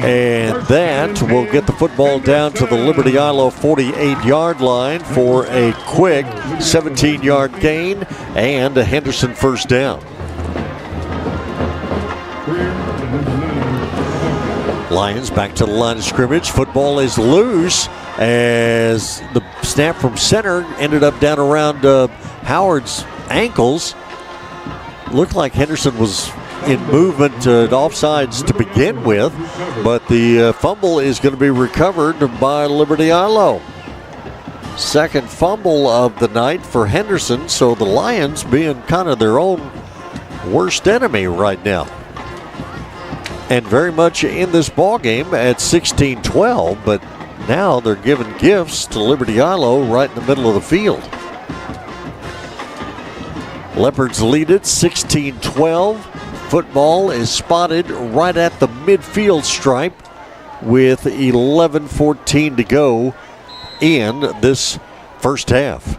And that will get the football down to the Liberty Eylau 48-yard line for a quick 17-yard gain and a Henderson first down. Lions back to the line of scrimmage. Football is loose as the snap from center ended up down around Howard's ankles. Looked like Henderson was in movement at offsides to begin with, but the fumble is going to be recovered by Liberty Eylau. Second fumble of the night for Henderson, so the Lions being kind of their own worst enemy right now. And very much in this ball game at 16-12, but now they're giving gifts to Liberty Eylau right in the middle of the field. Leopards lead it 16-12. Football is spotted right at the midfield stripe with 11:14 to go in this first half.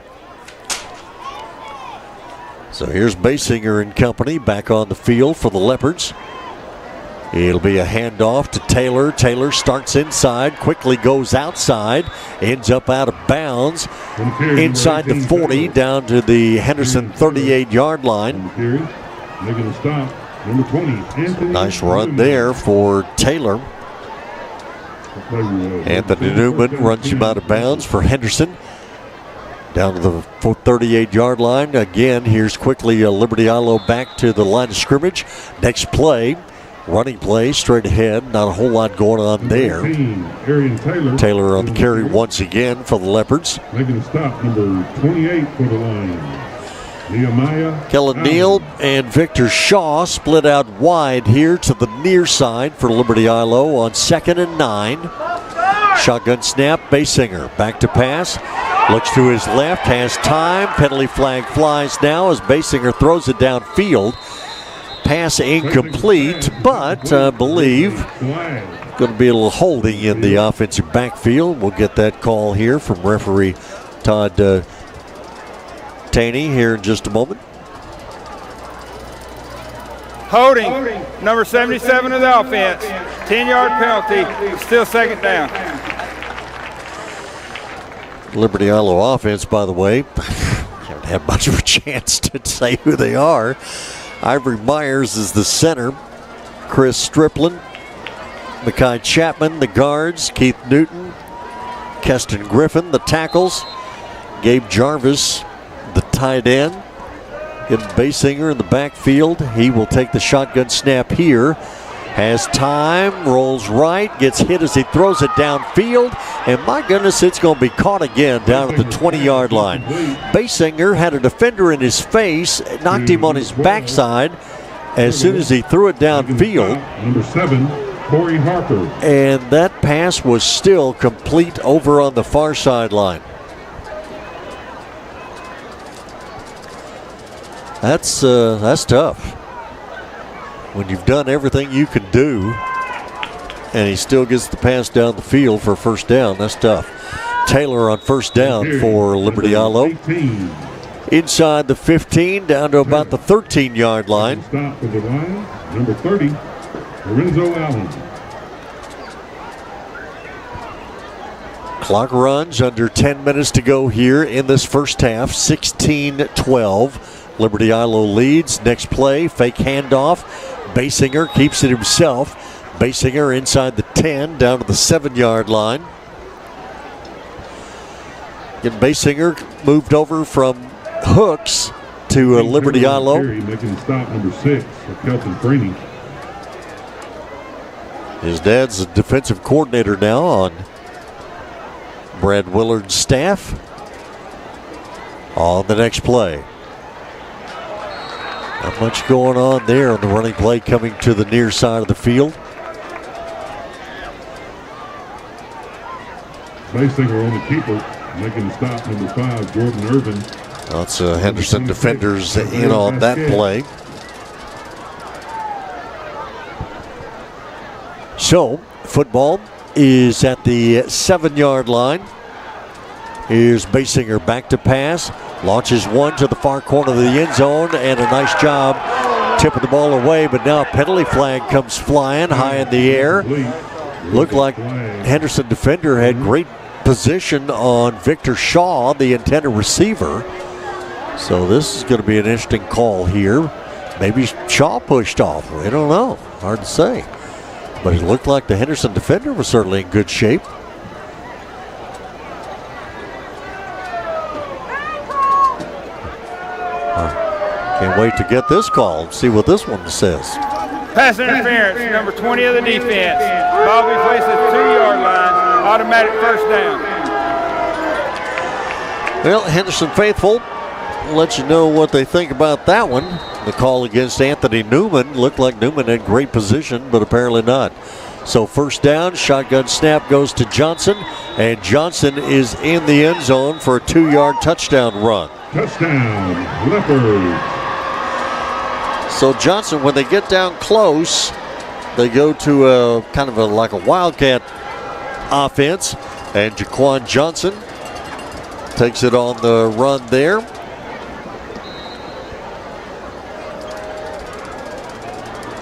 So here's Basinger and company back on the field for the Leopards. It'll be a handoff to Taylor. Taylor starts inside, quickly goes outside, ends up out of bounds inside the 40 down to the Henderson 38-yard line. Making a stop, number 20. So nice run there for Taylor. Anthony Newman runs him out of bounds for Henderson. Down to the 38-yard line. Again, here's quickly Liberty Eylau back to the line of scrimmage. Next play, running play straight ahead. Not a whole lot going on there. Taylor on the carry once again for the Leopards. Making a stop, number 28 for the Lions. Kellen Neal and Victor Shaw split out wide here to the near side for Liberty Eylau on 2nd and 9. Shotgun snap, Basinger back to pass. Looks to his left, has time. Penalty flag flies now as Basinger throws it downfield. Pass incomplete, but I believe going to be a little holding in the offensive backfield. We'll get that call here from referee Todd Taney here in just a moment. Holding, number 77 of the offense. 10-yard penalty, still second down. Liberty Eylau offense, by the way, haven't had much of a chance to say who they are. Ivory Myers is the center. Chris Striplin, Makai Chapman, the guards. Keith Newton, Keston Griffin, the tackles. Gabe Jarvis, the tight end. Getting Basinger in the backfield. He will take the shotgun snap here. Has time, rolls right, gets hit as he throws it downfield, and my goodness, it's going to be caught again down at the 20-yard line. Basinger had a defender in his face, knocked him on his backside as soon as he threw it downfield. Number 7, Corey Harper. And that pass was still complete over on the far sideline. That's tough. When you've done everything you can do and he still gets the pass down the field for first down, that's tough. Taylor on first down for Liberty Eylau. Inside the 15, down to about the 13-yard line. Stop for the Lions, number 30, Lorenzo Allen. Clock runs, under 10 minutes to go here in this first half, 16-12. Liberty Eylau leads. Next play, fake handoff. Basinger keeps it himself. Basinger inside the 10, down to the 7-yard line. Getting Basinger moved over from Hooks to Liberty Eylau. Making the stop, number 6, Kelton Freeney. His dad's a defensive coordinator now on Brad Willard's staff. On the next play. Not much going on there on the running play coming to the near side of the field. Basinger on the keeper, making the stop, number 5, Jordan Irvin. Lots of Henderson defenders in on that play. So, football is at the 7-yard line. Here's Basinger back to pass. Launches one to the far corner of the end zone, and a nice job tipping the ball away, but now a penalty flag comes flying high in the air. Looked like Henderson defender had great position on Victor Shaw, the intended receiver. So this is going to be an interesting call here. Maybe Shaw pushed off. We don't know. Hard to say. But it looked like the Henderson defender was certainly in good shape. Can't wait to get this call and see what this one says. Pass interference, number 20 of the defense. Ball be placed at the 2-yard line. Automatic first down. Well, Henderson faithful will let you know what they think about that one. The call against Anthony Newman. Looked like Newman had great position, but apparently not. So first down, shotgun snap goes to Johnson, and Johnson is in the end zone for a 2-yard touchdown run. Touchdown, Leopards. So Johnson, when they get down close, they go to a kind of like a wildcat offense, and Jaquan Johnson takes it on the run there.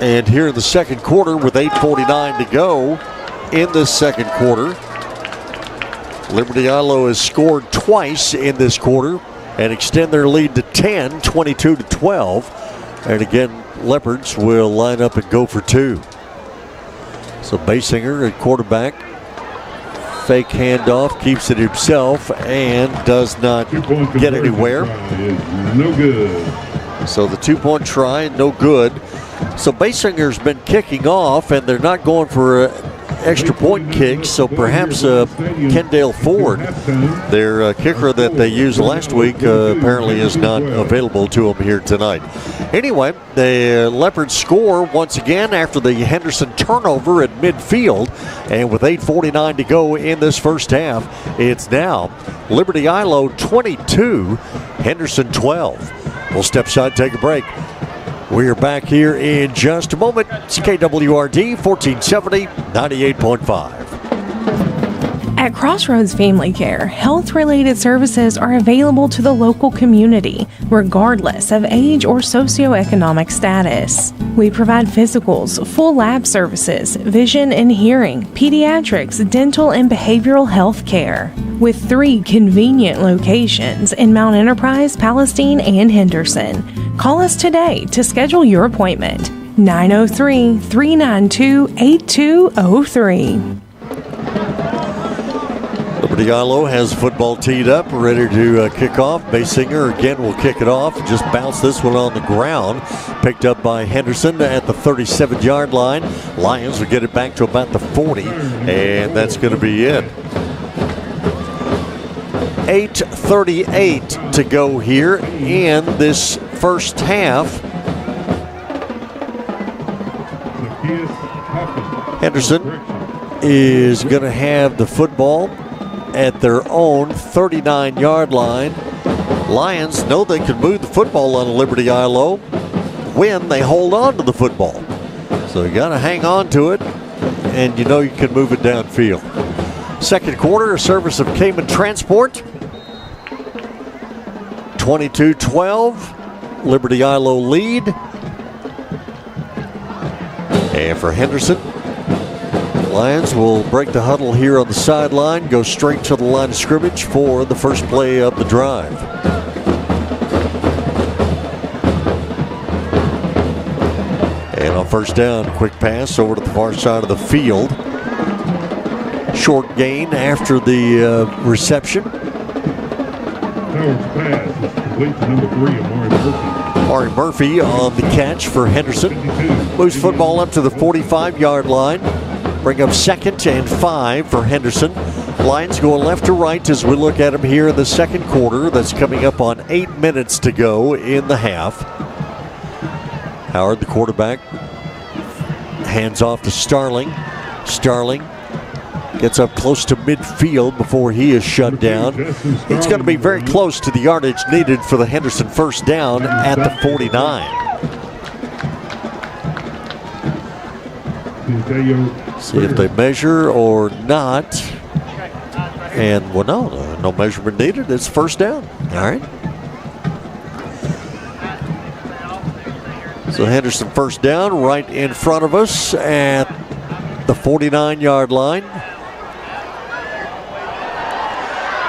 And here in the second quarter, with 8:49 to go in this second quarter, Liberty Eylau has scored twice in this quarter and extend their lead to 10, 22-12. And again, Leopards will line up and go for two. So Basinger at quarterback. Fake handoff, keeps it himself, and does not get anywhere. No good. So the 2-point try, no good. So Basinger's been kicking off, and they're not going for extra point kicks, so perhaps Kendall Ford, their kicker that they used last week, apparently is not available to them here tonight. Anyway, the Leopards score once again after the Henderson turnover at midfield, and with 8:49 to go in this first half, it's now Liberty Eylau 22, Henderson 12. We'll step aside, take a break. We are back here in just a moment. It's KWRD 1470, 98.5. At Crossroads Family Care, health-related services are available to the local community, regardless of age or socioeconomic status. We provide physicals, full lab services, vision and hearing, pediatrics, dental, and behavioral health care. With 3 convenient locations in Mount Enterprise, Palestine, and Henderson. Call us today to schedule your appointment. 903-392-8203. Liberty Eylau has football teed up, ready to kick off. Basinger again will kick it off. Just bounce this one on the ground. Picked up by Henderson at the 37-yard line. Lions will get it back to about the 40, and that's going to be it. 8:38 to go here in this first half. Henderson is going to have the football at their own 39-yard line. Lions know they can move the football on Liberty Eylau when they hold on to the football. So you got to hang on to it, and you know you can move it downfield. Second quarter, a service of Cayman Transport. 22-12, Liberty Eylau lead. And for Henderson, Lions will break the huddle here on the sideline, go straight to the line of scrimmage for the first play of the drive. And on first down, quick pass over to the far side of the field. Short gain after the reception. Howard's pass is complete to number 3, Amari Murphy on the catch for Henderson. Moves football up to the 45-yard line. Bring up 2nd and 5 for Henderson. Lions going left to right as we look at them here in the second quarter. That's coming up on 8 minutes to go in the half. Howard, the quarterback, hands off to Starling. Starling gets up close to midfield before he is shut down. It's going to be very close to the yardage needed for the Henderson first down at the 49. See if they measure or not. And, well, no measurement needed. It's first down. All right. So Henderson first down right in front of us at the 49-yard line.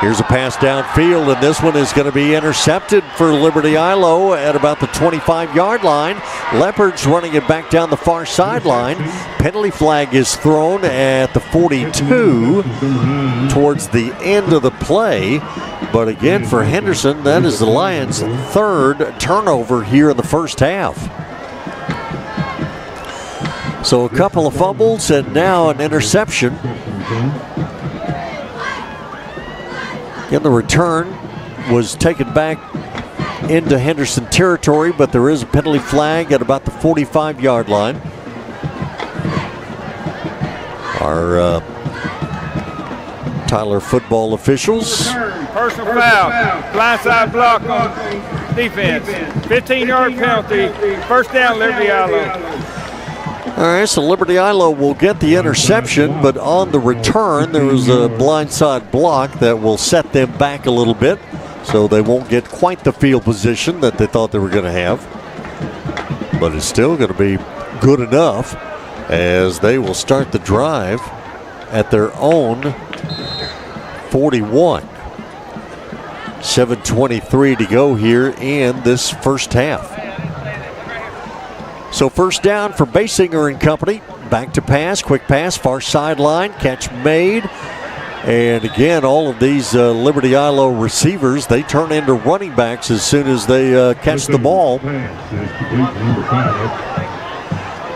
Here's a pass downfield, and this one is going to be intercepted for Liberty Eylau at about the 25-yard line. Leopards running it back down the far sideline. Penalty flag is thrown at the 42 towards the end of the play. But again, for Henderson, that is the Lions' 3rd turnover here in the first half. So a couple of fumbles and now an interception. Again, the return was taken back into Henderson territory, but there is a penalty flag at about the 45-yard line. Our Tyler football officials. Personal foul, blindside block on defense. 15-yard penalty. First down, Liberty Eylau. All right, so Liberty Eylau will get the interception, but on the return, there was a blindside block that will set them back a little bit, so they won't get quite the field position that they thought they were going to have. But it's still going to be good enough as they will start the drive at their own 41. 7:23 to go here in this first half. So first down for Basinger and company. Back to pass, quick pass, far sideline, catch made. And again, all of these Liberty Eylau receivers, they turn into running backs as soon as they catch the ball.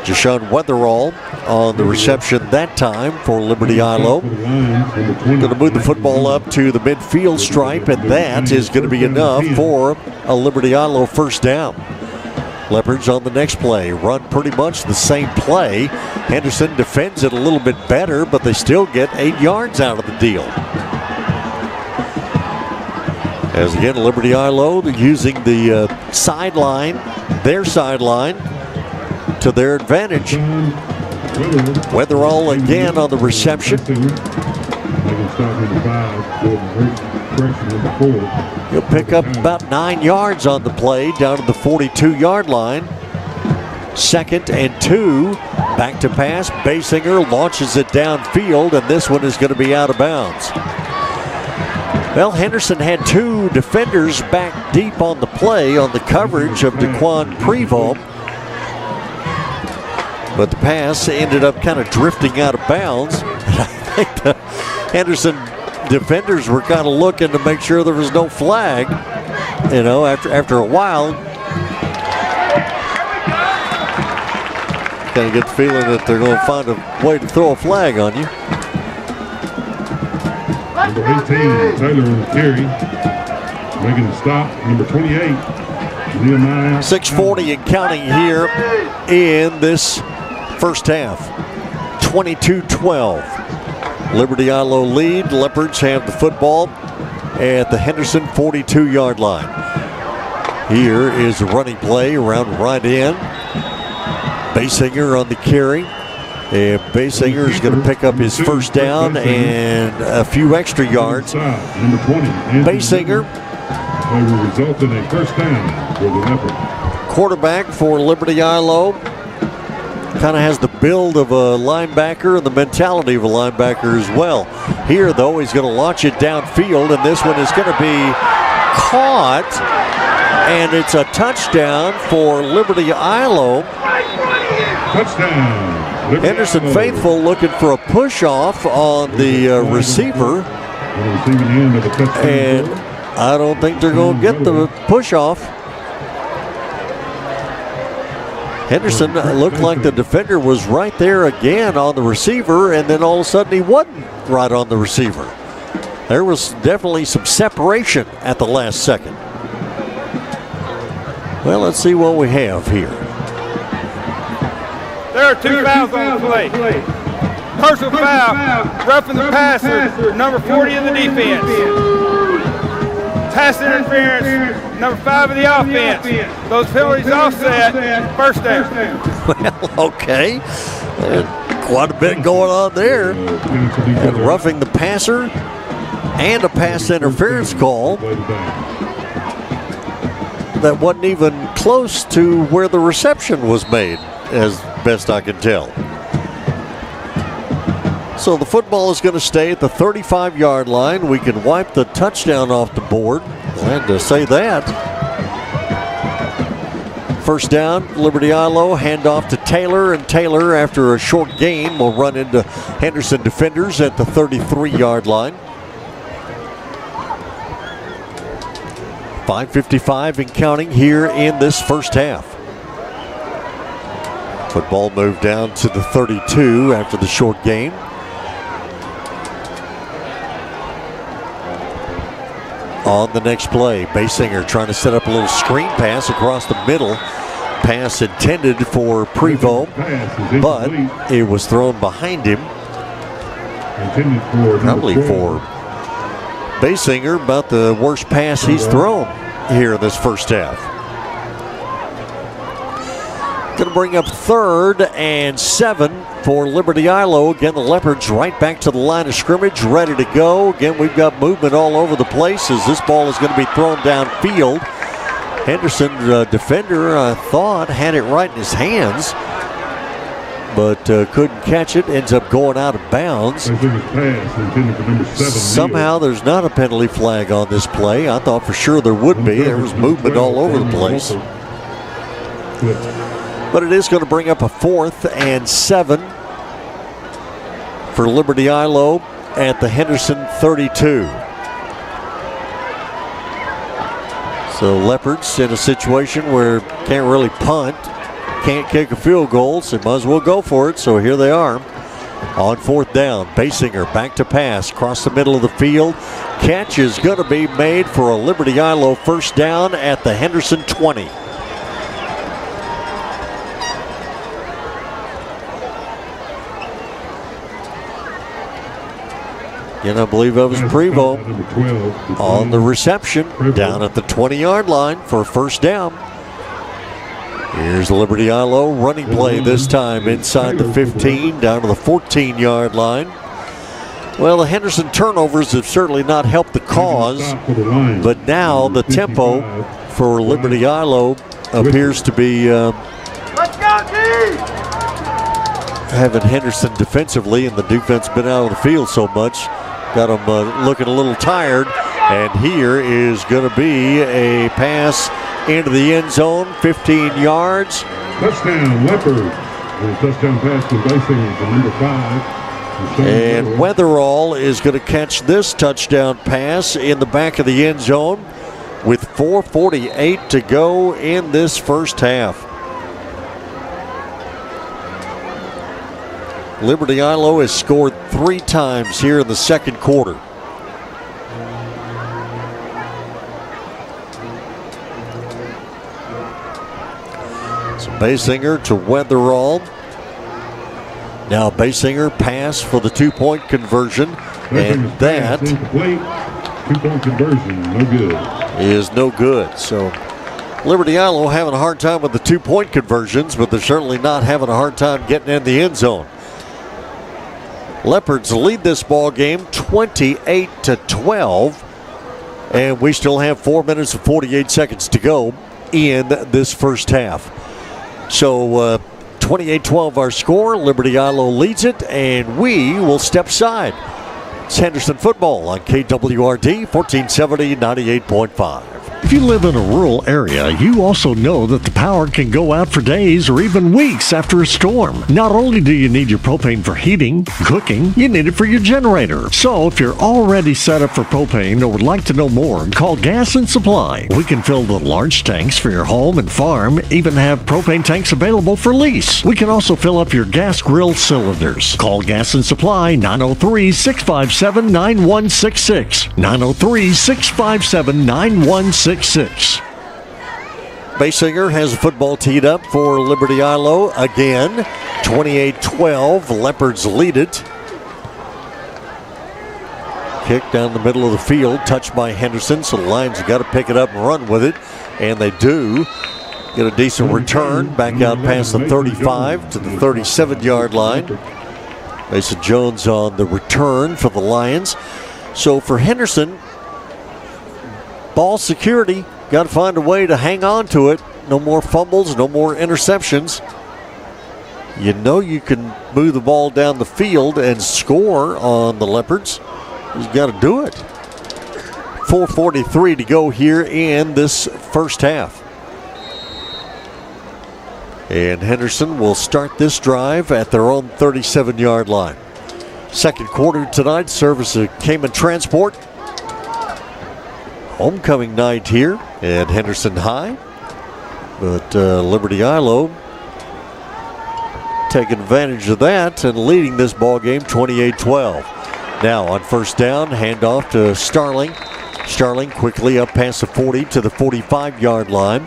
Jashawn Weatherall on the reception that time for Liberty Eylau. Going to move the football up to the midfield stripe, and that is going to be enough for a Liberty Eylau first down. Leopards on the next play run pretty much the same play. Henderson defends it a little bit better, but they still get 8 yards out of the deal. As again, Liberty Eylau using the sideline, their sideline, to their advantage. Weatherall again on the reception. He'll pick up about 9 yards on the play down to the 42-yard line. 2nd and 2. Back to pass. Basinger launches it downfield, and this one is going to be out of bounds. Well, Henderson had 2 defenders back deep on the play on the coverage of Daquan Prevost. But the pass ended up kind of drifting out of bounds. I think the Henderson defenders were kind of looking to make sure there was no flag. You know, after a while, kind of get the feeling that they're going to find a way to throw a flag on you. Number 18, Taylor on the carry. Making the stop, number 28. 6:40 and counting here in this first half. 22-12. Liberty Eylau lead. Leopards have the football at the Henderson 42-yard line. Here is a running play around right in. Basinger on the carry. And Basinger is going to pick up his first down and a few extra yards. Basinger will result in a first down for the Leopards. Quarterback for Liberty Eylau. Kind of has the build of a linebacker and the mentality of a linebacker as well. Here, though, he's going to launch it downfield, and this one is going to be caught, and it's a touchdown for Liberty Eylau. Touchdown. Henderson Faithful looking for a push-off on the receiver, and I don't think they're going to get the push-off. Henderson looked like the defender was right there again on the receiver, and then all of a sudden he wasn't right on the receiver. There was definitely some separation at the last second. Well, let's see what we have here. There are 2 fouls on the play. Personal foul, roughing the passer, number 40 in the defense. Pass interference, number 5 of the offense. Those penalties offset, first down. Well, okay. Quite a bit going on there. And roughing the passer and a pass interference call that wasn't even close to where the reception was made, as best I can tell. So the football is going to stay at the 35-yard line. We can wipe the touchdown off the board. Glad to say that. First down, Liberty Eylau, hand off to Taylor, and Taylor, after a short gain, will run into Henderson defenders at the 33-yard line. 5:55 and counting here in this first half. Football moved down to the 32 after the short gain. On the next play, Basinger trying to set up a little screen pass across the middle. Pass intended for Prevost, but it was thrown behind him. Probably for Basinger, about the worst pass he's thrown here in this first half. Going to bring up 3rd and 7 for Liberty Eylau. Again, the Leopards right back to the line of scrimmage, ready to go. Again, we've got movement all over the place as this ball is going to be thrown downfield. Henderson, defender, I thought, had it right in his hands, but couldn't catch it. Ends up going out of bounds. Somehow there's not a penalty flag on this play. I thought for sure there would be. There was movement all over the place. But it is going to bring up a 4th and 7 for Liberty Eylau at the Henderson 32. So Leopards in a situation where can't really punt, can't kick a field goal, so might as well go for it. So here they are on 4th down. Basinger back to pass across the middle of the field. Catch is going to be made for a Liberty Eylau first down at the Henderson 20. And I believe that was Prevo on the reception down at the 20-yard line for a first down. Here's Liberty Eylau running play this time inside the 15 down to the 14-yard line. Well, the Henderson turnovers have certainly not helped the cause, but now the tempo for Liberty Eylau appears to be having Henderson defensively, and the defense been out of the field so much. Got him looking a little tired, and here is going to be a pass into the end zone, 15 yards. Touchdown, Leopards. And a touchdown pass to Basinger for number 5. And Weatherall is going to catch this touchdown pass in the back of the end zone with 4:48 to go in this first half. Liberty Eylau has scored 3 times here in the second quarter. So Basinger to Weatherall. Now Basinger pass for the 2-point conversion, and that 2-point conversion, no good. Is no good. So Liberty Eylau having a hard time with the 2-point conversions, but they're certainly not having a hard time getting in the end zone. Leopards lead this ball game 28-12, and we still have 4 minutes and 48 seconds to go in this first half. So 28-12 our score. Liberty Eylau leads it, and we will step aside. It's Henderson football on KWRD 1470 98.5. If you live in a rural area, you also know that the power can go out for days or even weeks after a storm. Not only do you need your propane for heating, cooking, you need it for your generator. So if you're already set up for propane or would like to know more, call Gas and Supply. We can fill the large tanks for your home and farm, even have propane tanks available for lease. We can also fill up your gas grill cylinders. Call Gas and Supply 903-657-9166. 903-657-9166. Basinger has a football teed up for Liberty Eylau again. 28-12, Leopards lead it. Kick down the middle of the field, touched by Henderson, so the Lions have got to pick it up and run with it, and they do. Get a decent return back out past the 35 to the 37-yard line. Mason Jones on the return for the Lions. So for Henderson, ball security, got to find a way to hang on to it. No more fumbles, no more interceptions. You know you can move the ball down the field and score on the Leopards. You've got to do it. 4:43 to go here in this first half. And Henderson will start this drive at their own 37-yard line. Second quarter tonight, service of Cayman Transport. Homecoming night here at Henderson High. But Liberty Eylau taking advantage of that and leading this ball game 28-12. Now on first down, handoff to Starling. Starling quickly up past the 40 to the 45-yard line.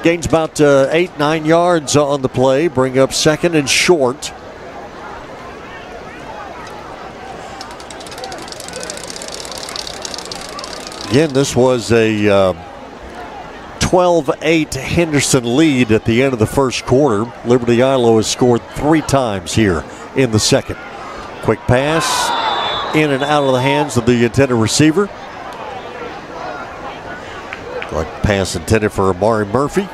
Gains about 8-9 yards on the play. Bring up second and short. Again, this was a 12-8 Henderson lead at the end of the first quarter. Liberty Eylau has scored 3 times here in the second. Quick pass in and out of the hands of the intended receiver. Like pass intended for Amari Murphy.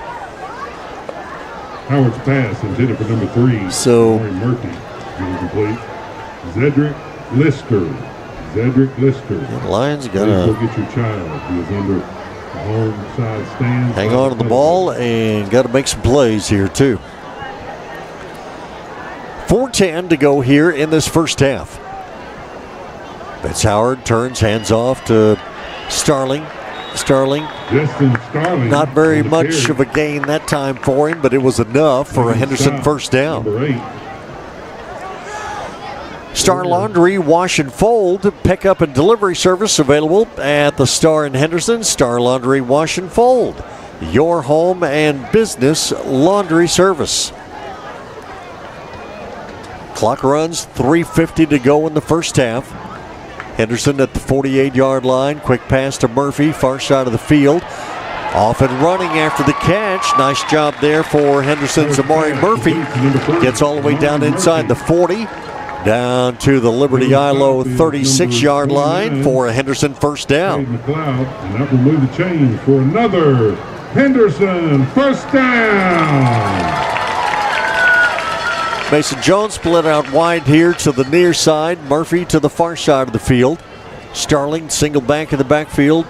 Howard's pass intended for number 3. So Amari Murphy. Complete. Zedrick Lister. The Lions got to get your child who is under the home side stand. Hang on to the ball and got to make some plays here too. 4:10 to go here in this first half. Vince Howard turns, hands off to Starling. Starling, not very much of a gain that time for him, but it was enough for a Henderson first down. Star Laundry Wash and Fold pickup and delivery service available at the Star in Henderson. Star Laundry Wash and Fold, your home and business laundry service. Clock runs, 3:50 to go in the first half. Henderson at the 48-yard line. Quick pass to Murphy, far side of the field. Off and running after the catch. Nice job there for Henderson's Amari Murphy. Gets all the way down inside the 40. Down to the Liberty Eylau 36-yard line for a Henderson first down. And that will move the chains for another Henderson first down. Mason Jones split out wide here to the near side. Murphy to the far side of the field. Starling single back in the backfield.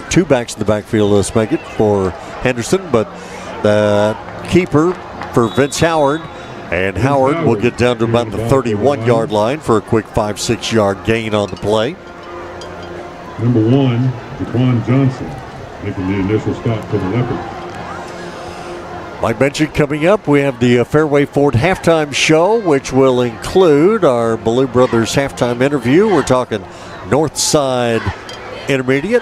2 backs in the backfield, let's make it, for Henderson. But the keeper for Vince Howard. And Howard will get down to about the 31-yard line for a quick 5-6 yard gain on the play. Number 1, Jaquan Johnson, making the initial stop for the Leopards. Like mentioned, coming up, we have the Fairway Ford halftime show, which will include our Blue Brothers halftime interview. We're talking North Side Intermediate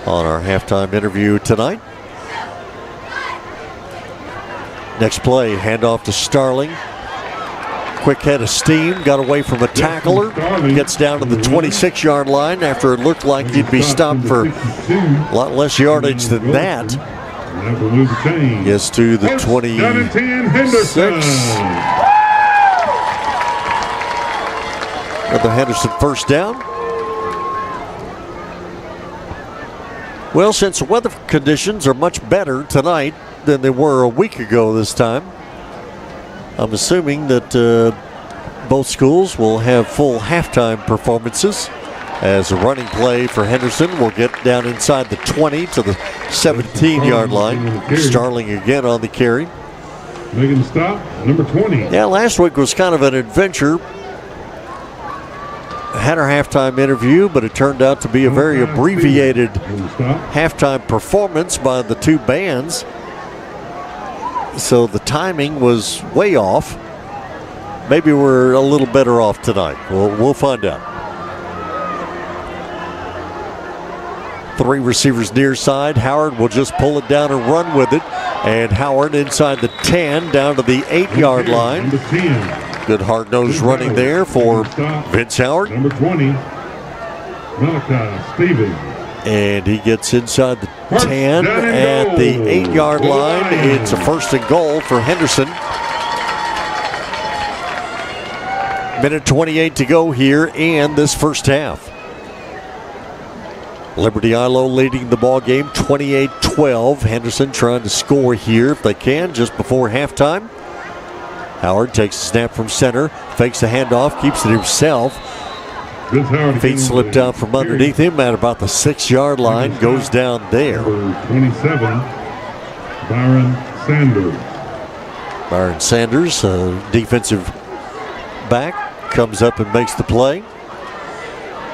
on our halftime interview tonight. Next play, handoff to Starling. Quick head of steam, got away from a tackler. Gets down to the 26-yard line after it looked like he'd be stopped for a lot less yardage than that. Gets to the 26. Another Henderson first down. Well, since the weather conditions are much better tonight than they were a week ago this time, I'm assuming that both schools will have full halftime performances, as a running play for Henderson will get down inside the 20 to the 17-yard line. Starling again on the carry. Making the stop, number 20. Yeah, last week was kind of an adventure. Had our halftime interview, but it turned out to be a very abbreviated halftime performance by the 2 bands. So the timing was way off. Maybe we're a little better off tonight. We'll find out. 3 receivers near side. Howard will just pull it down and run with it. And Howard inside the 10 down to the 8-yard line. Good hard-nosed running there for Vince Howard. Number 20, Malachi Stevens. And he gets inside the 10 at the 8-yard line. It's a first and goal for Henderson. Minute 28 to go here in this first half. Liberty Eylau leading the ball game 28-12. Henderson trying to score here if they can just before halftime. Howard takes a snap from center, fakes the handoff, keeps it himself. Feet slipped out from underneath him at about the 6-yard line, goes down there. 27, Byron Sanders. Byron Sanders, defensive back, comes up and makes the play.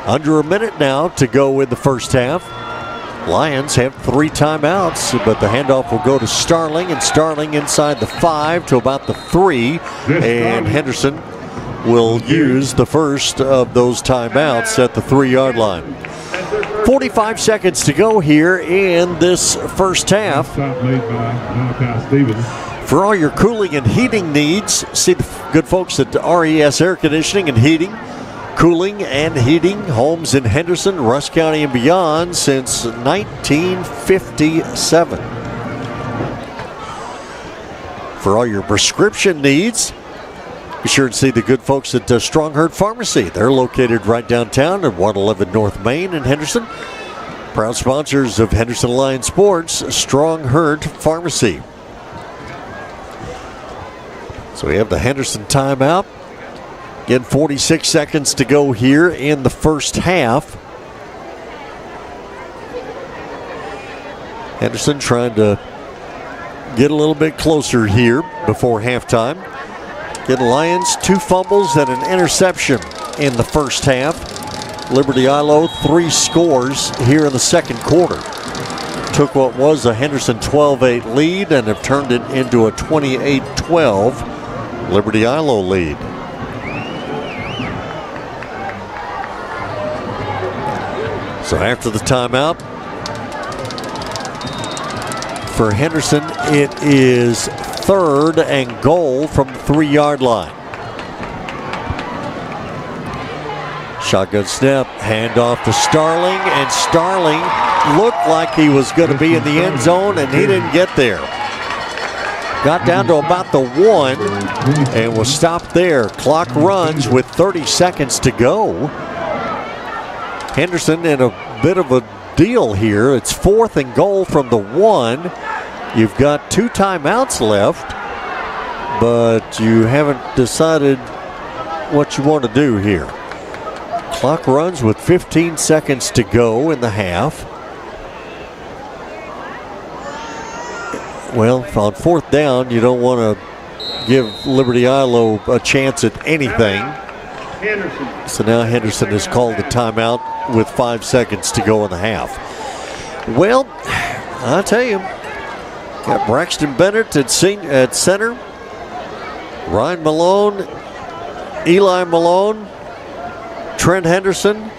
Under a minute now to go in the first half. Lions have 3 timeouts, but the handoff will go to Starling, and Starling inside the 5 to about the 3, and Henderson will use the first of those timeouts at the 3-yard line. 45 seconds to go here in this first half. For all your cooling and heating needs, see the good folks at RES Air Conditioning and Heating. cooling and heating homes in Henderson, Rush County, and beyond since 1957. For all your prescription needs, be sure to see the good folks at Strongherd Pharmacy. They're located right downtown at 111 North Main in Henderson. Proud sponsors of Henderson Lions Sports, Strongherd Pharmacy. So we have the Henderson timeout. Again, 46 seconds to go here in the first half. Henderson trying to get a little bit closer here before halftime. Again, Lions 2 fumbles and an interception in the first half. Liberty Eylau 3 scores here in the second quarter. Took what was a Henderson 12-8 lead and have turned it into a 28-12 Liberty Eylau lead. So after the timeout, for Henderson, it is 3rd and goal from the 3-yard line. Shotgun snap, handoff to Starling, and Starling looked like he was going to be in the end zone, and he didn't get there. Got down to about the 1 and was stopped there. Clock runs with 30 seconds to go. Henderson in a bit of a deal here. It's 4th and goal from the 1. You've got 2 timeouts left, but you haven't decided what you want to do here. Clock runs with 15 seconds to go in the half. Well, on 4th down, you don't want to give Liberty Eylau a chance at anything. So now Henderson has called the timeout with 5 seconds to go in the half. Well, I'll tell you, got Braxton Bennett at center, Ryan Malone, Eli Malone, Trent Henderson,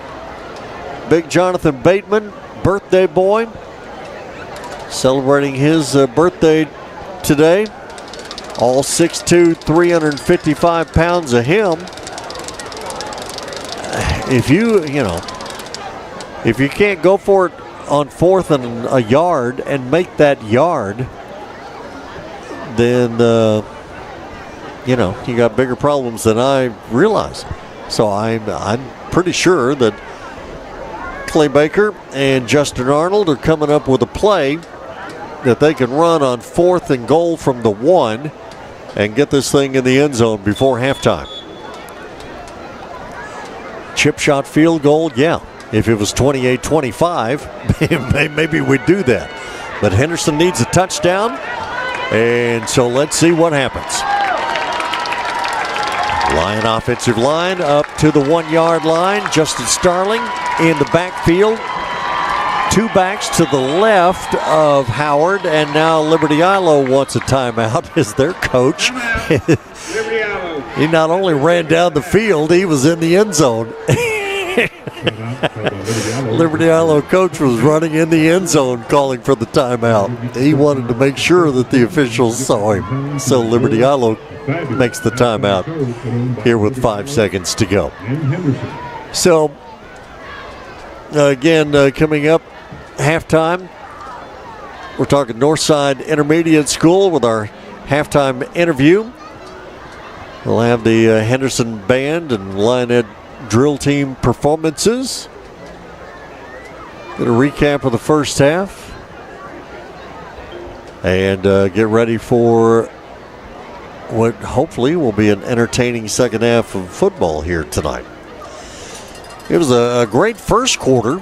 Big Jonathan Bateman, birthday boy, celebrating his birthday today. All 6'2", 355 pounds of him. If you can't go for it on 4th and a yard and make that yard, then you got bigger problems than I realize. So I'm pretty sure that Clay Baker and Justin Arnold are coming up with a play that they can run on 4th and goal from the 1 and get this thing in the end zone before halftime. Chip shot field goal, yeah. If it was 28-25, maybe we'd do that. But Henderson needs a touchdown, and so let's see what happens. Lion offensive line up to the 1-yard line. Justin Starling in the backfield. 2 backs to the left of Howard, and now Liberty Eylau wants a timeout as their coach. He not only ran down the field, he was in the end zone. Liberty Eylau coach was running in the end zone calling for the timeout. He wanted to make sure that the officials saw him. So Liberty Eylau makes the timeout here with 5 seconds to go. So again, coming up halftime, we're talking Northside Intermediate School with our halftime interview. We'll have the Henderson Band and Lionhead drill team performances. Get a recap of the first half. And get ready for what hopefully will be an entertaining second half of football here tonight. It was a great first quarter.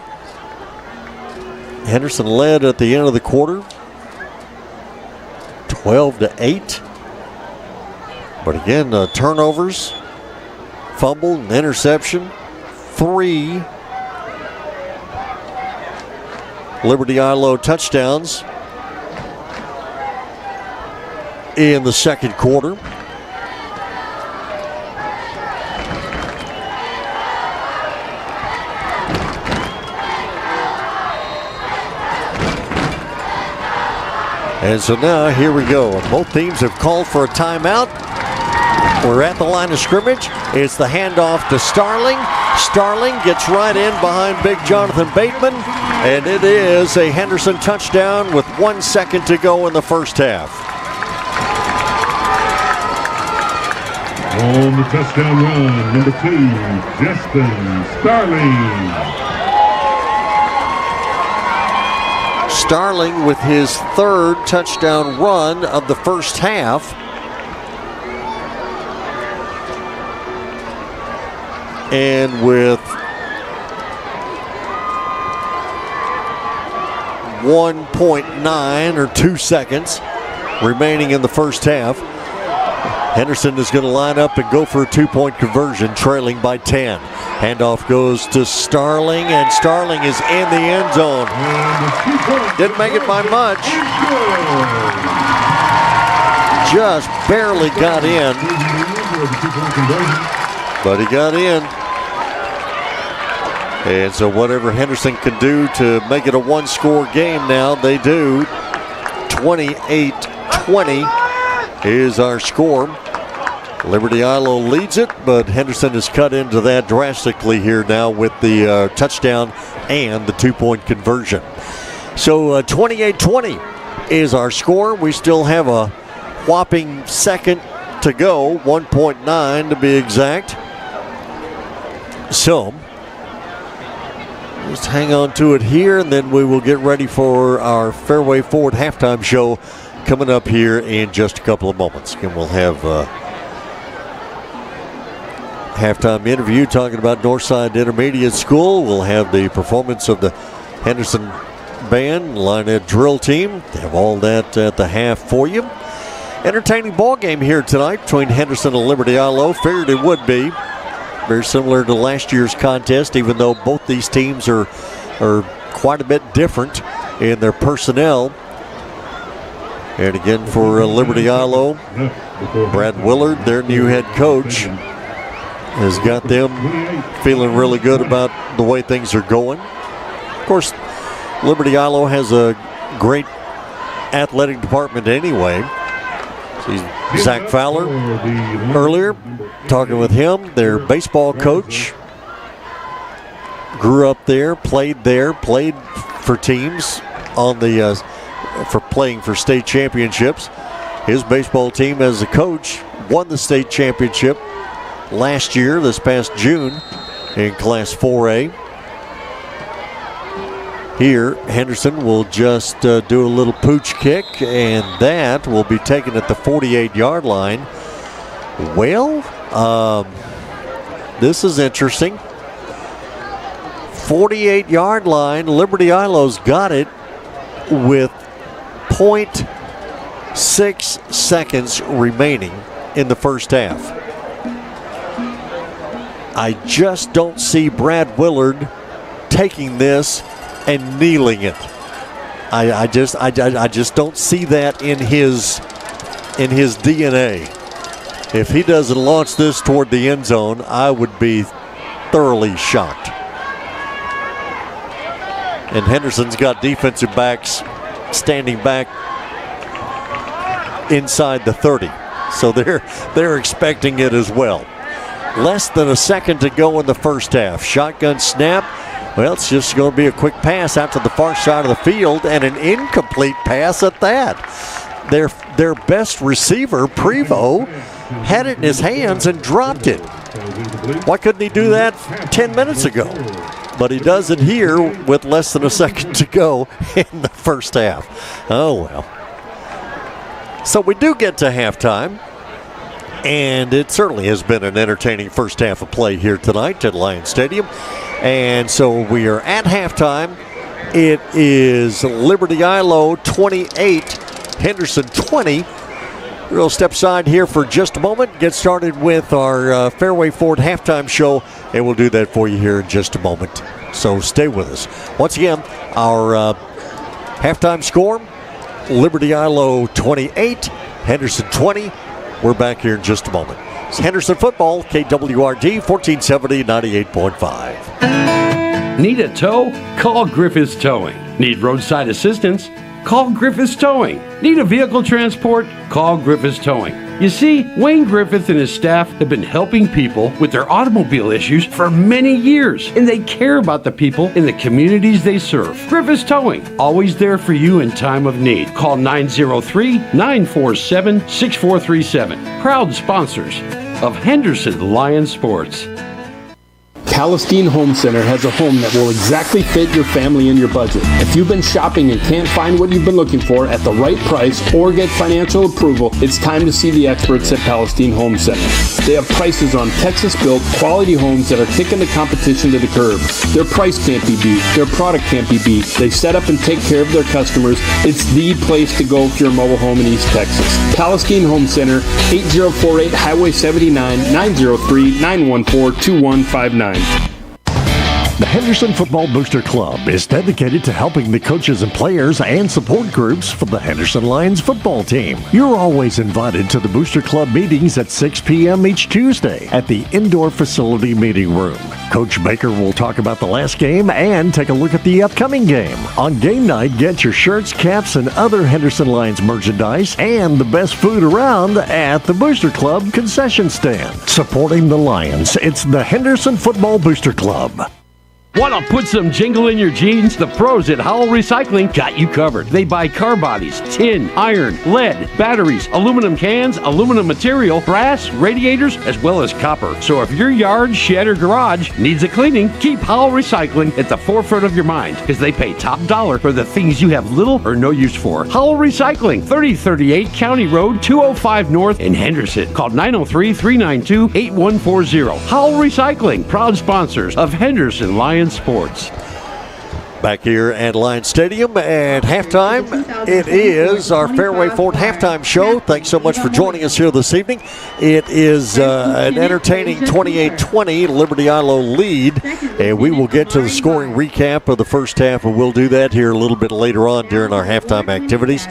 Henderson led at the end of the quarter, 12-8. But again, turnovers, fumble, and interception. 3 Liberty Eylau touchdowns in the second quarter. And so now here we go. Both teams have called for a timeout. We're at the line of scrimmage. It's the handoff to Starling. Starling gets right in behind big Jonathan Bateman, and it is a Henderson touchdown with 1 second to go in the first half. On the touchdown run, number 2, Justin Starling. Starling with his third touchdown run of the first half. And with 1.9 or 2 seconds remaining in the first half, Henderson is going to line up and go for a 2-point conversion, trailing by 10. Handoff goes to Starling, and Starling is in the end zone. Didn't make it by much. Just barely got in. But he got in. And so whatever Henderson can do to make it a one-score game now, they do. 28-20 is our score. Liberty Eylau leads it, but Henderson has cut into that drastically here now with the touchdown and the 2-point conversion. So 28-20 is our score. We still have a whopping second to go, 1.9 to be exact. So just hang on to it here, and then we will get ready for our Fairway Ford halftime show coming up here in just a couple of moments. And we'll have halftime interview talking about Northside Intermediate School. We'll have the performance of the Henderson band, Lionhead drill team. Have all that at the half for you. Entertaining ball game here tonight between Henderson and Liberty Eylau. Figured it would be. Very similar to last year's contest, even though both these teams are quite a bit different in their personnel. And again for Liberty Eylau, Brad Willard, their new head coach, has got them feeling really good about the way things are going. Of course, Liberty Eylau has a great athletic department anyway. See Zach Fowler earlier, talking with him, their baseball coach. Grew up there, played for teams on the for playing for state championships. His baseball team as a coach won the state championship last year, this past June, in Class 4A. Here, Henderson will just do a little pooch kick, and that will be taken at the 48-yard line. Well, this is interesting. 48-yard line, Liberty Eilau's got it with 0.6 seconds remaining in the first half. I just don't see Brad Willard taking this and kneeling it. I just don't see that in his DNA. If he doesn't launch this toward the end zone, I would be thoroughly shocked. And Henderson's got defensive backs standing back inside the 30. So they're expecting it as well. Less than a second to go in the first half. Shotgun snap. Well, it's just going to be a quick pass out to the far side of the field, and an incomplete pass at that. Their best receiver, Prevost, had it in his hands and dropped it. Why couldn't he do that 10 minutes ago? But he does it here with less than a second to go in the first half. Oh, well. So we do get to halftime, and it certainly has been an entertaining first half of play here tonight at Lions Stadium. And so we are at halftime. It is Liberty Eylau 28, Henderson 20. We'll step aside here for just a moment, get started with our Fairway Ford halftime show, and we'll do that for you here in just a moment. So stay with us. Once again, our halftime score, Liberty Eylau 28, Henderson 20. We're back here in just a moment. It's Henderson football, KWRD 1470, 98.5. Need a tow? Call Griffiths Towing. Need roadside assistance? Call Griffiths Towing. Need a vehicle transport? Call Griffiths Towing. You see, Wayne Griffith and his staff have been helping people with their automobile issues for many years, and they care about the people in the communities they serve. Griffiths Towing, always there for you in time of need. Call 903-947-6437. Proud sponsors of Henderson Lions Sports. Palestine Home Center has a home that will exactly fit your family and your budget. If you've been shopping and can't find what you've been looking for at the right price or get financial approval, it's time to see the experts at Palestine Home Center. They have prices on Texas-built quality homes that are kicking the competition to the curb. Their price can't be beat. Their product can't be beat. They set up and take care of their customers. It's the place to go for your mobile home in East Texas. Palestine Home Center, 8048 Highway 79, 903-914-2159. The Henderson Football Booster Club is dedicated to helping the coaches and players and support groups for the Henderson Lions football team. You're always invited to the Booster Club meetings at 6 p.m. each Tuesday at the indoor facility meeting room. Coach Baker will talk about the last game and take a look at the upcoming game. On game night, get your shirts, caps, and other Henderson Lions merchandise and the best food around at the Booster Club concession stand. Supporting the Lions, it's the Henderson Football Booster Club. Want to put some jingle in your jeans? The pros at Howell Recycling got you covered. They buy car bodies, tin, iron, lead, batteries, aluminum cans, aluminum material, brass, radiators, as well as copper. So if your yard, shed, or garage needs a cleaning, keep Howell Recycling at the forefront of your mind because they pay top dollar for the things you have little or no use for. Howell Recycling, 3038 County Road, 205 North in Henderson. Call 903-392-8140. Howell Recycling, proud sponsors of Henderson Lions Sports. Back here at Lions Stadium at halftime, it is our Fairway Ford halftime show. Thanks so much for joining us here this evening. It is an entertaining 28-20 Liberty Eylau lead, and we will get to the scoring recap of the first half, and we'll do that here a little bit later on during our halftime activities.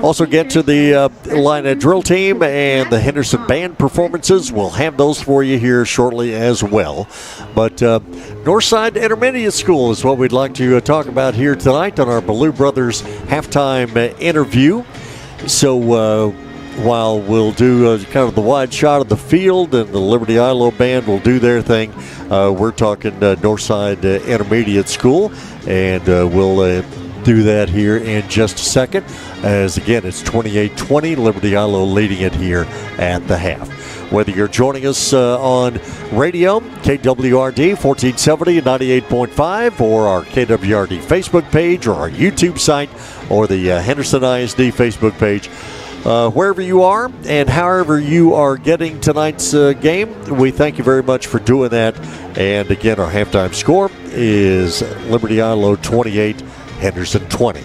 Also get to the Illini drill team and the Henderson band performances. We'll have those for you here shortly as well. But Northside Intermediate School is what we'd like to talk about here tonight on our Ballou Brothers halftime interview. So while we'll do kind of the wide shot of the field and the Liberty Eylau band will do their thing, we're talking Northside Intermediate School, and we'll do that here in just a second, as again it's 28-20, Liberty Eylau leading it here at the half. Whether you're joining us on radio, KWRD 1470 and 98.5, or our KWRD Facebook page, or our YouTube site, or the Henderson ISD Facebook page, wherever you are and however you are getting tonight's game, we thank you very much for doing that. And again, our halftime score is Liberty Eylau 28, Henderson 20.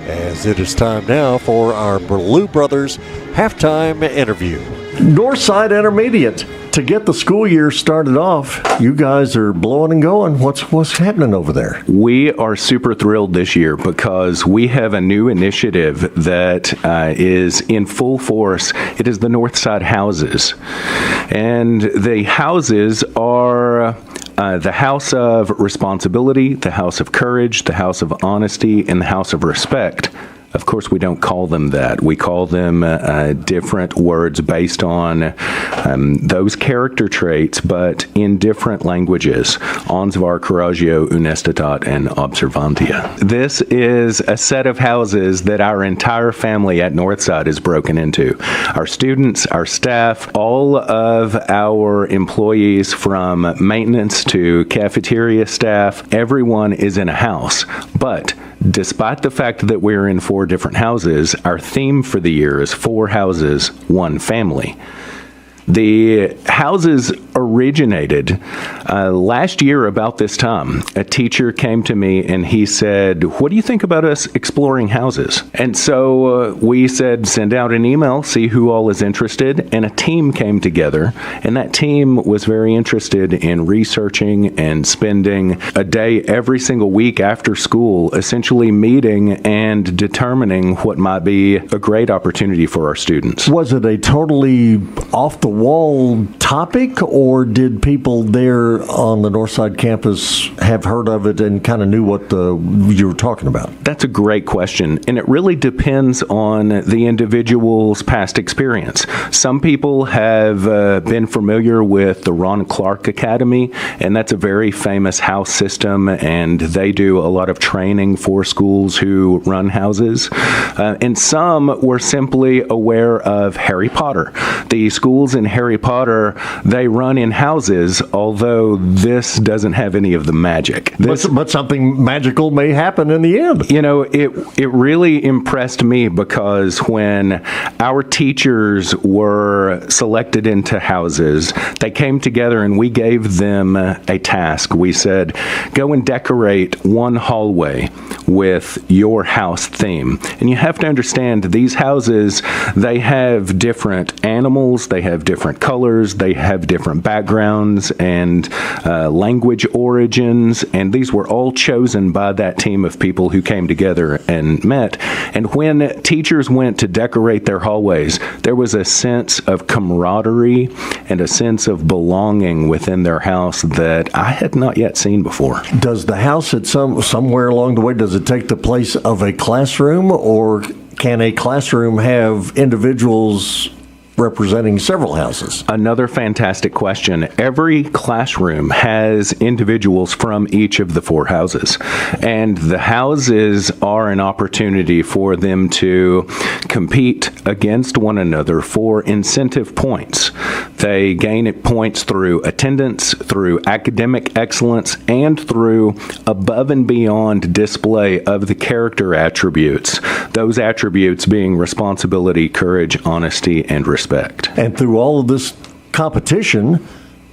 As it is time now for our Ballou Brothers halftime interview. Northside Intermediate, to get the school year started off, you guys are blowing and going. What's happening over there? We are super thrilled this year because we have a new initiative that is in full force. It is the Northside Houses. And the houses are the house of responsibility, the house of courage, the house of honesty, and the house of respect. Of course, we don't call them that. We call them different words based on those character traits, but in different languages. Ansvar, Coraggio, Honestitat, and Observantia. This is a set of houses that our entire family at Northside is broken into. Our students, our staff, all of our employees from maintenance to cafeteria staff, everyone is in a house. But despite the fact that we're in 4 different houses, our theme for the year is 4 houses, 1 family. The houses originated last year about this time. A teacher came to me and he said, "What do you think about us exploring houses?" And so we said, send out an email, see who all is interested, and a team came together. And that team was very interested in researching and spending a day every single week after school, essentially meeting and determining what might be a great opportunity for our students. Was it a totally off-the-wall topic, or or did people there on the Northside campus have heard of it and kind of knew what you were talking about? That's a great question, and it really depends on the individual's past experience. Some people have been familiar with the Ron Clark Academy, and that's a very famous house system, and they do a lot of training for schools who run houses. And some were simply aware of Harry Potter. The schools in Harry Potter, they run in houses, although this doesn't have any of the magic. But something magical may happen in the end. You know, it really impressed me because when our teachers were selected into houses, they came together and we gave them a task. We said, go and decorate one hallway with your house theme. And you have to understand, these houses, they have different animals, they have different colors, they have different backgrounds and language origins, and these were all chosen by that team of people who came together and met. And when teachers went to decorate their hallways, there was a sense of camaraderie and a sense of belonging within their house that I had not yet seen before. Does the house at somewhere along the way, does it take the place of a classroom, or can a classroom have individuals representing several houses? Another fantastic question. Every classroom has individuals from each of the four houses, and the houses are an opportunity for them to compete against one another for incentive points. They gain points through attendance, through academic excellence, and through above and beyond display of the character attributes, those attributes being responsibility, courage, honesty, and respect. And through all of this competition,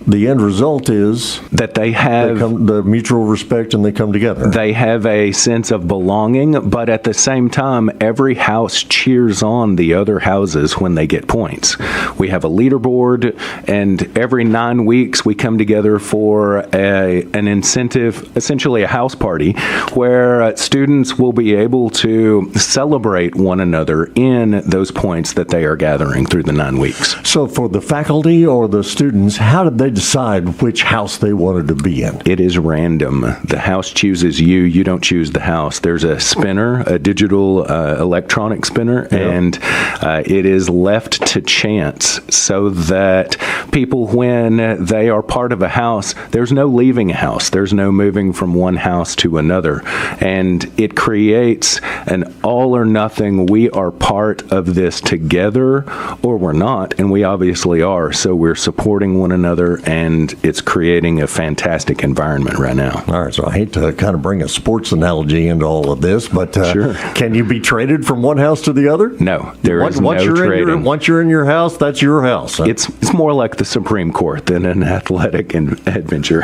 the end result is that they have the mutual respect and they come together. They have a sense of belonging, but at the same time, every house cheers on the other houses when they get points. We have a leaderboard, and every 9 weeks we come together for an incentive, essentially a house party, where students will be able to celebrate one another in those points that they are gathering through the 9 weeks. So for the faculty or the students, how did they decide which house they wanted to be in? It is random. The house chooses you. You don't choose the house. There's a spinner, a digital electronic spinner, and it is left to chance so that people, when they are part of a house, there's no leaving a house. There's no moving from one house to another. And it creates an all or nothing. We are part of this together or we're not, and we obviously are. So we're supporting one another, and it's creating a fantastic environment right now. All right, so I hate to kind of bring a sports analogy into all of this, but sure. Can you be traded from one house to the other? No, there is no trading. Once you're in your house, that's your house. Huh? It's more like the Supreme Court than an athletic adventure.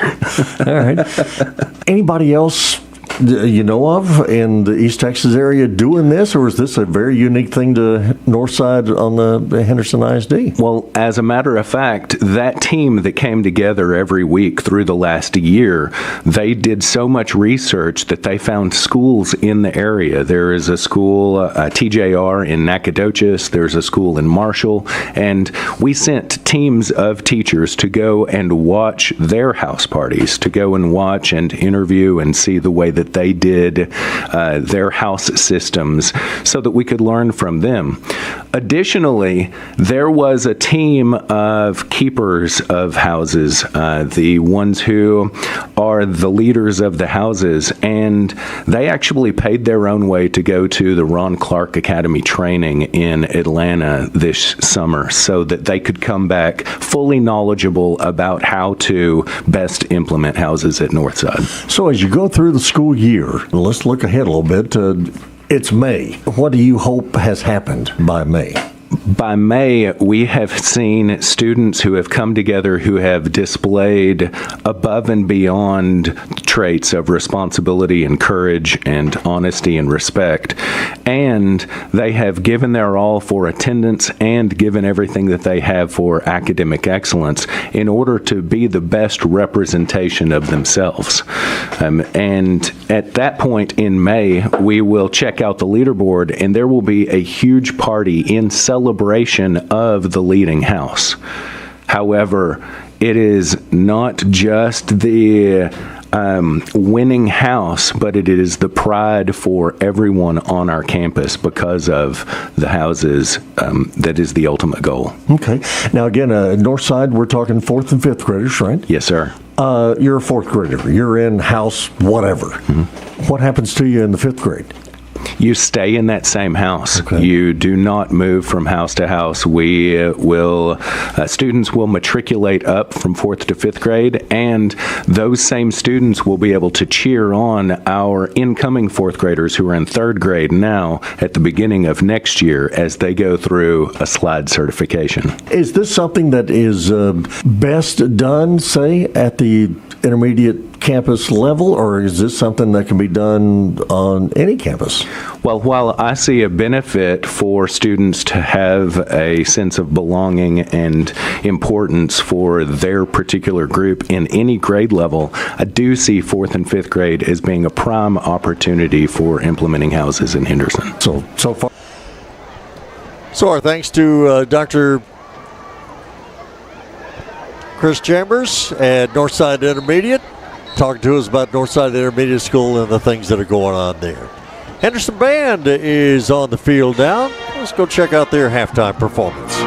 All right. Anybody else you know of in the East Texas area doing this, or is this a very unique thing to Northside on the Henderson ISD? Well, as a matter of fact, that team that came together every week through the last year, they did so much research that they found schools in the area. There is a school, TJR, in Nacogdoches. There's a school in Marshall. And we sent teams of teachers to go and watch their house parties, to go and watch and interview and see the way that they did their house systems so that we could learn from them. Additionally, there was a team of keepers of houses, the ones who are the leaders of the houses, and they actually paid their own way to go to the Ron Clark Academy training in Atlanta this summer so that they could come back fully knowledgeable about how to best implement houses at Northside. So as you go through the school year, let's look ahead a little bit. It's May. What do you hope has happened by May? By May, we have seen students who have come together who have displayed above and beyond traits of responsibility and courage and honesty and respect. And they have given their all for attendance and given everything that they have for academic excellence in order to be the best representation of themselves. And at that point in May, we will check out the leaderboard, and there will be a huge party in celebration of the leading house. However, it is not just the winning house, but it is the pride for everyone on our campus because of the houses. That is the ultimate goal. Okay. Now, again, Northside, we're talking 4th and 5th graders, right? Yes, sir. You're a 4th grader. You're in house whatever. Mm-hmm. What happens to you in the 5th grade? You stay in that same house. Okay. You do not move from house to house. We will, students will matriculate up from 4th to 5th grade, and those same students will be able to cheer on our incoming 4th graders who are in 3rd grade now at the beginning of next year as they go through a slide certification. Is this something that is best done, say, at the intermediate campus level, or is this something that can be done on any campus? Well, while I see a benefit for students to have a sense of belonging and importance for their particular group in any grade level, I do see 4th and 5th grade as being a prime opportunity for implementing houses in Henderson. So far. So our thanks to Dr. Chris Chambers at Northside Intermediate, talking to us about Northside Intermediate School and the things that are going on there. Henderson Band is on the field now. Let's go check out their halftime performance.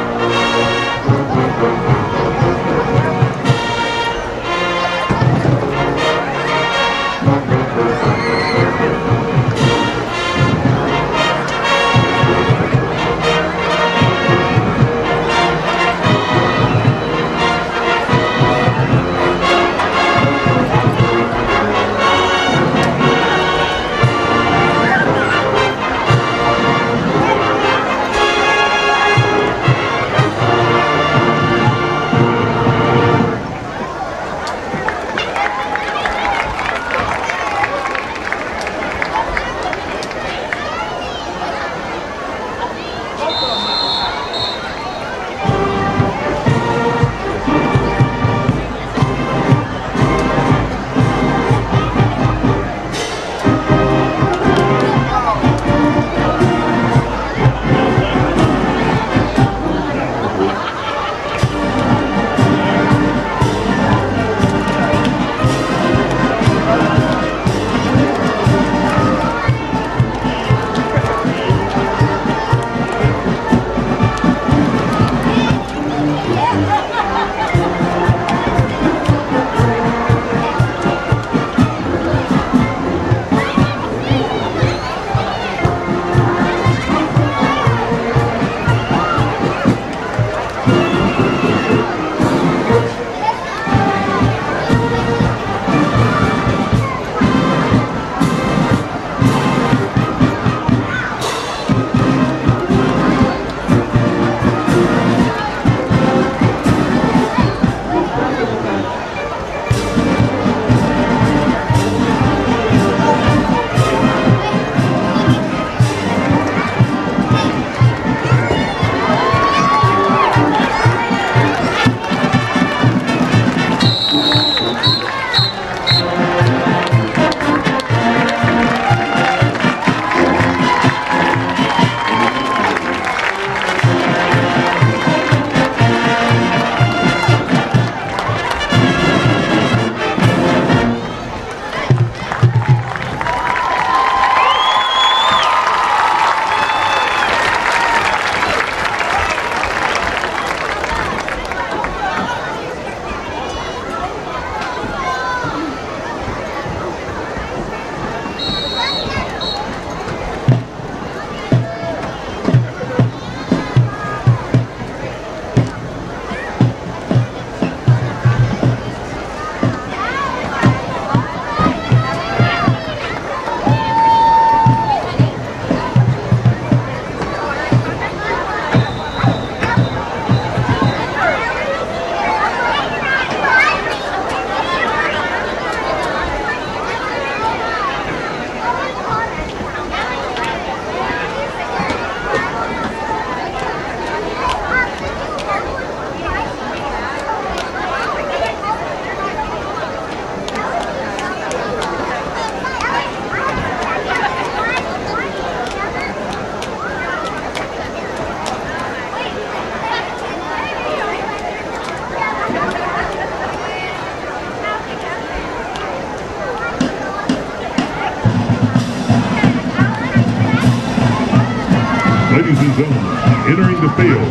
and gentlemen, entering the field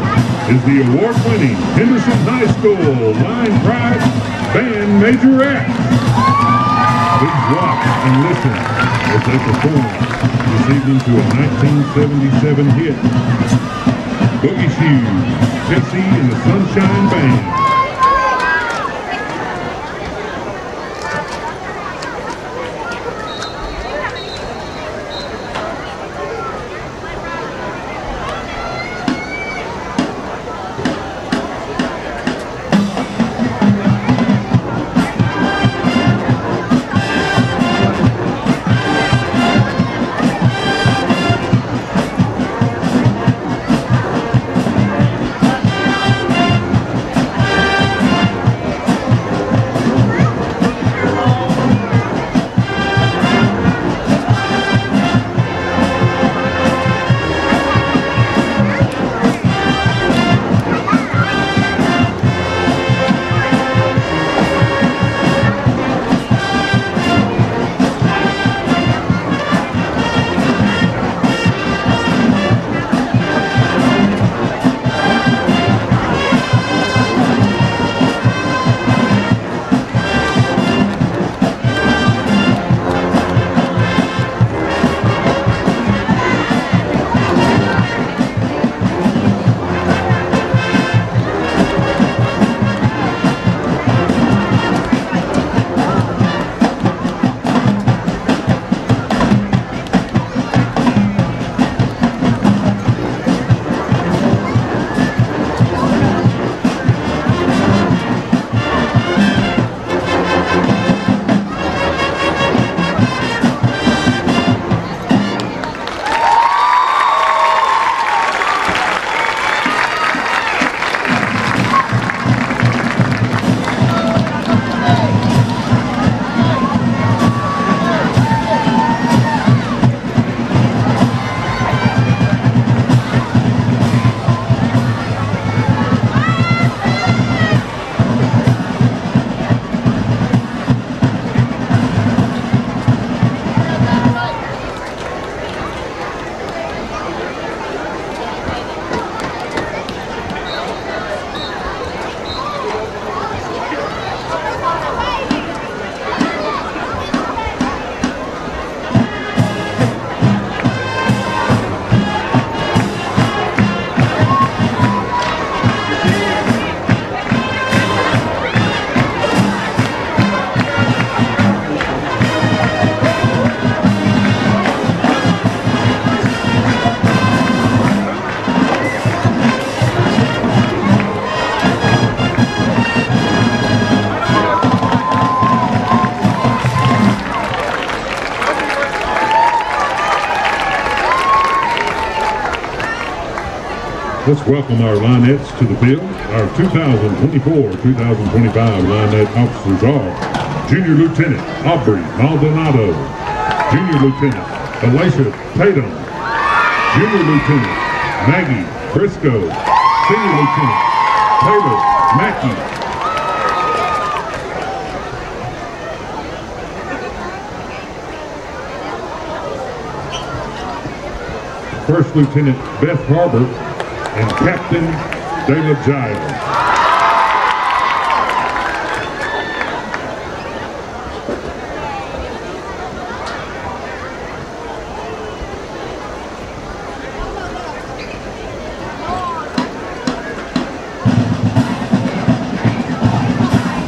is the award-winning Henderson High School Line Pride Band Majorette. Please watch and listen as they perform this evening to a 1977 hit, Boogie Shoes, Casey and the Sunshine Band. Let's welcome our Linettes to the field. Our 2024-2025 Linette officers are Junior Lieutenant Aubrey Maldonado, Junior Lieutenant Alicia Tatum, Junior Lieutenant Maggie Briscoe, Senior Lieutenant Taylor Mackey. First Lieutenant Beth Harbor and Captain Dana Giles.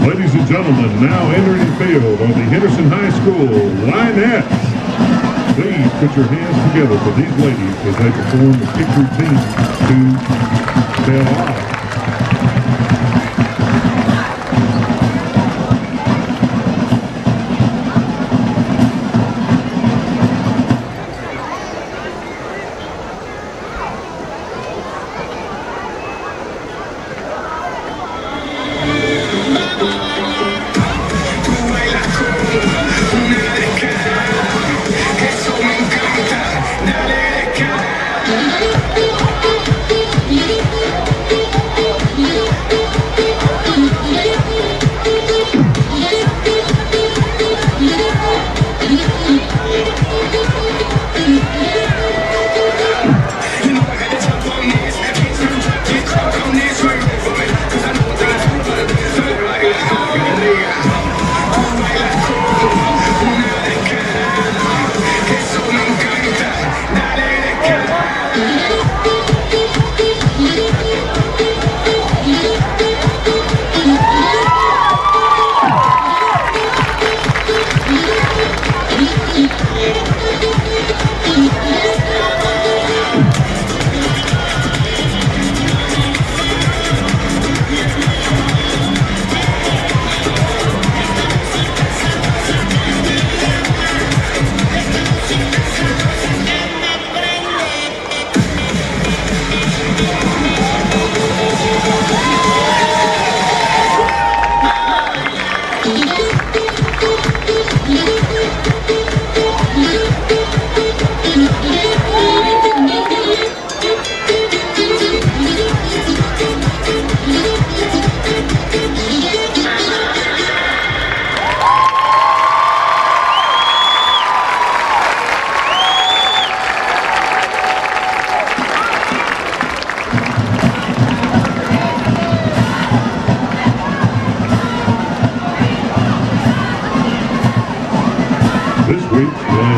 Ladies and gentlemen, now entering the field are the Henderson High School Linettes. Please put your hands together for these ladies as they perform the kick routine to Bell Eye.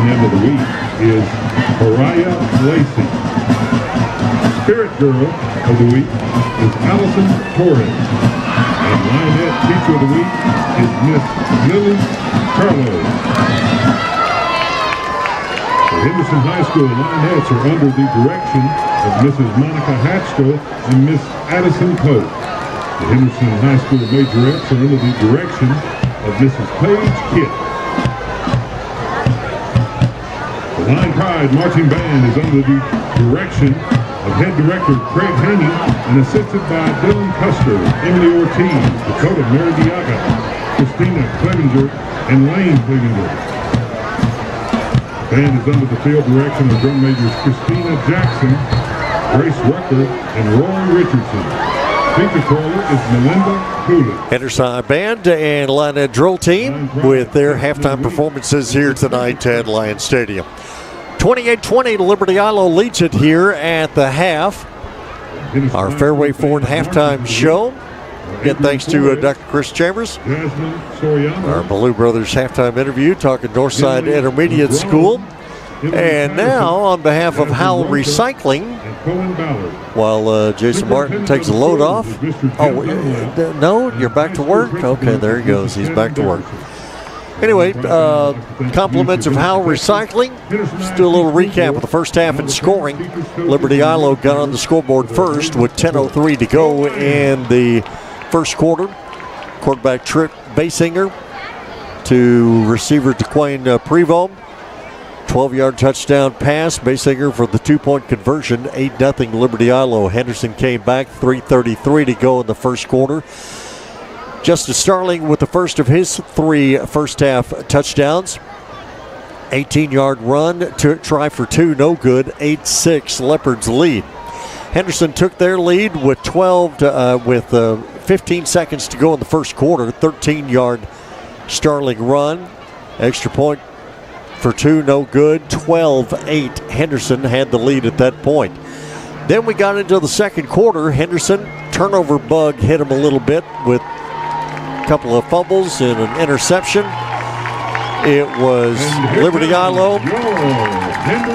Lioness of the Week is Mariah Lacey. Spirit Girl of the Week is Allison Torres. And Lioness Teacher of the Week is Miss Lily Carlos. The Henderson High School Lionettes are under the direction of Mrs. Monica Hatchko and Miss Addison Pope. The Henderson High School Majorettes are under the direction of Mrs. Paige Kitt. The Lion Pride Marching Band is under the direction of Head Director Craig Haney and assisted by Dylan Custer, Emily Ortiz, Dakota Meradiaga, Christina Clevenger, and Lane Clevenger. The band is under the field direction of drum majors Christina Jackson, Grace Rucker, and Roy Richardson. Feature caller is Melinda Cooley. Henderson High Band and Lionette Drill Team with their halftime performances here tonight at Lion Stadium. 28-20, Liberty Eylau leads it here at the half. Our Fairway Ford halftime show. Again, thanks to Dr. Chris Chambers. Our Ballou Brothers halftime interview talking Northside Intermediate School. And now, on behalf of Howell Recycling, while Jason Martin takes a load off. Oh, no, you're back to work? Okay, there he goes. He's back to work. Anyway, compliments of Howell Recycling. Let's do a little recap of the first half in scoring. Liberty Eylau got on the scoreboard first with 10:03 to go in the first quarter. Quarterback Trip Basinger to receiver DeQuayne Prevost. 12-yard touchdown pass. Basinger for the two-point conversion. 8-0 Liberty Eylau. Henderson came back. 3:33 to go in the first quarter. Justice Starling with the first of his three first-half touchdowns. 18-yard run, try for two, no good. 8-6 Leopards lead. Henderson took their lead with 15 seconds to go in the first quarter. 13-yard Starling run. Extra point for two, no good. 12-8 Henderson had the lead at that point. Then we got into the second quarter. Henderson, turnover bug hit him a little bit with a couple of fumbles and an interception. It was Liberty Eylau.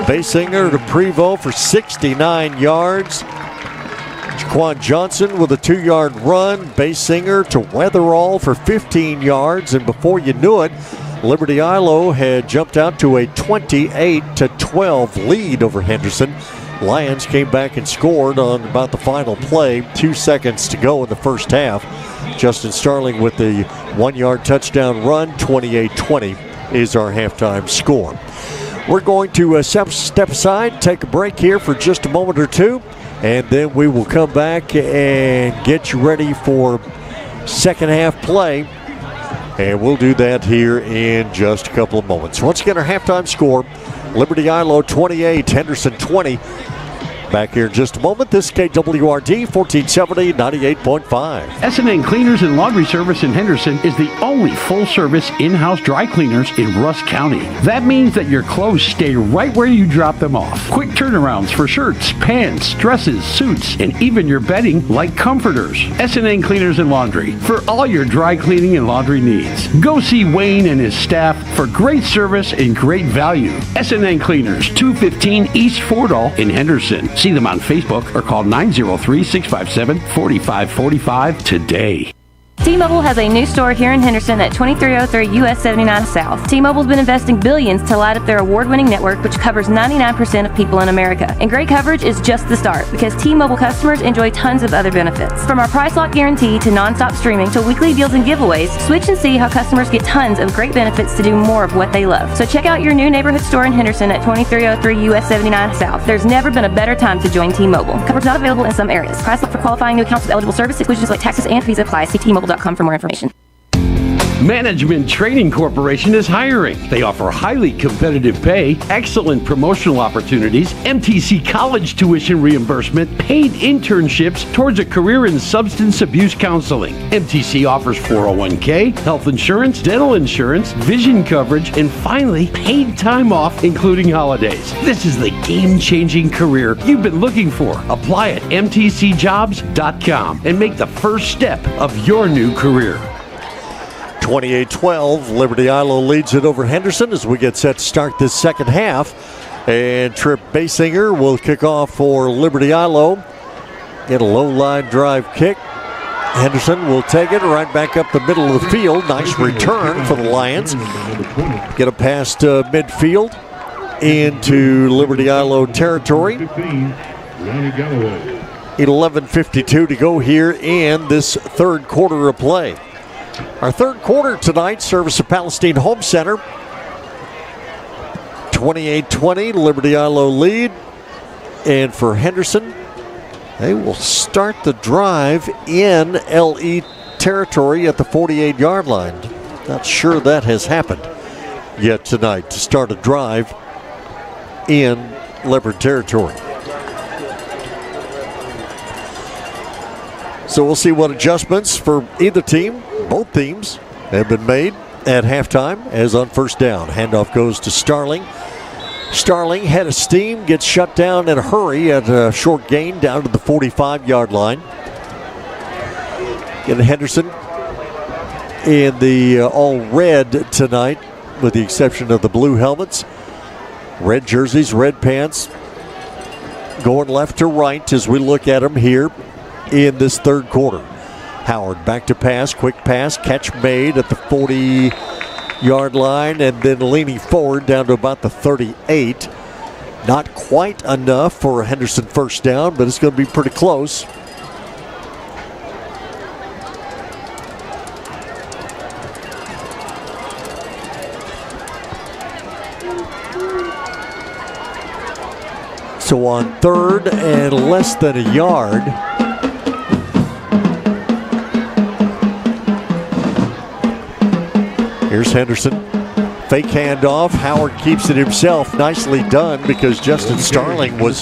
Basinger to Prevost for 69 yards. Jaquan Johnson with a 2-yard run. Basinger to Weatherall for 15 yards. And before you knew it, Liberty Eylau had jumped out to a 28-12 lead over Henderson. Lions came back and scored on about the final play. 2 seconds to go in the first half. Justin Starling with the 1-yard touchdown run. 28-20 is our halftime score. We're going to step aside, take a break here for just a moment or two, and then we will come back and get you ready for second half play. And we'll do that here in just a couple of moments. Once again, our halftime score, Liberty Eylau 28, Henderson 20. Back here in just a moment. This is KWRD 1470 98.5. S&N Cleaners and Laundry Service in Henderson is the only full-service in-house dry cleaners in Rusk County. That means that your clothes stay right where you drop them off. Quick turnarounds for shirts, pants, dresses, suits, and even your bedding like comforters. S&N Cleaners and Laundry for all your dry cleaning and laundry needs. Go see Wayne and his staff for great service and great value. S&N Cleaners, 215 East Fordall in Henderson. See them on Facebook or call 903-657-4545 today. T-Mobile has a new store here in Henderson at 2303 US 79 South. T-Mobile's been investing billions to light up their award-winning network, which covers 99% of people in America. And great coverage is just the start, because T-Mobile customers enjoy tons of other benefits. From our price lock guarantee to nonstop streaming to weekly deals and giveaways, switch and see how customers get tons of great benefits to do more of what they love. So check out your new neighborhood store in Henderson at 2303 US 79 South. There's never been a better time to join T-Mobile. Coverage not available in some areas. Price lock for qualifying new accounts with eligible service exclusions like taxes and fees apply. See T-Mobile.com for more information. Management Training Corporation is hiring. They offer highly competitive pay, excellent promotional opportunities, MTC college tuition reimbursement, paid internships towards a career in substance abuse counseling. MTC offers 401k, health insurance, dental insurance, vision coverage, and finally, paid time off, including holidays. This is the game-changing career you've been looking for. Apply at mtcjobs.com and make the first step of your new career. 28-12, Liberty Eylau leads it over Henderson as we get set to start this second half. And Trip Basinger will kick off for Liberty Eylau. Get a low line drive kick. Henderson will take it right back up the middle of the field. Nice return for the Lions. Get it past midfield into Liberty Eylau territory. 11:52 to go here in this third quarter of play. Our third quarter tonight, service of Palestine Home Center. 28-20, Liberty Eylau lead. And for Henderson, they will start the drive in LE territory at the 48-yard line. Not sure that has happened yet tonight to start a drive in Leopard territory. So we'll see what adjustments for either team, both teams, have been made at halftime as on first down. Handoff goes to Starling. Starling, head of steam, gets shut down in a hurry at a short gain down to the 45-yard line. Getting Henderson in the all red tonight, with the exception of the blue helmets. Red jerseys, red pants. Going left to right as we look at them here in this third quarter. Howard back to pass, quick pass, catch made at the 40-yard line, and then leaning forward down to about the 38. Not quite enough for a Henderson first down, but it's going to be pretty close. So on third and less than a yard, here's Henderson. Fake handoff. Howard keeps it himself. Nicely done, because Justin Starling was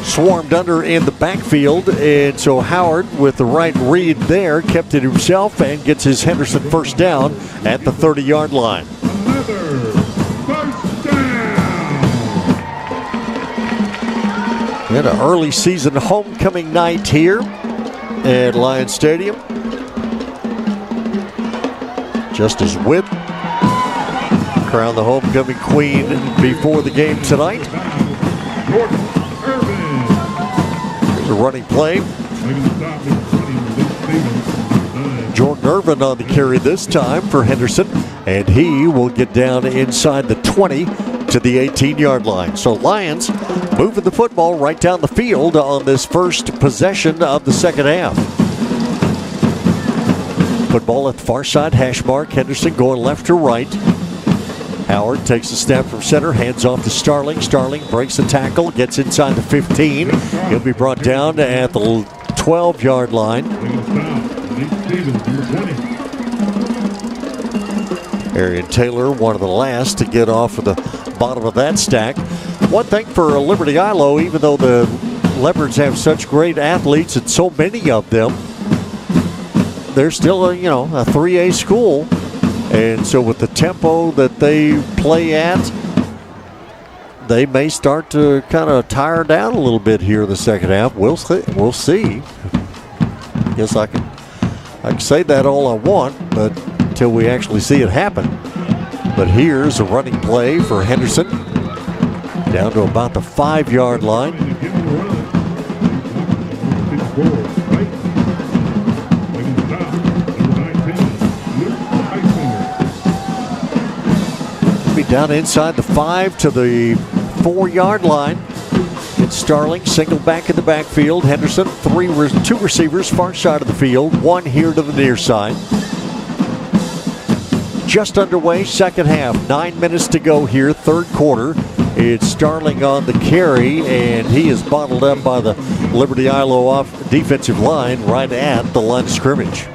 swarmed under in the backfield. And so Howard, with the right read there, kept it himself and gets his Henderson first down at the 30-yard line. We had an early season homecoming night here at Lions Stadium. Just as Witt crowned the homecoming queen before the game tonight. Here's a running play. Jordan Irvin on the carry this time for Henderson, and he will get down inside the 20 to the 18-yard line. So Lions moving the football right down the field on this first possession of the second half. Football at the far side, hash mark. Henderson going left to right. Howard takes the snap from center, hands off to Starling. Starling breaks the tackle, gets inside the 15. He'll be brought down at the 12-yard line. Arian Taylor, one of the last to get off of the bottom of that stack. One thing for Liberty Eylau, even though the Leopards have such great athletes and so many of them, they're still a 3A school. And so with the tempo that they play at, they may start to kind of tire down a little bit here in the second half. We'll see. Guess I can say that all I want, but until we actually see it happen. But here's a running play for Henderson down to about the 5-yard line. Be down inside the 5 to the 4-yard line. It's Starling, single back in the backfield. Henderson, two receivers, far side of the field, one here to the near side. Just underway, second half. 9 minutes to go here, third quarter. It's Starling on the carry, and he is bottled up by the Liberty Eylau off defensive line right at the line of scrimmage.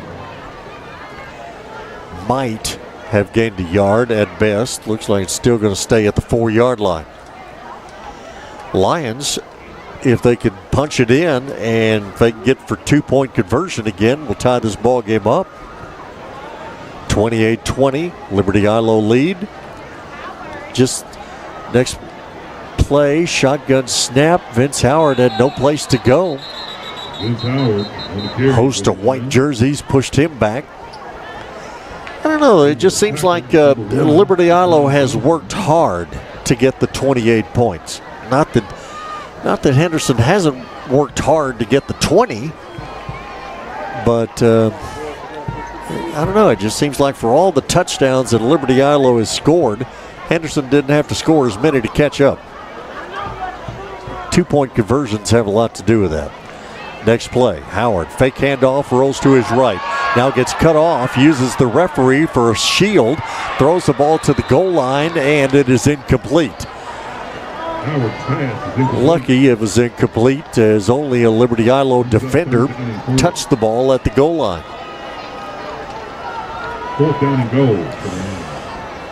Might have gained a yard at best. Looks like it's still going to stay at the 4-yard line. Lions, if they can punch it in and if they can get for 2-point conversion again, will tie this ball game up. 28-20, Liberty Eylau lead. Just next play, shotgun snap. Vince Howard had no place to go. Host of white jerseys pushed him back. I don't know. It just seems like Liberty Eylau has worked hard to get the 28 points. Not that Henderson hasn't worked hard to get the 20, but I don't know. It just seems like for all the touchdowns that Liberty Eylau has scored, Henderson didn't have to score as many to catch up. 2-point conversions have a lot to do with that. Next play, Howard, fake handoff, rolls to his right. Now gets cut off, uses the referee for a shield, throws the ball to the goal line, and it is incomplete. Lucky it was incomplete, as only a Liberty Eylau defender touched the ball at the goal line. 4th down and goal.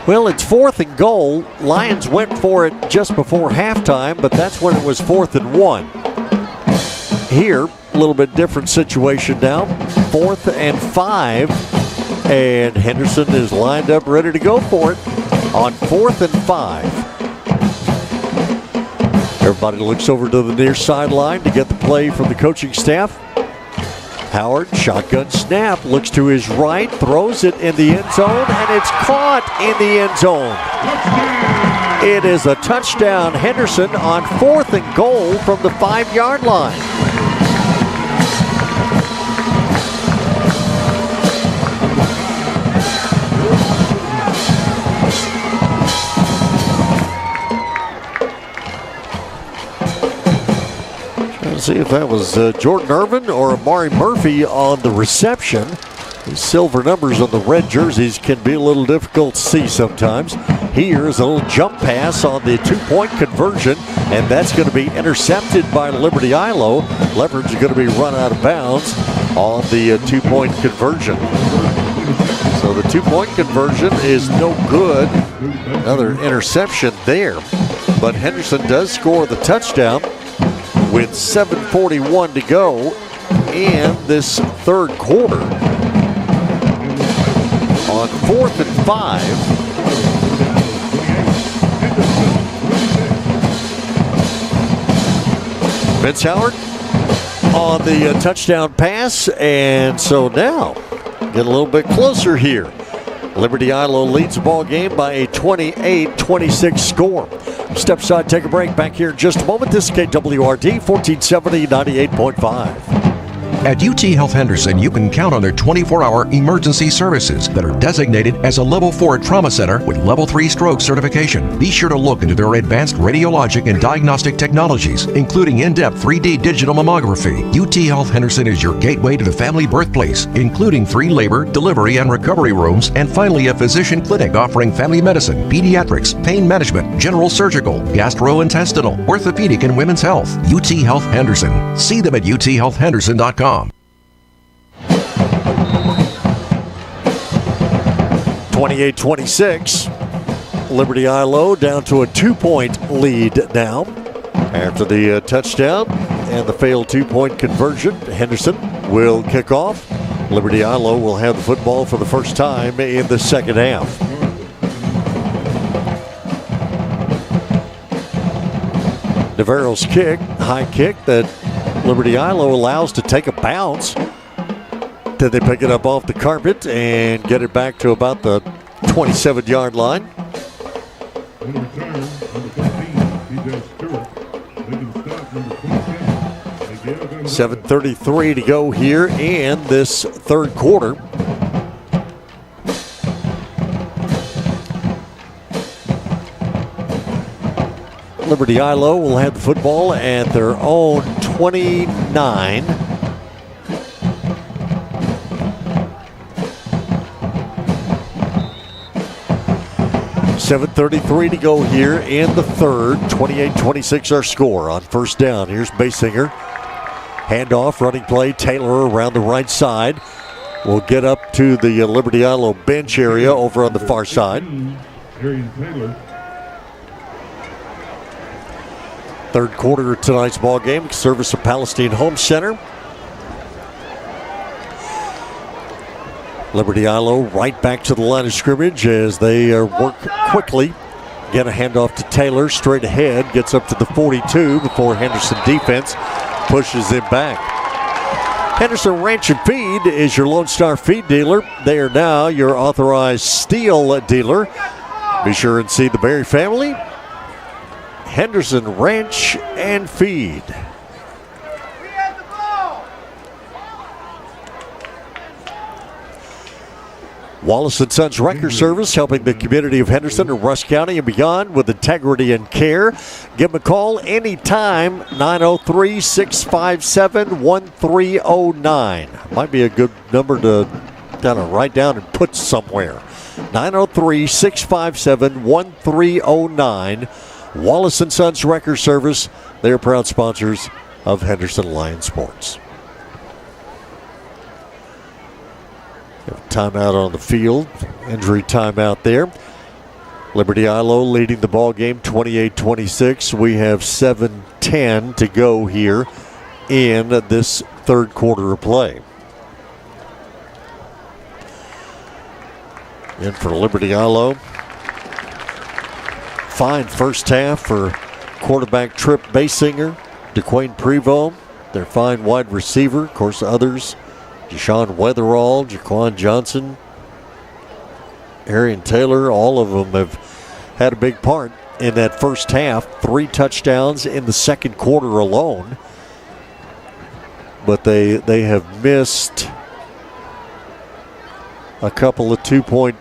Well, it's 4th and goal. Lions went for it just before halftime, but that's when it was 4th and 1. Here, a little bit different situation now. 4th and 5, and Henderson is lined up ready to go for it on 4th and 5. Everybody looks over to the near sideline to get the play from the coaching staff. Howard, shotgun snap, looks to his right, throws it in the end zone, and it's caught in the end zone. It is a touchdown, Henderson, on 4th and goal from the 5-yard line. See if that was Jordan Irvin or Amari Murphy on the reception. The silver numbers on the red jerseys can be a little difficult to see sometimes. Here's a little jump pass on the 2-point conversion, and that's going to be intercepted by Liberty Eylau. Leopards are going to be run out of bounds on the 2-point conversion. So the 2-point conversion is no good. Another interception there. But Henderson does score the touchdown with 7:41 to go in this third quarter. On 4th and 5. Vince Howard on the touchdown pass, and so now get a little bit closer here. Liberty Eylau leads the ball game by a 28-26 score. Step aside, take a break. Back here in just a moment. This is KWRD 1470 98.5. At UT Health Henderson, you can count on their 24-hour emergency services that are designated as a Level 4 Trauma Center with Level 3 Stroke certification. Be sure to look into their advanced radiologic and diagnostic technologies, including in-depth 3D digital mammography. UT Health Henderson is your gateway to the family birthplace, including 3 labor, delivery, and recovery rooms, and finally a physician clinic offering family medicine, pediatrics, pain management, general surgical, gastrointestinal, orthopedic, and women's health. UT Health Henderson. See them at uthealthhenderson.com. 28-26. Liberty Eylau down to a 2-point lead now after the touchdown and the failed 2-point conversion. Henderson will kick off. Liberty Eylau will have the football for the first time in the second half. Navarro's kick, high kick that Liberty Eylau allows to take a bounce. Then they pick it up off the carpet and get it back to about the 27-yard line. 7:33 to go here in this third quarter. Liberty Eylau will have the football at their own 29. .733 to go here in the third. 28-26 our score on first down. Here's Basinger. Handoff, running play. Taylor around the right side. Will get up to the Liberty Eylau bench area over on the far side. Third quarter of tonight's ball game. Service of Palestine Home Center. Liberty Eylau right back to the line of scrimmage as they work quickly. Get a handoff to Taylor, straight ahead, gets up to the 42 before Henderson defense pushes him back. Henderson Ranch and Feed is your Lone Star feed dealer. They are now your authorized steel dealer. Be sure and see the Berry family. Henderson Ranch and Feed. Wallace & Sons Wrecker Service, helping the community of Henderson and Rush County and beyond with integrity and care. Give them a call anytime, 903-657-1309. Might be a good number to kind of write down and put somewhere. 903-657-1309. Wallace & Sons Wrecker Service, they're proud sponsors of Henderson Lions Sports. Timeout on the field. Injury timeout there. Liberty Eylau leading the ball game 28-26. We have 7:10 to go here in this third quarter of play. In for Liberty Eylau. Fine first half for quarterback Trip Basinger, DeQuain Prevost, their fine wide receiver. Of course, others. Deshaun Weatherall, Jaquan Johnson, Arian Taylor, all of them have had a big part in that first half. 3 touchdowns in the second quarter alone. But they have missed a couple of 2-point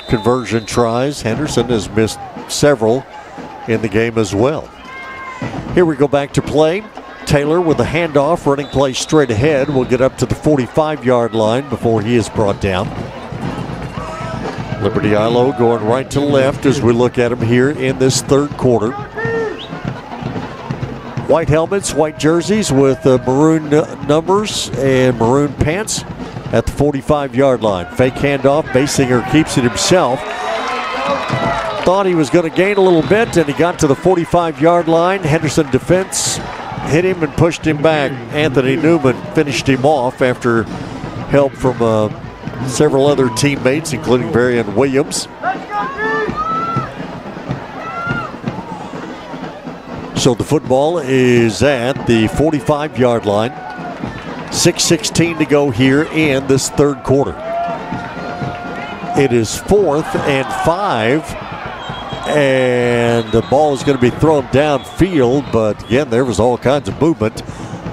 conversion tries. Henderson has missed several in the game as well. Here we go back to play. Taylor with a handoff, running play straight ahead. Will get up to the 45-yard line before he is brought down. Liberty Eylau going right to left as we look at him here in this third quarter. White helmets, white jerseys with maroon numbers and maroon pants at the 45-yard line. Fake handoff, Basinger keeps it himself. Thought he was going to gain a little bit, and he got to the 45-yard line. Henderson defense hit him and pushed him back. Anthony Newman finished him off after help from several other teammates, including Varian Williams. So the football is at the 45-yard line. 6:16 to go here in this third quarter. It is 4th and 5. And the ball is going to be thrown downfield, but again, there was all kinds of movement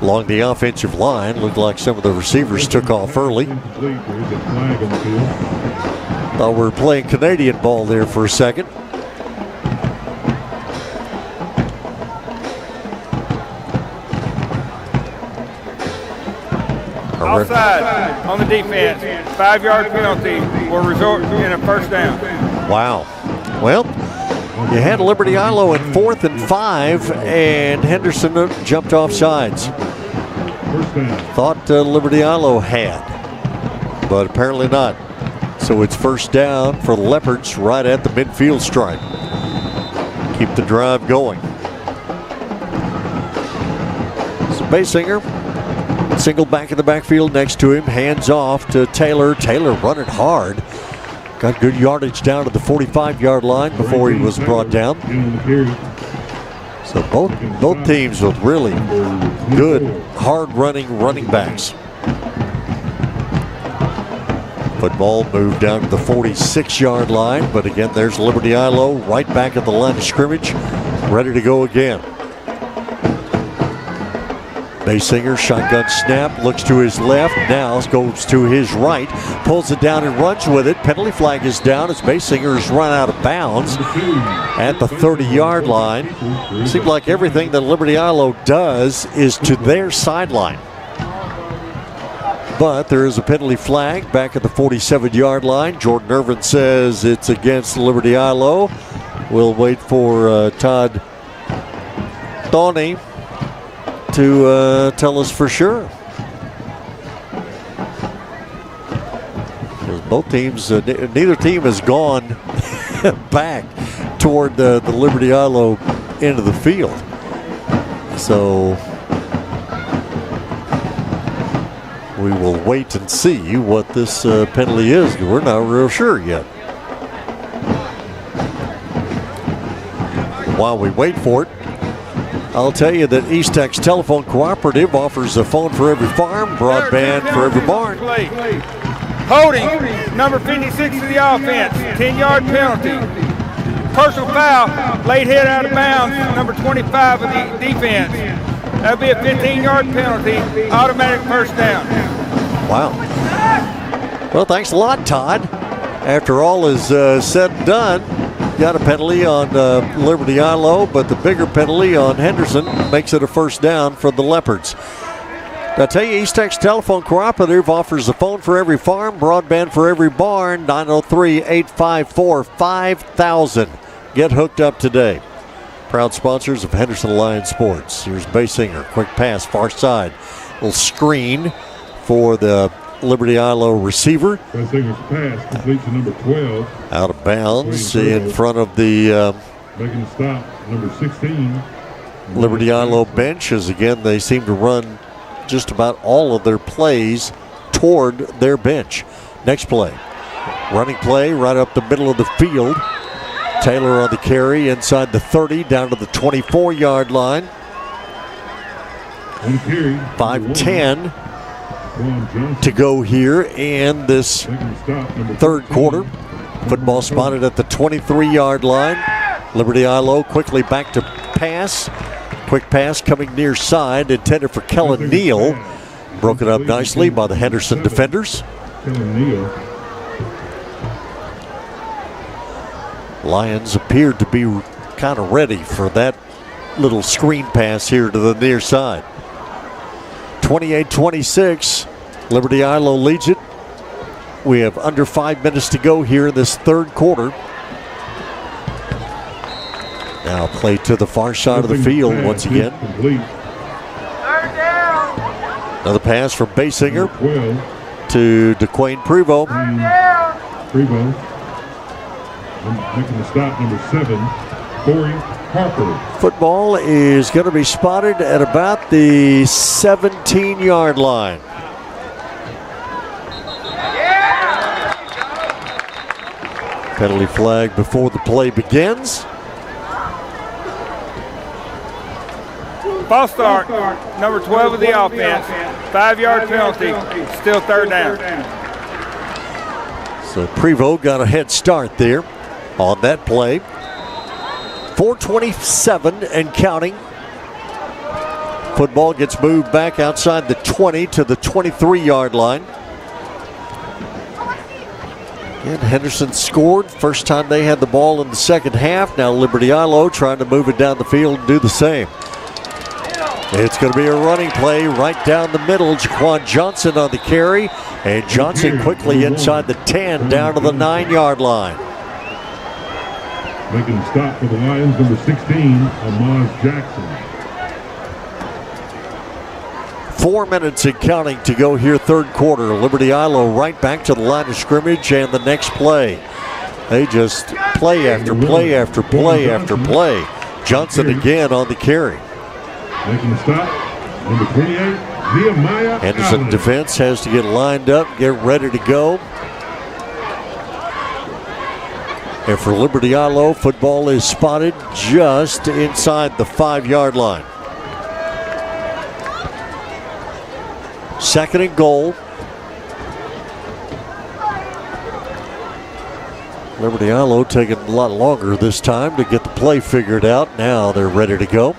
along the offensive line. Looked like some of the receivers took off early. Thought we were playing Canadian ball there for a second. Offside on the defense. 5-yard penalty will result in a first down. Wow. Well, you had Liberty Eylau in 4th and 5, and Henderson jumped off sides. Thought Liberty Eylau had, but apparently not. So it's first down for the Leopards right at the midfield stripe. Keep the drive going. So Basinger, single back in the backfield next to him, hands off to Taylor. Taylor running hard. Got good yardage down to the 45-yard line before he was brought down. So both teams with really good, hard-running running backs. Football moved down to the 46-yard line, but again, there's Liberty Eylau right back at the line of scrimmage, ready to go again. Basinger, shotgun snap, looks to his left, now goes to his right, pulls it down and runs with it. Penalty flag is down as Basinger is run out of bounds at the 30-yard line. Seems like everything that Liberty Eylau does is to their sideline. But there is a penalty flag back at the 47-yard line. Jordan Irvin says it's against Liberty Eylau. We'll wait for Todd Thorney to tell us for sure. Both teams, neither team has gone back toward the Liberty Eylau end of the field. So we will wait and see what this penalty is. We're not real sure yet. While we wait for it, I'll tell you that East Texas Telephone Cooperative offers a phone for every farm, broadband for every barn. Holding, number 56 of the offense, 10-yard penalty. Personal foul, late hit out of bounds, number 25 of the defense. That'll be a 15-yard penalty, automatic first down. Wow. Well, thanks a lot, Todd. After all is said and done, got a penalty on Liberty Eylau, but the bigger penalty on Henderson makes it a first down for the Leopards. I tell you, East Texas Telephone Cooperative offers a phone for every farm, broadband for every barn, 903-854-5000. Get hooked up today. Proud sponsors of Henderson Lions Sports. Here's Basinger, quick pass, far side. Little screen for the Liberty Eylau receiver. Basinger's pass complete to number 12. Out of bounds in front of the making a stop, number 16. Liberty Eylau bench, as again they seem to run just about all of their plays toward their bench. Next play. Running play right up the middle of the field. Taylor on the carry inside the 30 down to the 24-yard line. 5:10 to go here in this third quarter. Football spotted at the 23-yard line. Liberty Eylau quickly back to pass. Quick pass coming near side, intended for Kellen Neal. Broken up nicely by the Henderson defenders. Lions appeared to be kind of ready for that little screen pass here to the near side. 28-26, Liberty Eylau leads it. We have under 5 minutes to go here in this third quarter. Now play to the far side of the field once again. Another pass from Basinger to DeQuayne Prevost. Prevost making the stop, number 7, Corey Harper. Football is going to be spotted at about the 17-yard line. Penalty flag before the play begins. False start, number 12 of the offense. 5-yard penalty, still third down. So Prevost got a head start there on that play. 4:27 and counting. Football gets moved back outside the 20 to the 23-yard line. And Henderson scored. First time they had the ball in the second half. Now Liberty Eylau trying to move it down the field and do the same. It's going to be a running play right down the middle. Jaquan Johnson on the carry. And Johnson quickly inside the 10 down to the 9-yard line. Making the stop for the Lions, number 16, Amaz Jackson. 4 minutes and counting to go here, third quarter. Liberty Eylau right back to the line of scrimmage and the next play. They just play after play after play after play. Johnson again on the carry. Making the stop, number 28, Nehemiah Henderson Allen. defense has to get lined up, get ready to go. And for Liberty Eylau, football is spotted just inside the 5-yard line. Second and goal. Liberty Eylau taking a lot longer this time to get the play figured out. Now they're ready to go.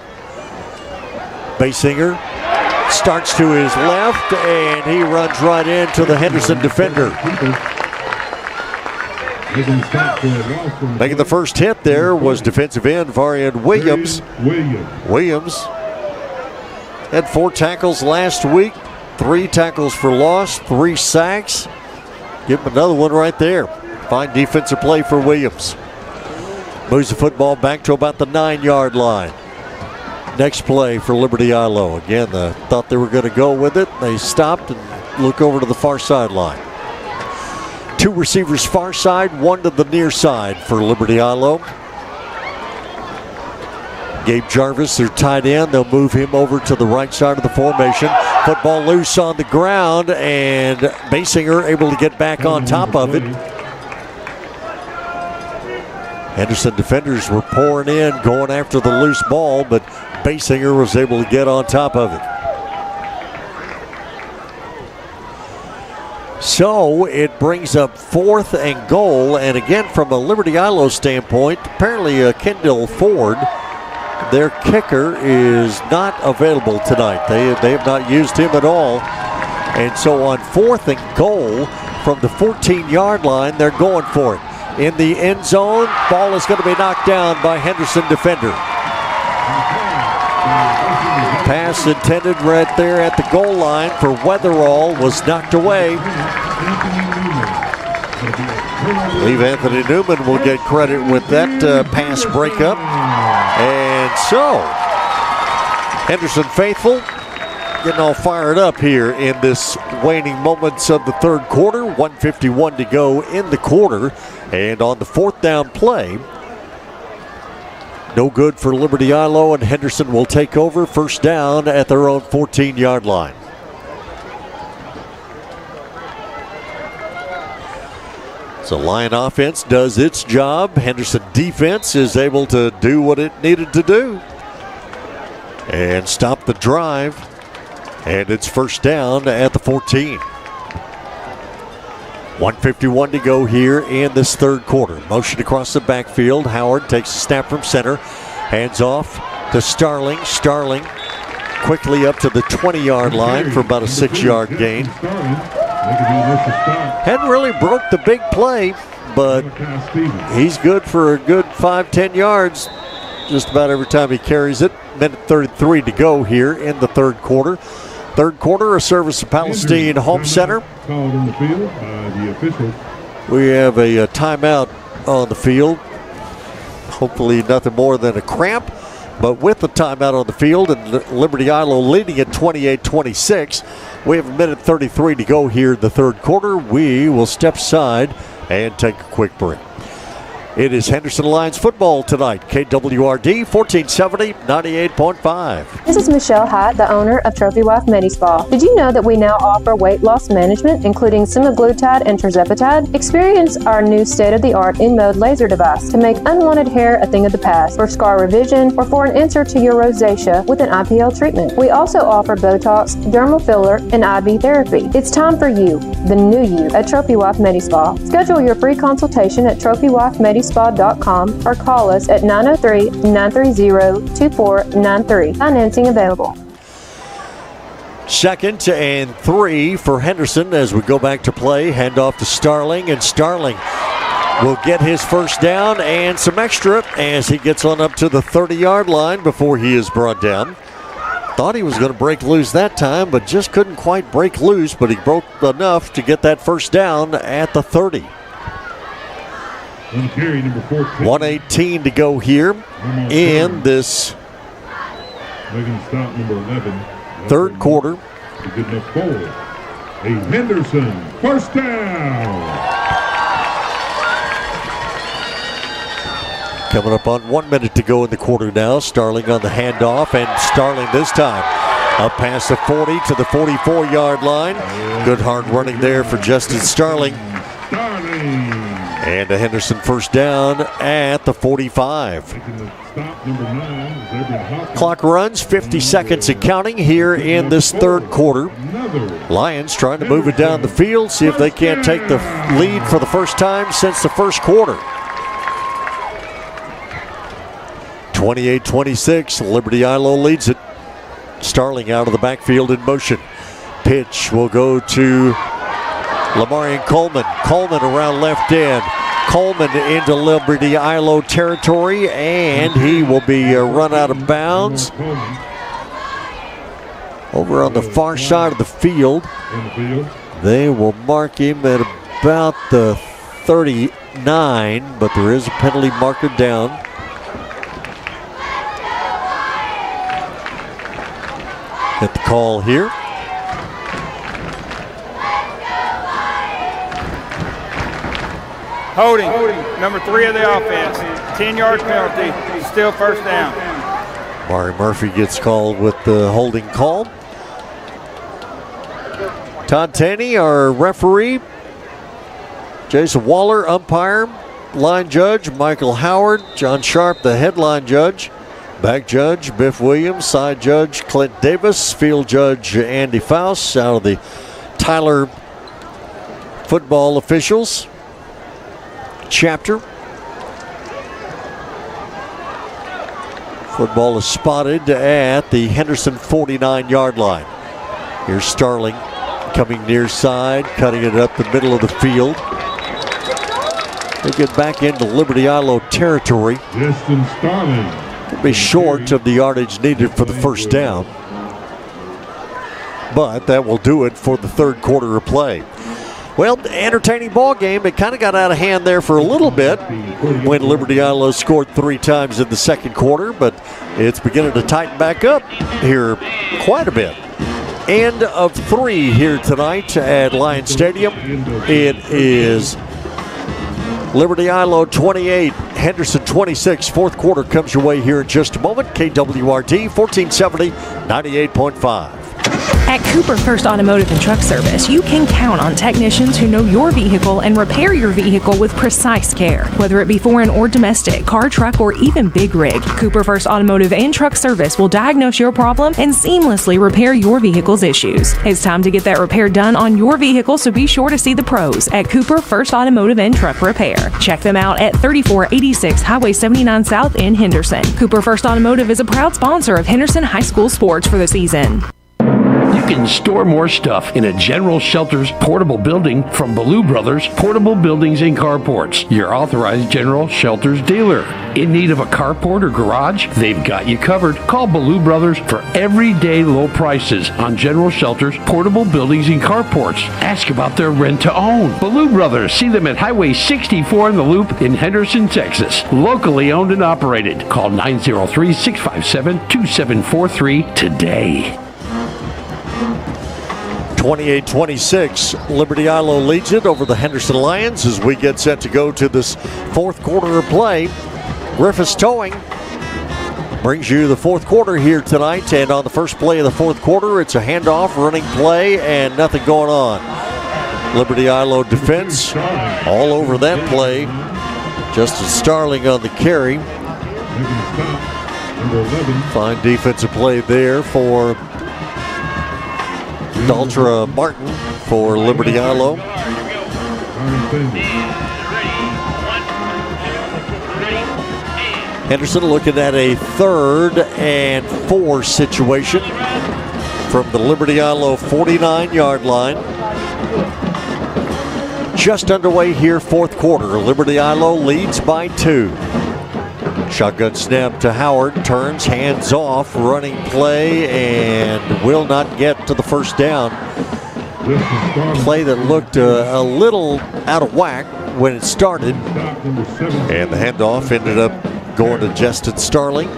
Basinger starts to his left, and he runs right into the Henderson defender. Making the first hit there was defensive end Varian Williams. Williams had 4 tackles last week, 3 tackles for loss, 3 sacks. Give him another one right there. Fine defensive play for Williams. Moves the football back to about the 9-yard line. Next play for Liberty Eylau. Again, thought they were going to go with it. They stopped and look over to the far sideline. 2 receivers far side, 1 to the near side for Liberty Eylau. Gabe Jarvis, their tight end. They'll move him over to the right side of the formation. Football loose on the ground, and Basinger able to get back on top of it. Henderson defenders were pouring in, going after the loose ball, but Basinger was able to get on top of it. So it brings up 4th and goal, and again from a Liberty Eylau standpoint, apparently Kendall Ford, their kicker, is not available tonight. They have not used him at all, and so on 4th and goal from the 14-yard line, they're going for it. In the end zone, ball is going to be knocked down by Henderson defender. Pass intended right there at the goal line for Weatherall was knocked away. I believe Anthony Newman will get credit with that pass breakup. And so, Henderson faithful getting all fired up here in this waning moments of the third quarter. 1:51 to go in the quarter. And on the 4th down play, no good for Liberty Eylau, and Henderson will take over first down at their own 14-yard line. So Lion offense does its job. Henderson defense is able to do what it needed to do and stop the drive. And it's first down at the 14. 1:51 to go here in this third quarter. Motion across the backfield. Howard takes a snap from center. Hands off to Starling. Starling quickly up to the 20-yard line for about a 6-yard gain. Hadn't really broke the big play, but he's good for a good 5-10 yards just about every time he carries it. Minute 33 to go here in the third quarter. Third quarter, a service of Palestine Home Center. We have a timeout on the field. Hopefully nothing more than a cramp. But with the timeout on the field and Liberty Eylau leading at 28-26, we have a minute 33 to go here in the third quarter. We will step aside and take a quick break. It is Henderson Lions football tonight. KWRD 1470, 98.5. This is Michelle Hyatt, the owner of Trophy Wife Medi-Spa. Did you know that we now offer weight loss management, including semaglutide and tirzepatide? Experience our new state-of-the-art in-mode laser device to make unwanted hair a thing of the past, for scar revision, or for an answer to your rosacea with an IPL treatment. We also offer Botox, dermal filler, and IV therapy. It's time for you, the new you, at Trophy Wife Medi-Spa. Schedule your free consultation at TrophyWifeMedi.com or call us at 903-930-2493. Financing available. 2nd and 3 for Henderson as we go back to play. Hand off to Starling, and Starling will get his first down and some extra as he gets on up to the 30-yard line before he is brought down. Thought he was going to break loose that time, but just couldn't quite break loose, but he broke enough to get that first down at the 30. 1:18 to go here in this third quarter. Good enough for a Henderson first down. Coming up on 1 minute to go in the quarter now. Starling on the handoff, and Starling this time up past the 40 to the 44-yard line. Good hard running there for Justin Starling. And a Henderson first down at the 45. Clock runs, 50 seconds and counting here in this third quarter. Lions trying to move it down the field, see if they can't take the lead for the first time since the first quarter. 28-26, Liberty Eylau leads it. Starling out of the backfield in motion. Pitch will go to Lamarian Coleman. Coleman around left end. Coleman into Liberty Eylau territory, and he will be run out of bounds. Over on the far side of the field, they will mark him at about the 39, but there is a penalty marker down. Get the call here. Holding, number 3 of the offense. 10-yard penalty, still first down. Mari Murphy gets called with the holding call. Todd Taney, our referee. Jason Waller, umpire. line judge, Michael Howard. John Sharp, the headline judge. Back judge, Biff Williams. Side judge, Clint Davis. Field judge, Andy Faust. Out of the Tyler football officials chapter. Football is spotted at the Henderson 49-yard line. Here's Starling coming near side, cutting it up the middle of the field. They get back into Liberty Eylau territory. Justin Starling. It'll be short of the yardage needed for the first down. But that will do it for the third quarter of play. Well, entertaining ball game. It kind of got out of hand there for a little bit when Liberty Eylau scored 3 times in the second quarter, but it's beginning to tighten back up here quite a bit. End of 3 here tonight at Lions Stadium. It is Liberty Eylau 28, Henderson 26. Fourth quarter comes your way here in just a moment. KWRT 1470, 98.5. At Cooper First Automotive and Truck Service, you can count on technicians who know your vehicle and repair your vehicle with precise care. Whether it be foreign or domestic, car, truck, or even big rig, Cooper First Automotive and Truck Service will diagnose your problem and seamlessly repair your vehicle's issues. It's time to get that repair done on your vehicle, so be sure to see the pros at Cooper First Automotive and Truck Repair. Check them out at 3486 Highway 79 South in Henderson. Cooper First Automotive is a proud sponsor of Henderson High School sports for the season. You can store more stuff in a General Shelters portable building from Ballou Brothers Portable Buildings and Carports, your authorized General Shelters dealer. In need of a carport or garage? They've got you covered. Call Ballou Brothers for everyday low prices on General Shelters Portable Buildings and Carports. Ask about their rent-to-own. Ballou Brothers, see them at Highway 64 in the Loop in Henderson, Texas. Locally owned and operated. Call 903-657-2743 today. 28-26, Liberty Eylau leads it over the Henderson Lions as we get set to go to this fourth quarter of play. Griffiths Towing brings you the fourth quarter here tonight, and on the first play of the fourth quarter, it's a handoff, running play, and nothing going on. Liberty Eylau defense all over that play. Justin Starling on the carry. Fine defensive play there for Daltra Martin for Liberty Eylau. Henderson looking at a 3rd and 4 situation from the Liberty Eylau 49-yard line. Just underway here, fourth quarter. Liberty Eylau leads by 2. Shotgun snap to Howard, turns, hands off, running play, and will not get to the first down. Play that looked a little out of whack when it started. And the handoff ended up going to Justin Starling.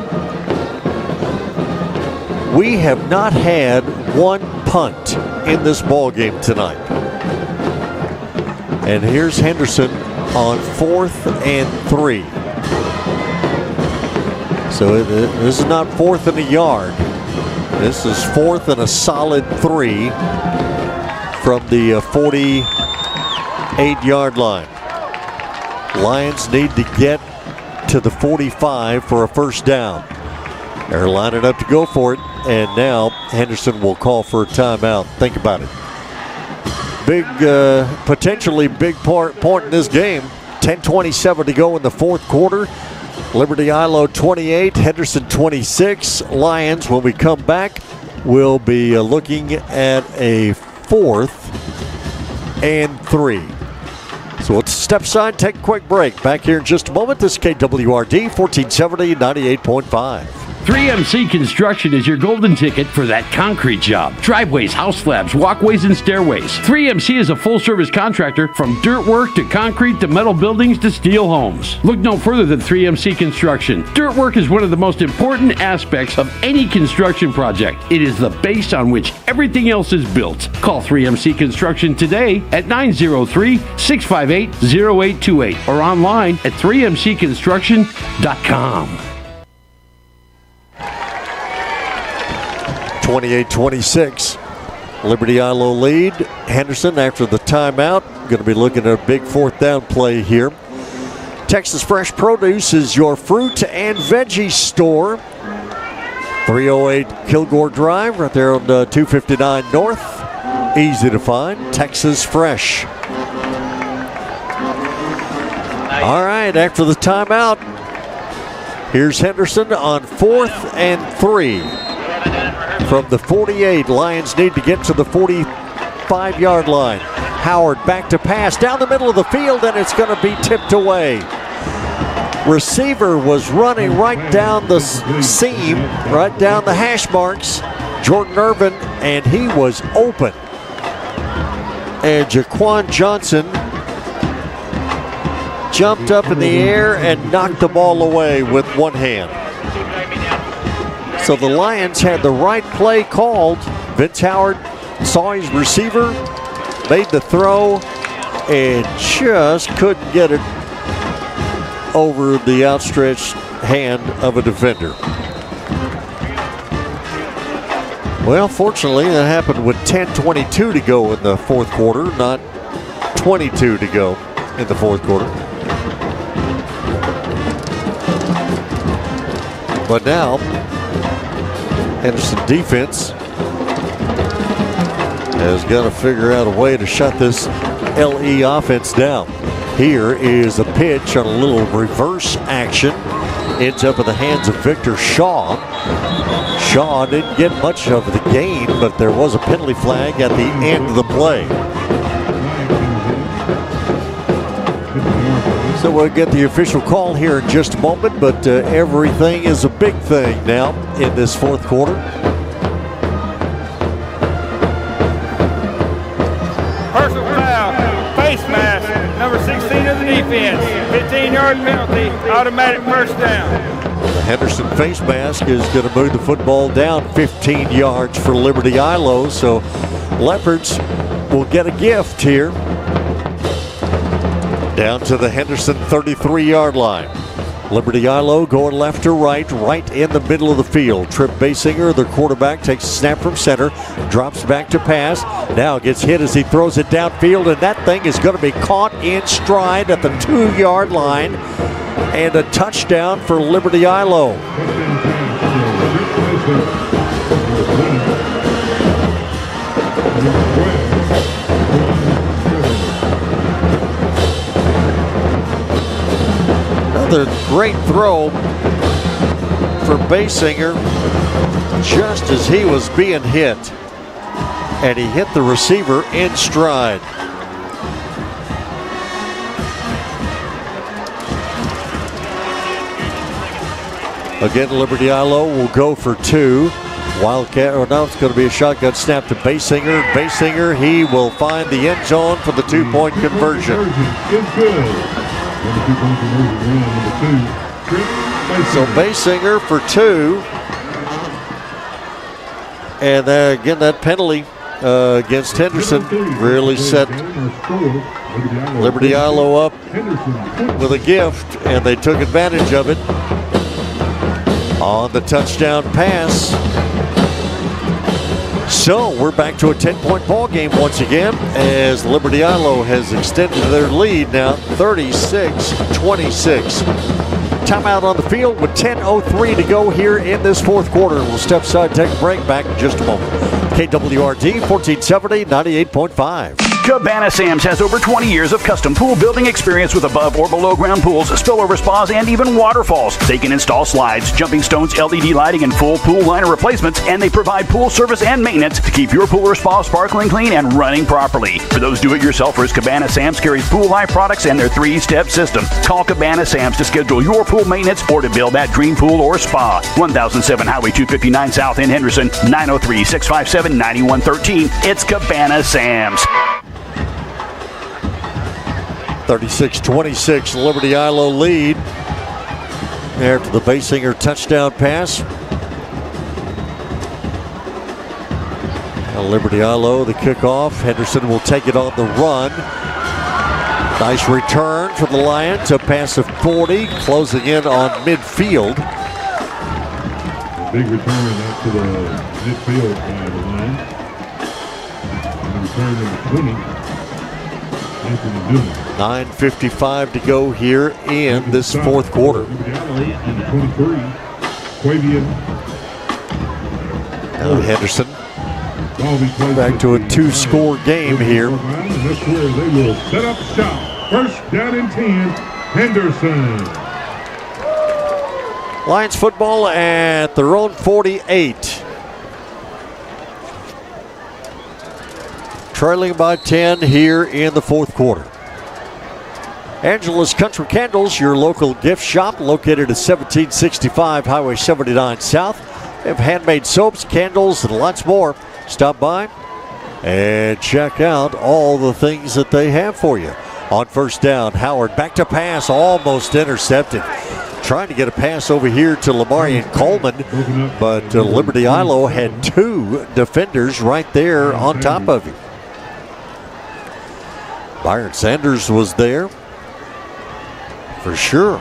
We have not had one punt in this ball game tonight. And here's Henderson on 4th and 3. So this is not 4th and a yard. This is 4th and a solid 3 from the 48-yard line. Lions need to get to the 45 for a first down. They're lining up to go for it, and now Henderson will call for a timeout. Think about it. Big, potentially big point in this game. 10:27 to go in the fourth quarter. Liberty Eylau 28, Henderson 26. Lions, when we come back, will be looking at a 4th and 3. So let's step aside, take a quick break. Back here in just a moment. This is KWRD 1470, 98.5. 3MC Construction is your golden ticket for that concrete job. Driveways, house slabs, walkways, and stairways. 3MC is a full-service contractor from dirt work to concrete to metal buildings to steel homes. Look no further than 3MC Construction. Dirt work is one of the most important aspects of any construction project. It is the base on which everything else is built. Call 3MC Construction today at 903-658-0828 or online at 3mcconstruction.com. 28-26. Liberty Eylau lead. Henderson after the timeout. Going to be looking at a big 4th down play here. Texas Fresh Produce is your fruit and veggie store. 308 Kilgore Drive, right there on 259 North. Easy to find, Texas Fresh. All right, after the timeout, here's Henderson on 4th and 3. From the 48, Lions need to get to the 45-yard line. Howard back to pass down the middle of the field, and it's going to be tipped away. Receiver was running right down the seam, right down the hash marks, Jordan Irvin, and he was open. And Jaquan Johnson jumped up in the air and knocked the ball away with one hand. So the Lions had the right play called. Vince Howard saw his receiver, made the throw, and just couldn't get it over the outstretched hand of a defender. Well, fortunately, that happened with 10:22 to go in the fourth quarter, not 22 to go in the fourth quarter. But now, Henderson defense has got to figure out a way to shut this LE offense down. Here is a pitch on a little reverse action. Ends up in the hands of Victor Shaw. Shaw didn't get much of the gain, but there was a penalty flag at the end of the play. So we'll get the official call here in just a moment, but everything is a big thing now in this fourth quarter. Personal foul, face mask, number 16 of the defense, 15-yard penalty, automatic first down. The Henderson face mask is going to move the football down 15 yards for Liberty Eylau, so Leopards will get a gift here. Down to the Henderson 33-yard line. Liberty Eylau going left to right in the middle of the field. Trip Basinger, the quarterback, takes a snap from center, drops back to pass, now gets hit as he throws it downfield, and that thing is going to be caught in stride at the 2-yard line, and a touchdown for Liberty Eylau. Another great throw for Basinger just as he was being hit. And he hit the receiver in stride. Again, Liberty Eylau will go for two. Wildcat, or now it's going to be a shotgun snap to Basinger. Basinger, he will find the end zone for the two-point conversion. So Basinger for two. And again, that penalty against Henderson really set Liberty Eylau up with a gift, and they took advantage of it on the touchdown pass. So we're back to a 10-point ball game once again as Liberty Eylau has extended their lead now 36-26. Timeout on the field with 10:03 to go here in this fourth quarter. We'll step aside, take a break, back in just a moment. KWRD 1470, 98.5. Cabana Sam's has over 20 years of custom pool building experience with above or below ground pools, spillover spas, and even waterfalls. They can install slides, jumping stones, LED lighting, and full pool liner replacements, and they provide pool service and maintenance to keep your pool or spa sparkling clean and running properly. For those do-it-yourselfers, Cabana Sam's carries Pool Life products and their 3-step system. Call Cabana Sam's to schedule your pool maintenance or to build that dream pool or spa. 1007 Highway 259 South in Henderson, 903-657-9113. It's Cabana Sam's. 36-26, Liberty Eylau lead. After the Basinger touchdown pass. Now Liberty Eylau, the kickoff. Henderson will take it on the run. Nice return for the Lions. A pass of 40, closing in on midfield. Big return out to the midfield by the Lions. And the return number 20. 9:55 to go here in this fourth quarter. Now Henderson back to a 2-score game here. That's where they will set up shop. First down and 10, Henderson. Lions football at their own 48. Trailing by 10 here in the fourth quarter. Angela's Country Candles, your local gift shop located at 1765 Highway 79 South. They have handmade soaps, candles, and lots more. Stop by and check out all the things that they have for you. On first down, Howard back to pass, almost intercepted. Trying to get a pass over here to Lamarian Coleman, but Liberty Eylau had 2 defenders right there on top of him. Byron Sanders was there for sure.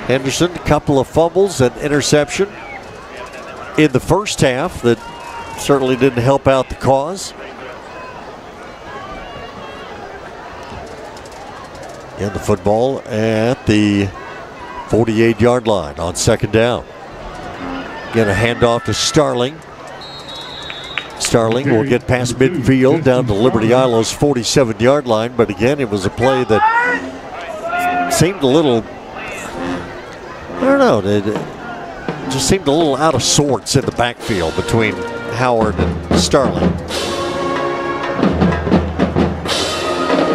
Henderson, a couple of fumbles and interception in the first half that certainly didn't help out the cause. In the football at the 48-yard line on second down. Get a handoff to Starling. Starling will get past midfield down to Liberty Eilau's 47-yard line, but again, it was a play that seemed a little, I don't know, it just seemed a little out of sorts in the backfield between Howard and Starling.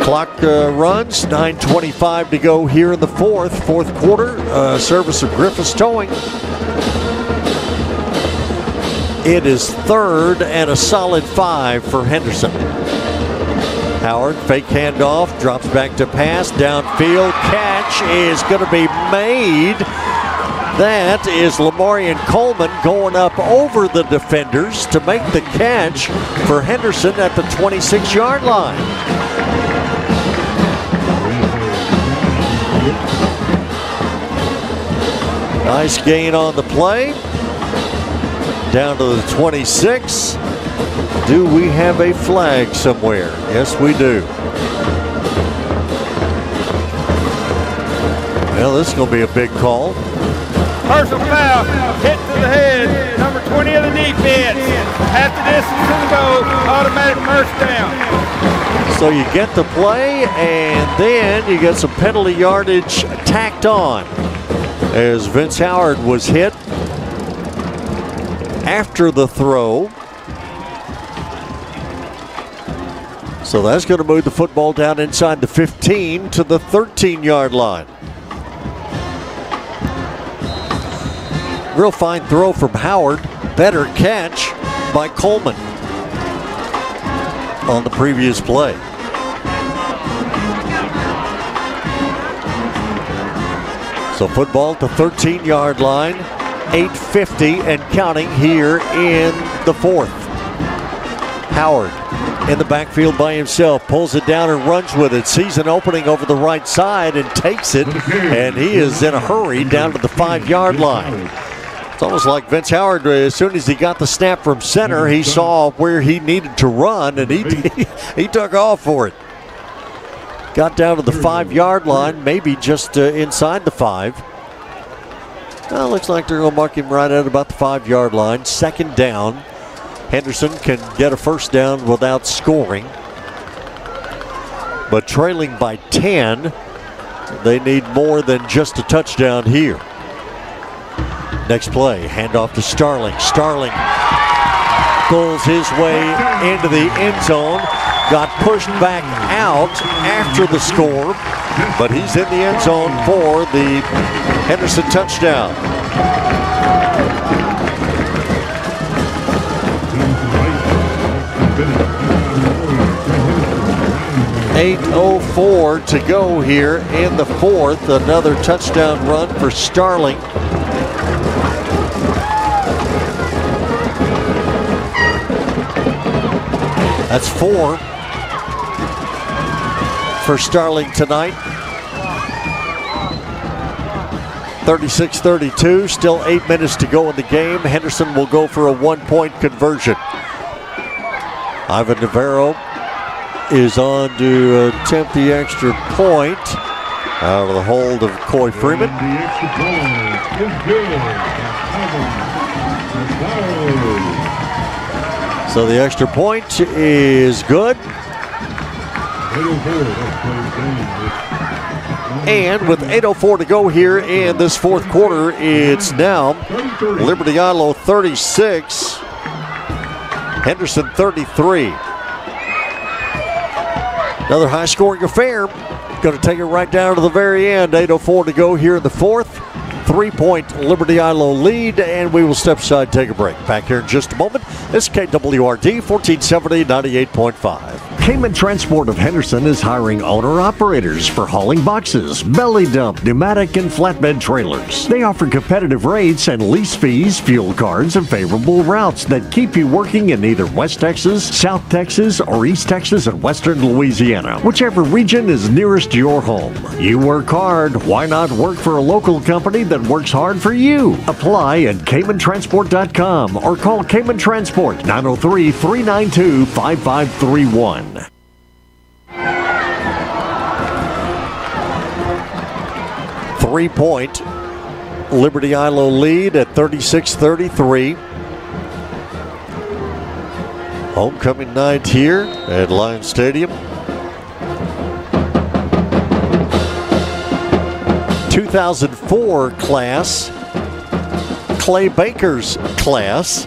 Clock runs, 9:25 to go here in the fourth quarter. Service of Griffiths Towing. It is 3rd and a solid 5 for Henderson. Howard, fake handoff, drops back to pass, downfield, catch is going to be made. That is Lamarian Coleman going up over the defenders to make the catch for Henderson at the 26-yard line. Nice gain on the play. Down to the 26. Do we have a flag somewhere? Yes, we do. Well, this is going to be a big call. Personal foul, hit to the head, number 20 of the defense. Half the distance to the goal, automatic first down. So you get the play, and then you get some penalty yardage tacked on as Vince Howard was hit after the throw. So that's going to move the football down inside the 15 to the 13-yard line. Real fine throw from Howard. Better catch by Coleman on the previous play. So football at the 13-yard line. 8:50 and counting here in the fourth. Howard in the backfield by himself, pulls it down and runs with it, sees an opening over the right side and takes it, and he is in a hurry down to the 5-yard line. It's almost like Vince Howard, as soon as he got the snap from center, he saw where he needed to run, and he took off for it. Got down to the 5-yard line, maybe just inside the 5. Well, looks like they're going to mark him right at about the 5-yard line. Second down. Henderson can get a first down without scoring. But trailing by 10, they need more than just a touchdown here. Next play, handoff to Starling. Starling pulls his way into the end zone. Got pushed back out after the score, but he's in the end zone for the Henderson touchdown. .804 to go here in the fourth. Another touchdown run for Starling. That's 4 for Starling tonight. 36-32, still 8 minutes to go in the game. Henderson will go for a 1-point conversion. Ivan Navarro is on to attempt the extra point out of the hold of Coy Freeman. And the extra point is good. So the extra point is good. And with 8:04 to go here in this fourth quarter, it's now Liberty Eylau 36, Henderson 33. Another high-scoring affair. Going to take it right down to the very end. 8:04 to go here in the fourth. 3-point Liberty Eylau lead, and we will step aside, take a break. Back here in just a moment. This is KWRD 1470 98.5. Cayman Transport of Henderson is hiring owner-operators for hauling boxes, belly dump, pneumatic, and flatbed trailers. They offer competitive rates and lease fees, fuel cards, and favorable routes that keep you working in either West Texas, South Texas, or East Texas and Western Louisiana, whichever region is nearest your home. You work hard. Why not work for a local company that works hard for you? Apply at CaymanTransport.com or call Cayman Transport 903-392-5531. 3-point Liberty Eylau lead at 36-33. Homecoming night here at Lions Stadium. 2004 class, Clay Baker's class,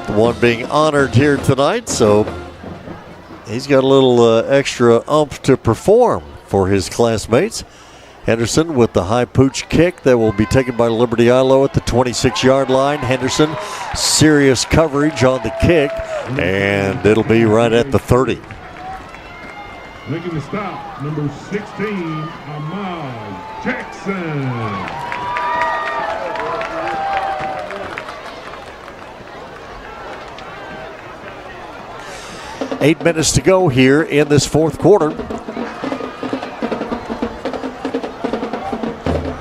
the one being honored here tonight, so he's got a little extra oomph to perform for his classmates. Henderson with the high pooch kick that will be taken by Liberty Eylau at the 26-yard line. Henderson, serious coverage on the kick, and it'll be right at the 30. Making the stop, number 16, Ahmad Jackson. 8 minutes to go here in this fourth quarter.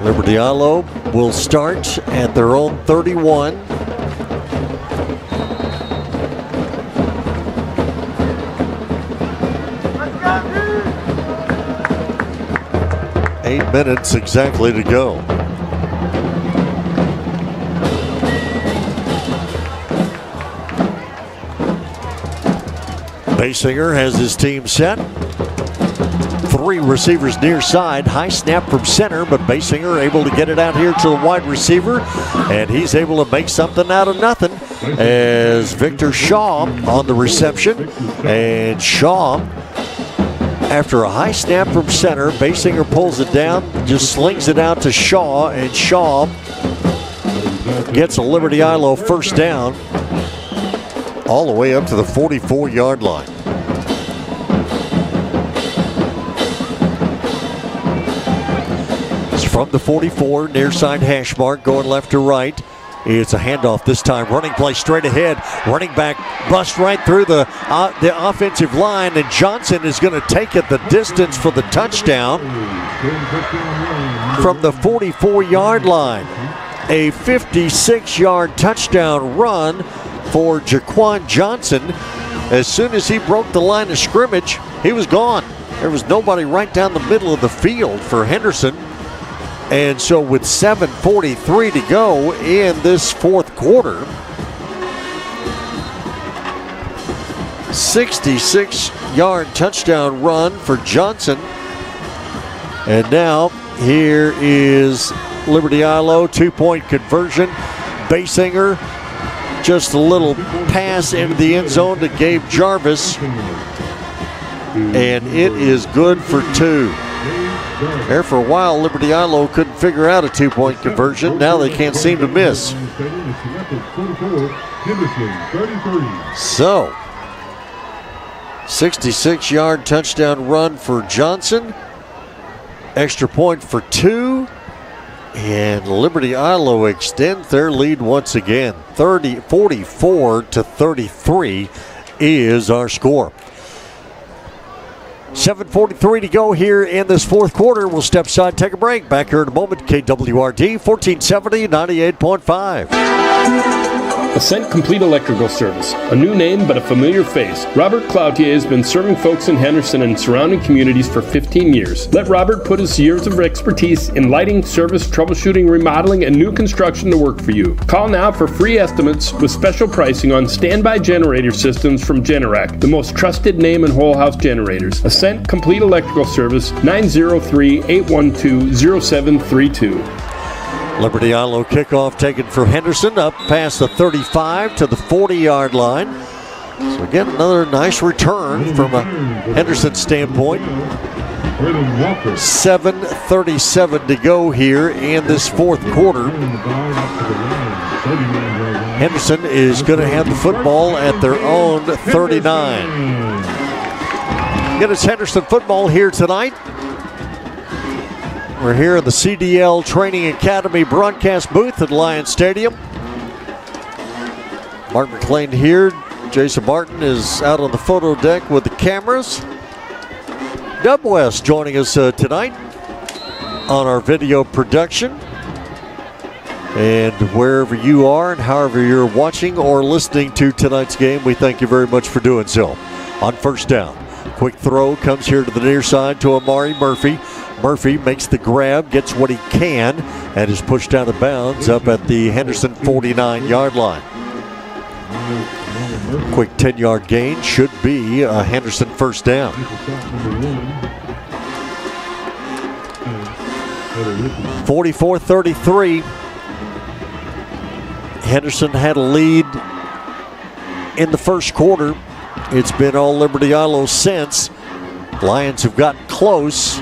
Liberty Eylau will start at their own 31. Eight minutes exactly to go. Basinger has his team set. 3 receivers near side. High snap from center, but Basinger able to get it out here to the wide receiver, and he's able to make something out of nothing as Victor Shaw on the reception. And Shaw, after a high snap from center, Basinger pulls it down, just slings it out to Shaw, and Shaw gets a Liberty Eylau first down all the way up to the 44-yard line. It's from the 44, near side hash mark, going left to right. It's a handoff this time. Running play straight ahead. Running back bust right through the offensive line, and Johnson is going to take it the distance for the touchdown from the 44-yard line. A 56-yard touchdown run for Jaquan Johnson. As soon as he broke the line of scrimmage, he was gone. There was nobody right down the middle of the field for Henderson. And so with 7:43 to go in this fourth quarter, 66-yard touchdown run for Johnson. And now here is Liberty Eylau, 2-point conversion. Basinger, just a little pass into the end zone to Gabe Jarvis. And it is good for 2. There for a while, Liberty Eylau couldn't figure out a 2-point conversion. Now they can't seem to miss. So, 66-yard touchdown run for Johnson. Extra point for 2. And Liberty Eylau extends their lead once again. 44-33 is our score. 7:43 to go here in this fourth quarter. We'll step aside, take a break. Back here in a moment. KWRD 1470 98.5. Ascent Complete Electrical Service. A new name but a familiar face. Robert Cloutier has been serving folks in Henderson and surrounding communities for 15 years. Let Robert put his years of expertise in lighting, service, troubleshooting, remodeling, and new construction to work for you. Call now for free estimates with special pricing on standby generator systems from Generac, the most trusted name in whole house generators. Ascent Complete Electrical Service, 903-812-0732. Liberty Eylau kickoff taken for Henderson up past the 35 to the 40-yard line. So again, another nice return from a Henderson standpoint. 7:37 to go here in this fourth quarter. Henderson is going to have the football at their own 39. Again, it's Henderson football here tonight. We're here in the CDL Training Academy broadcast booth at Lions Stadium. Mark McLean here. Jason Martin is out on the photo deck with the cameras. Dub West joining us tonight on our video production. And wherever you are and however you're watching or listening to tonight's game, we thank you very much for doing so. On first down, quick throw comes here to the near side to Amari Murphy. Murphy makes the grab, gets what he can, and is pushed out of bounds up at the Henderson 49-yard line. Quick 10-yard gain should be a Henderson first down. 44-33. Henderson had a lead in the first quarter. It's been all Liberty Eylau since. Lions have gotten close.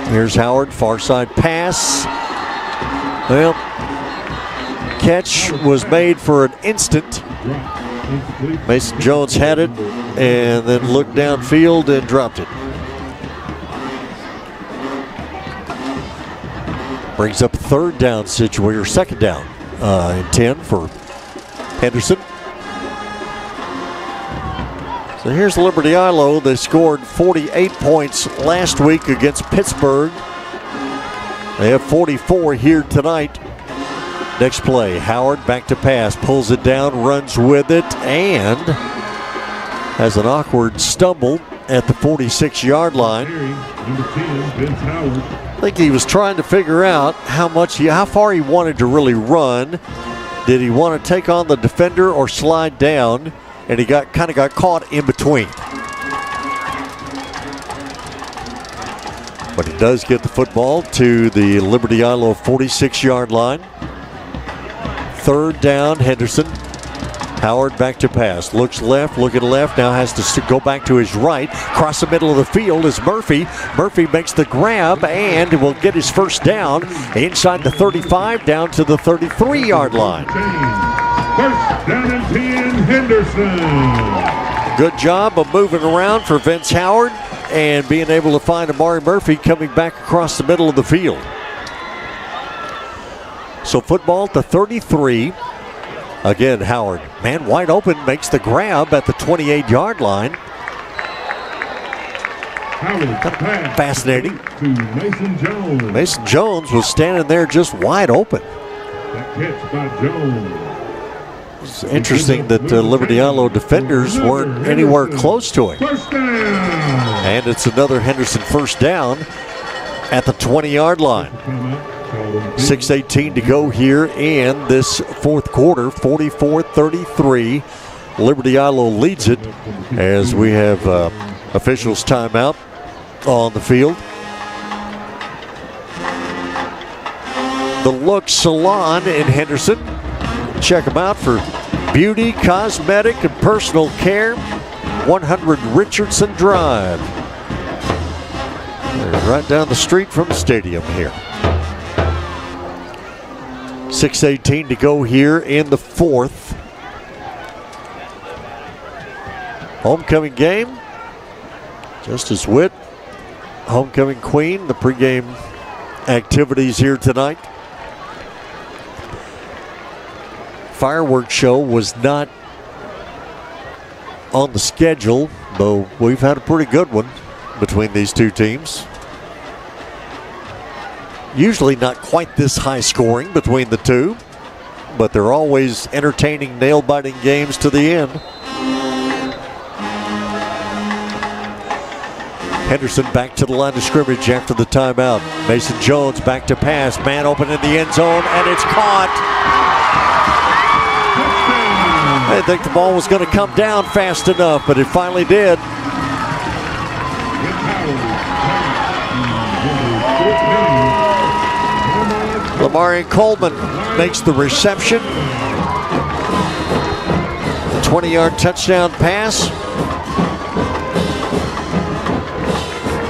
Here's Howard, far side pass. Well, catch was made for an instant. Mason Jones had it and then looked downfield and dropped it. Brings up a third down situation, or second down and 10 for Henderson. So here's Liberty Eylau. They scored 48 points last week against Pittsburgh. They have 44 here tonight. Next play, Howard back to pass, pulls it down, runs with it, and has an awkward stumble at the 46-yard line. I think he was trying to figure out how far he wanted to really run. Did he want to take on the defender or slide down? And he got caught in between. But he does get the football to the Liberty Eylau 46-yard line. Third down, Henderson. Howard back to pass. Looks left, looking left. Now has to go back to his right. Across the middle of the field is Murphy. Murphy makes the grab and will get his first down inside the 35 down to the 33-yard line. First down and 10, Henderson. Good job of moving around for Vince Howard and being able to find Amari Murphy coming back across the middle of the field. So football at the 33. Again, Howard, man wide open, makes the grab at the 28-yard line. Fascinating. To Mason Jones. Mason Jones was standing there just wide open. That catch by Jones. It's interesting that the Liberty Eylau defenders weren't anywhere close to him. First down. And it's another Henderson first down at the 20-yard line. 6:18 to go here in this fourth quarter. 44-33. Liberty Eylau leads it as we have officials timeout on the field. The Look Salon in Henderson. Check them out for beauty, cosmetic, and personal care. 100 Richardson Drive. They're right down the street from the stadium here. 6:18 to go here in the fourth. Homecoming game. Justice Witt, homecoming queen. The pregame activities here tonight. Fireworks show was not on the schedule, though we've had a pretty good one between these two teams. Usually not quite this high scoring between the two. but they're always entertaining, nail-biting games to the end. Henderson back to the line of scrimmage after the timeout. Mason Jones back to pass. Man open in the end zone, and it's caught. I didn't think the ball was going to come down fast enough, but it finally did. Lamarian Coleman makes the reception. 20-yard touchdown pass.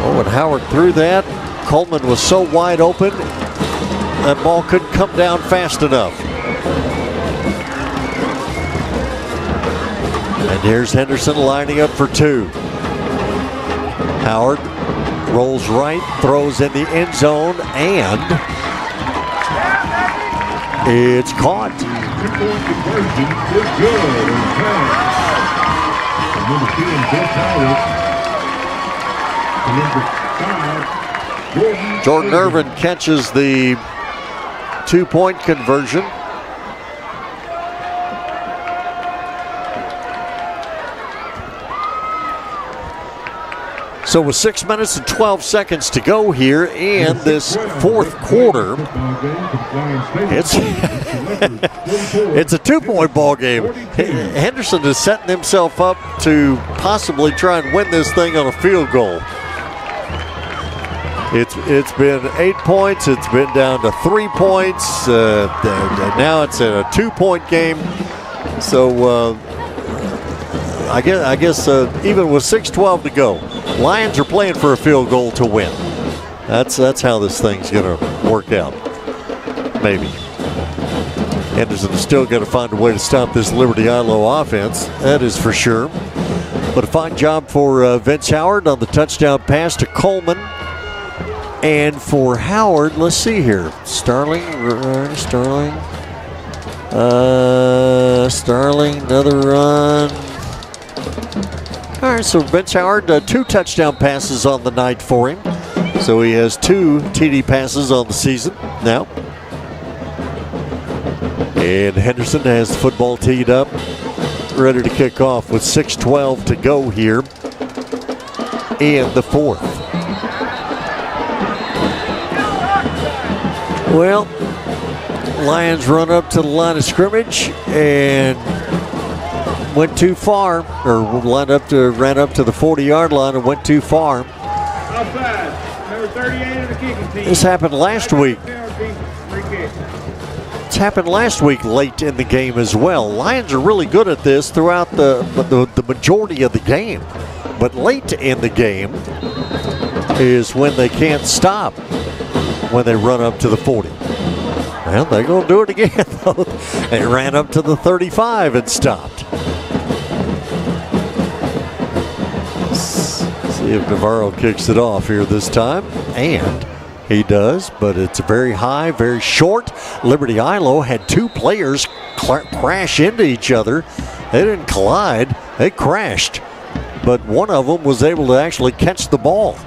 Oh, and Howard threw that. Coleman was so wide open, that ball couldn't come down fast enough. And here's Henderson lining up for two. Howard rolls right, throws in the end zone, and it's caught. Jordan Irvin catches the 2-point conversion. So with 6 minutes and 12 seconds to go here in this fourth quarter, it's a 2-point ball game. Henderson is setting himself up to possibly try and win this thing on a field goal. It's been 8 points. It's been down to 3 points. Now it's a 2-point game. So I guess even with 6:12 to go, Lions are playing for a field goal to win. That's how this thing's going to work out. Maybe. Henderson's still going to find a way to stop this Liberty Eylau offense. That is for sure. But a fine job for Vince Howard on the touchdown pass to Coleman. And for Howard, let's see here. Starling, another run. All right, so Vince Howard, 2 touchdown passes on the night for him. So he has 2 TD passes on the season now. And Henderson has the football teed up, ready to kick off with 6:12 to go here in the fourth. Well, Lions run up to the line of scrimmage and went too far, or ran up to the 40-yard line and went too far. Outside, number 38 of the kicking team. This happened last week. It's happened last week late in the game as well. Lions are really good at this throughout the majority of the game. But late in the game is when they can't stop, when they run up to the 40. Well, they're going to do it again, though. They ran up to the 35 and stopped. See if Navarro kicks it off here this time. And he does, but it's very high, very short. Liberty Eylau had 2 players crash into each other. They didn't collide, they crashed. But one of them was able to actually catch the ball.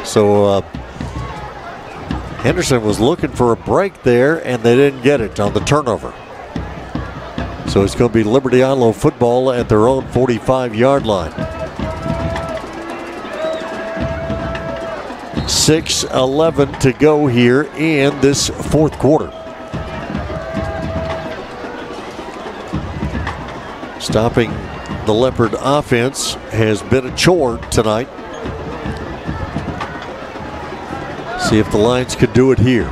So Henderson was looking for a break there, and they didn't get it on the turnover. So it's going to be Liberty Eylau football at their own 45-yard line. 6:11 to go here in this fourth quarter. Stopping the Leopard offense has been a chore tonight. See if the Lions could do it here.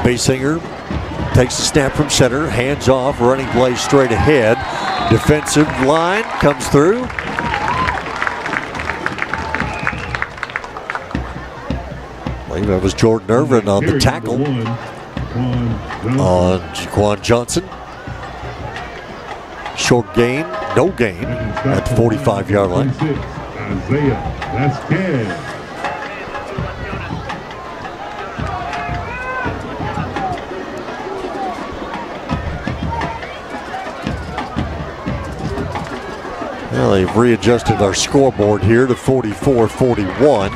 Basinger takes a snap from center, hands off, running play straight ahead. Defensive line comes through. I believe that was Jordan Irvin on the tackle on Jaquan Johnson. Short gain, no gain at the 45-yard line. Well, they've readjusted our scoreboard here to 44-41.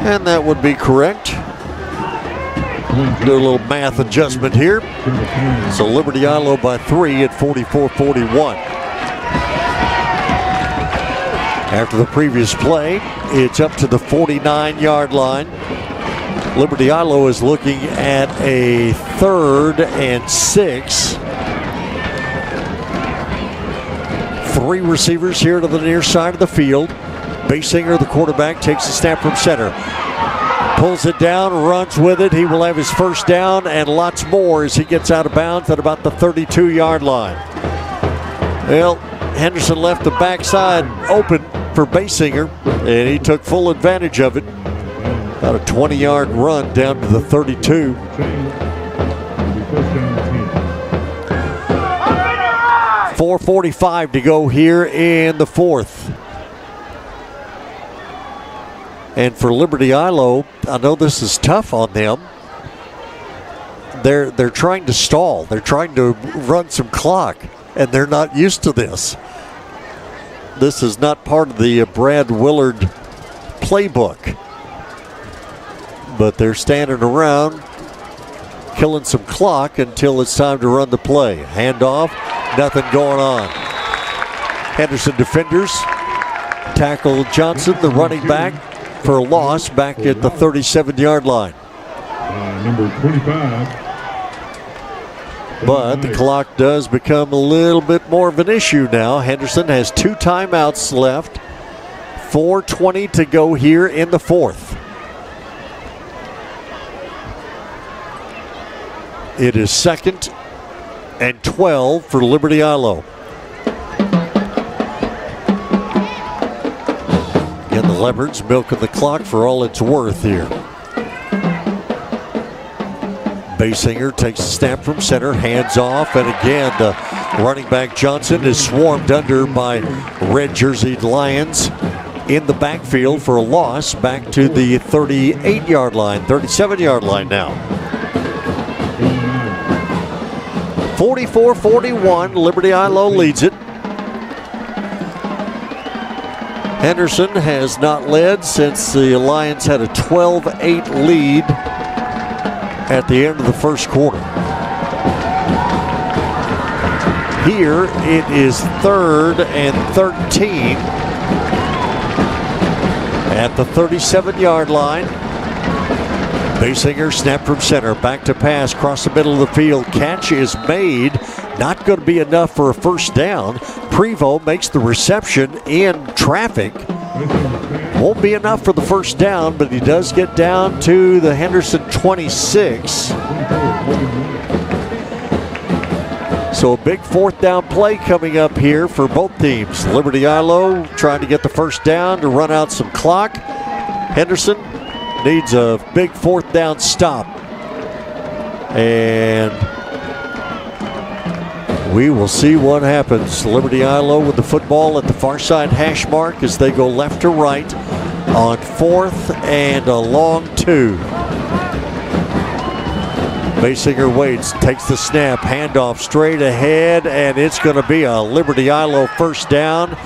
And that would be correct. Do a little math adjustment here. So Liberty Eylau by 3 at 44-41. After the previous play, it's up to the 49-yard line. Liberty Eylau is looking at a 3rd and 6. 3 receivers here to the near side of the field. Basinger, the quarterback, takes the snap from center. Pulls it down, runs with it. He will have his first down and lots more as he gets out of bounds at about the 32-yard line. Well, Henderson left the backside open for Basinger, and he took full advantage of it. About a 20-yard run down to the 32. .445 to go here in the 4th. And for Liberty Eylau, I know this is tough on them. They're trying to stall. They're trying to run some clock, and they're not used to this. This is not part of the Brad Willard playbook. But they're standing around, killing some clock until it's time to run the play. Handoff, nothing going on. Henderson defenders tackle Johnson, the running back, for a loss back at the 37-yard line. Number 25. But the clock does become a little bit more of an issue now. Henderson has 2 timeouts left. 4:20 to go here in the 4th. It is 2nd and 12 for Liberty Eylau. And the Leopards milking the clock for all it's worth here. Basinger takes the snap from center, hands off, and again the running back Johnson is swarmed under by red jerseyed Lions in the backfield for a loss back to the 38-yard line, 37-yard line now. 44-41, Liberty Eylau leads it. Henderson has not led since the Lions had a 12-8 lead at the end of the first quarter. Here it is 3rd and 13 at the 37-yard line. Basinger snap from center, back to pass, across the middle of the field. Catch is made, not going to be enough for a first down. Prevost makes the reception in traffic. Won't be enough for the first down, but he does get down to the Henderson 26. So a big 4th down play coming up here for both teams. Liberty Eylau trying to get the first down to run out some clock. Henderson needs a big 4th down stop. And we will see what happens. Liberty Eylau with the football at the far side hash mark as they go left to right on 4th and a long 2. Basinger waits, takes the snap, handoff straight ahead, and it's going to be a Liberty Eylau first down.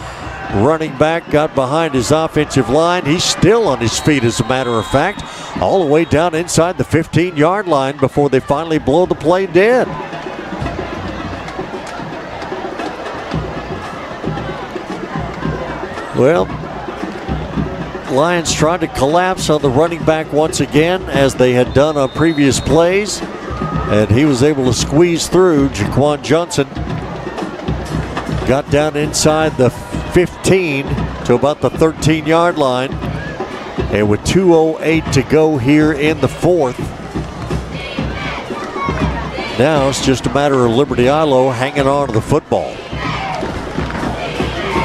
Running back got behind his offensive line. He's still on his feet, as a matter of fact, all the way down inside the 15-yard line before they finally blow the play dead. Well, Lions trying to collapse on the running back once again, as they had done on previous plays, and he was able to squeeze through. Jaquan Johnson got down inside the 15 to about the 13-yard line, and with 2:08 to go here in the 4th, now it's just a matter of Liberty Eylau hanging on to the football.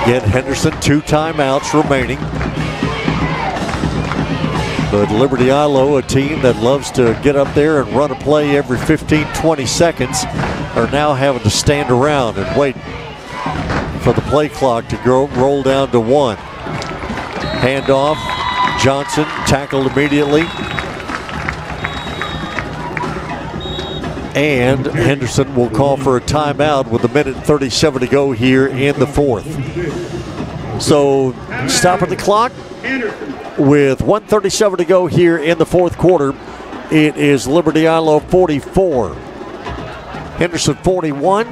Again, Henderson, 2 timeouts remaining. But Liberty Eylau, a team that loves to get up there and run a play every 15-20 seconds, are now having to stand around and wait for the play clock to roll down to 1. Handoff, Johnson tackled immediately. And Henderson will call for a timeout with 1:37 to go here in the 4th. So stopping the clock with 1:37 to go here in the fourth quarter. It is Liberty Eylau 44, Henderson 41.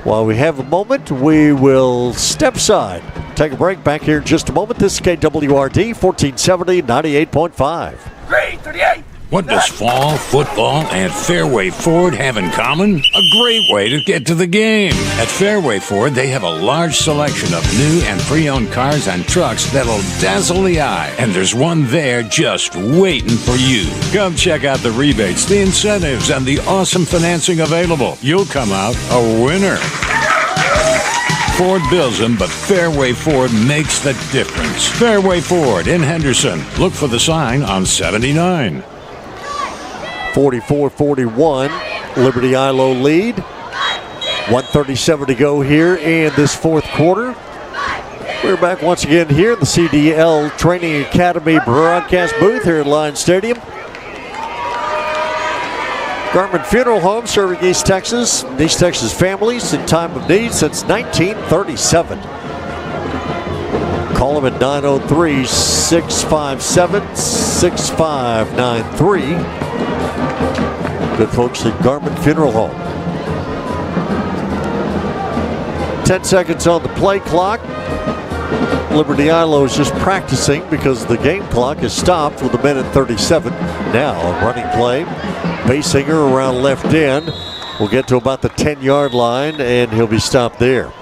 While we have a moment, we will step aside. Take a break. Back here in just a moment. This is KWRD 1470 98.5. 338. What does fall, football, and Fairway Ford have in common? A great way to get to the game. At Fairway Ford, they have a large selection of new and pre-owned cars and trucks that'll dazzle the eye. And there's one there just waiting for you. Come check out the rebates, the incentives, and the awesome financing available. You'll come out a winner. Ford builds them, but Fairway Ford makes the difference. Fairway Ford in Henderson. Look for the sign on 79. 44-41, Liberty Eylau lead. 1:37 to go here in this fourth quarter. We're back once again here in the CDL Training Academy broadcast booth here at Lions Stadium. Garmin Funeral Home serving East Texas families in time of need since 1937. Call them at 903-657-6593. Good folks at Garmin Funeral Home. 10 seconds on the play clock. Liberty Eylau is just practicing because the game clock is stopped with 1:37. Now a running play. Basinger around left end. We'll get to about the 10-yard line and he'll be stopped there.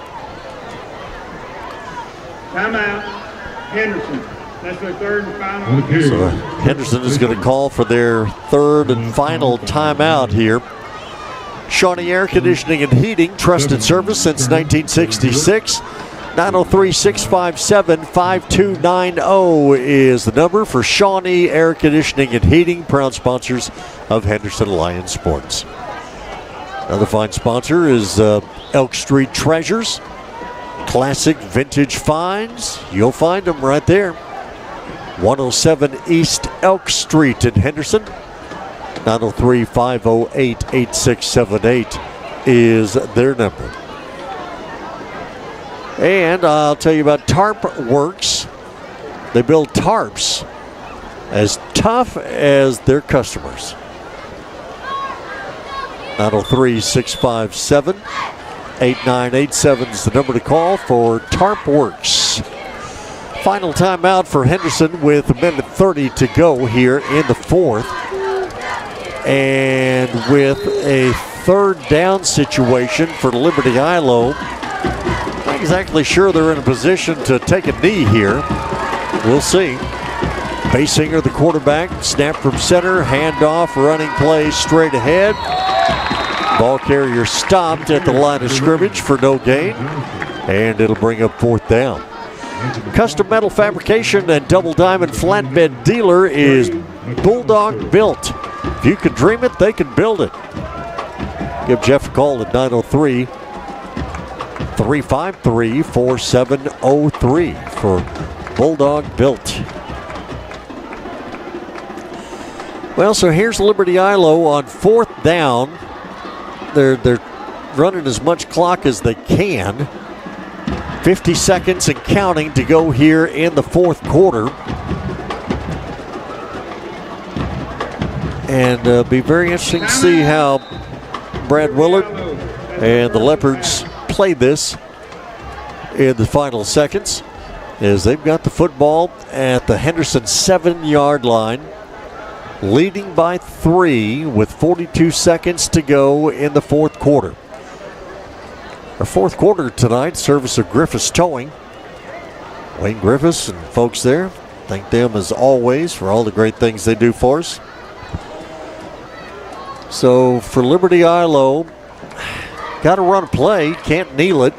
Timeout, Henderson. That's their third and final. So Henderson is going to call for their third and final timeout here. Shawnee Air Conditioning and Heating, trusted service since 1966. 903-657-5290 is the number for Shawnee Air Conditioning and Heating, proud sponsors of Henderson Lions Sports. Another fine sponsor is Elk Street Treasures. Classic vintage finds. You'll find them right there. 107 East Elk Street in Henderson. 903-508-8678 is their number. And I'll tell you about Tarp Works. They build tarps as tough as their customers. 903-657-8987 is the number to call for Tarp Works. Final timeout for Henderson with 1:30 to go here in the fourth. And with a third down situation for Liberty Eylau. Not exactly sure they're in a position to take a knee here. We'll see. Basinger, the quarterback, snap from center, handoff, running play straight ahead. Ball carrier stopped at the line of scrimmage for no gain, and it'll bring up fourth down. Custom metal fabrication and double diamond flatbed dealer is Bulldog Built. If you can dream it, they can build it. Give Jeff a call at 903-353-4703 for Bulldog Built. Well, so here's Liberty Eylau on fourth down. They're running as much clock as they can. 50 seconds and counting to go here in the fourth quarter. And be very interesting to see how Brad Willard and the Leopards play this in the final seconds, as they've got the football at the Henderson 7-yard line, leading by 3 with 42 seconds to go in the fourth quarter. Our fourth quarter tonight, service of Griffiths Towing. Wayne Griffiths and folks there, thank them as always for all the great things they do for us. So for Liberty Eylau, got to run a play, can't kneel it,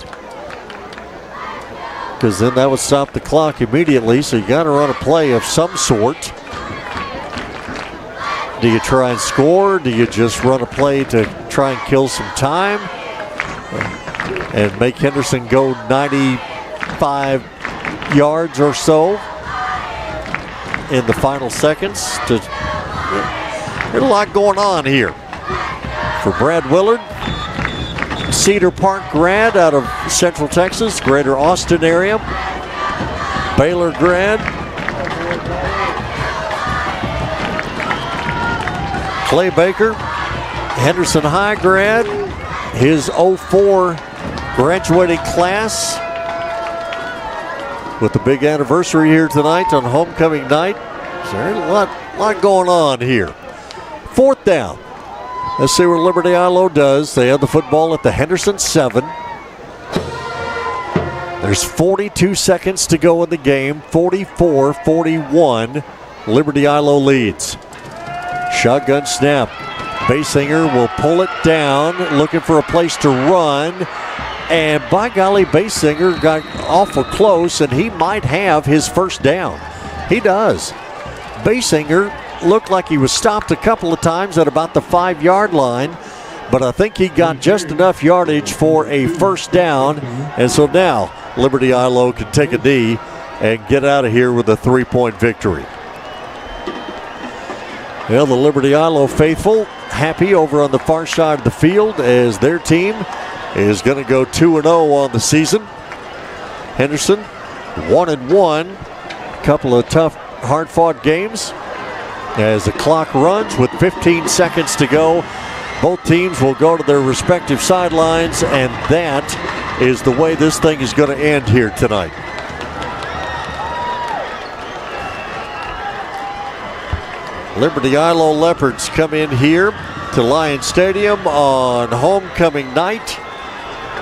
because then that would stop the clock immediately. So you got to run a play of some sort. Do you try and score? Do you just run a play to try and kill some time and make Henderson go 95 yards or so in the final seconds? There's a lot going on here. For Brad Willard, Cedar Park grad out of Central Texas, Greater Austin area. Baylor grad, Clay Baker, Henderson High grad, his 04 graduating class, with the big anniversary here tonight on homecoming night. So there's a lot going on here. 4th down. Let's see what Liberty Eylau does. They have the football at the Henderson 7. There's 42 seconds to go in the game. 44-41. Liberty Eylau leads. Shotgun snap. Basinger will pull it down, looking for a place to run. And by golly, Basinger got awful close, and he might have his first down. He does. Basinger looked like he was stopped a couple of times at about the 5-yard line, but I think he got just enough yardage for a first down. And so now Liberty Eylau can take a knee and get out of here with a 3-point victory. Well, the Liberty Eylau faithful happy over on the far side of the field as their team is going to go 2-0 on the season. Henderson 1-1. Couple of tough, hard-fought games. As the clock runs with 15 seconds to go, both teams will go to their respective sidelines, and that is the way this thing is going to end here tonight. Liberty Eylau Leopards come in here to Lions Stadium on homecoming night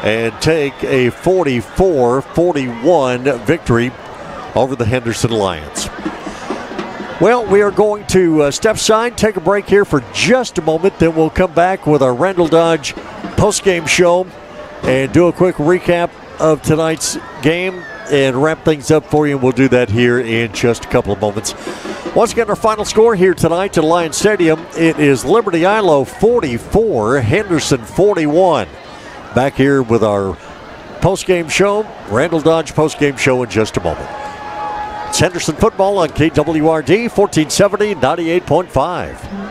and take a 44-41 victory over the Henderson Lions. Well, we are going to step aside, take a break here for just a moment, then we'll come back with our Randall Dodge postgame show and do a quick recap of tonight's game and wrap things up for you, and we'll do that here in just a couple of moments. Once again, our final score here tonight at Lions Stadium, it is Liberty Eylau 44, Henderson 41. Back here with our postgame show, Randall Dodge postgame show in just a moment. It's Henderson football on KWRD 1470 98.5.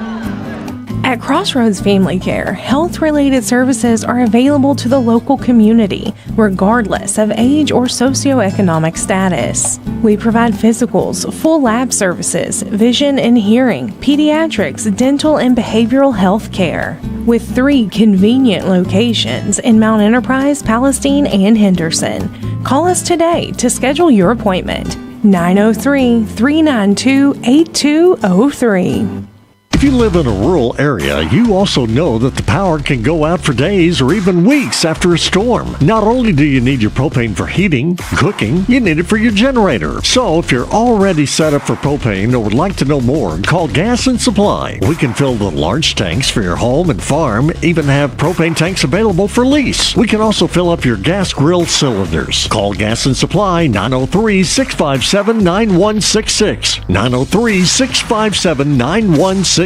At Crossroads Family Care, health-related services are available to the local community, regardless of age or socioeconomic status. We provide physicals, full lab services, vision and hearing, pediatrics, dental, and behavioral health care. With 3 convenient locations in Mount Enterprise, Palestine, and Henderson. Call us today to schedule your appointment. 903-392-8203. If you live in a rural area, you also know that the power can go out for days or even weeks after a storm. Not only do you need your propane for heating, cooking, you need it for your generator. So if you're already set up for propane or would like to know more, call Gas and Supply. We can fill the large tanks for your home and farm, even have propane tanks available for lease. We can also fill up your gas grill cylinders. Call Gas and Supply 903-657-9166. 903-657-9166.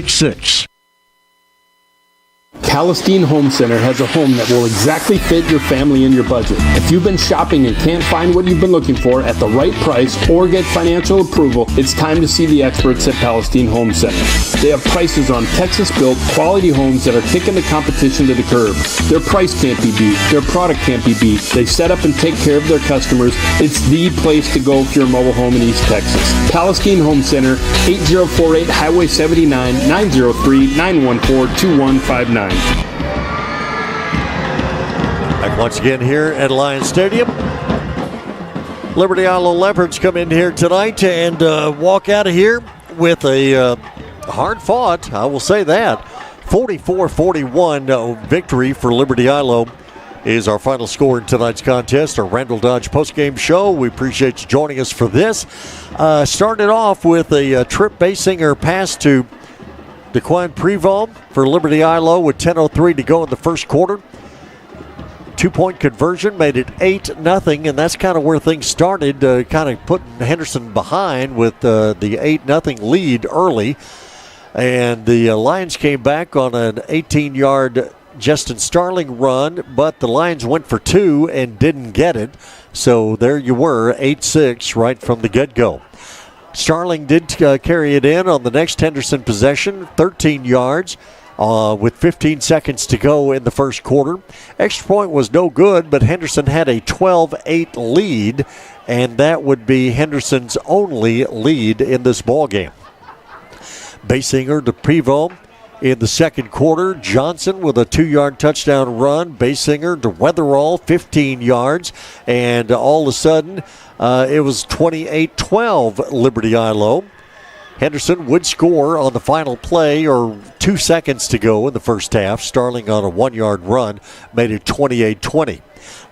Palestine Home Center has a home that will exactly fit your family and your budget. If you've been shopping and can't find what you've been looking for at the right price or get financial approval, it's time to see the experts at Palestine Home Center. They have prices on Texas-built quality homes that are kicking the competition to the curb. Their price can't be beat. Their product can't be beat. They set up and take care of their customers. It's the place to go for your mobile home in East Texas. Palestine Home Center, 8048 Highway 79, 903-914-2159. Back once again here at Lions Stadium. Liberty Eylau Leopards come in here tonight and walk out of here with a hard fought, I will say that. 44-41 victory for Liberty Eylau is our final score in tonight's contest, our Randall Dodge postgame show. We appreciate you joining us for this. Started off with a Trip Basinger pass to DeQuan Preval for Liberty Eylau with 10:03 to go in the first quarter. 2-point conversion made it 8-0, and that's kind of where things started, kind of putting Henderson behind with the 8-0 lead early. And the Lions came back on an 18-yard Justin Starling run, but the Lions went for 2 and didn't get it. So there you were, 8-6 right from the get-go. Starling did carry it in on the next Henderson possession, 13 yards. With 15 seconds to go in the first quarter. Extra point was no good, but Henderson had a 12-8 lead, and that would be Henderson's only lead in this ball game. Basinger to Prevo. in the second quarter. Johnson with a 2-yard touchdown run. Basinger to Weatherall, 15 yards. And all of a sudden, it was 28-12 Liberty Eylau. Henderson would score on the final play, or 2 seconds to go in the first half. Starling on a 1-yard run made it 28-20.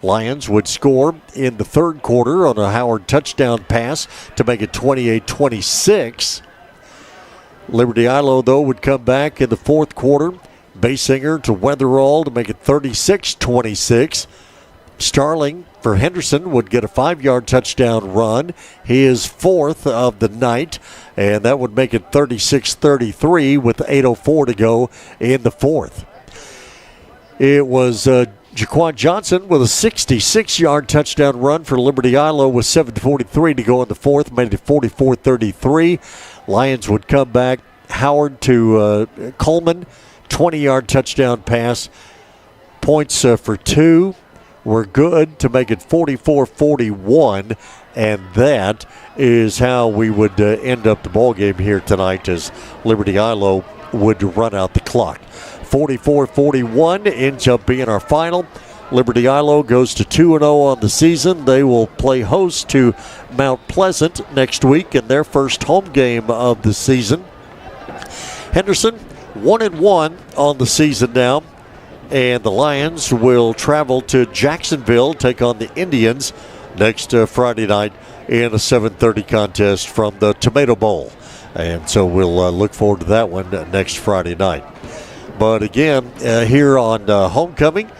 Lions would score in the third quarter on a Howard touchdown pass to make it 28-26. Liberty Eylau, though, would come back in the fourth quarter. Basinger to Weatherall to make it 36-26. Starling for Henderson would get a 5-yard touchdown run, his fourth of the night, and that would make it 36-33 with 8:04 to go in the fourth. It was Jaquan Johnson with a 66-yard touchdown run for Liberty Eylau with 7:43 to go in the fourth, made it 44-33. Lions would come back. Howard to Coleman, 20-yard touchdown pass. Points for 2 were good to make it 44-41, and that is how we would end up the ball game here tonight, as Liberty Eylau would run out the clock. 44-41 ends up being our final. Liberty Eylau goes to 2-0 on the season. They will play host to Mount Pleasant next week in their first home game of the season. Henderson 1-1 on the season now, and the Lions will travel to Jacksonville, take on the Indians next Friday night in a 7:30 contest from the Tomato Bowl. And so we'll look forward to that one next Friday night. But again, here on Homecoming,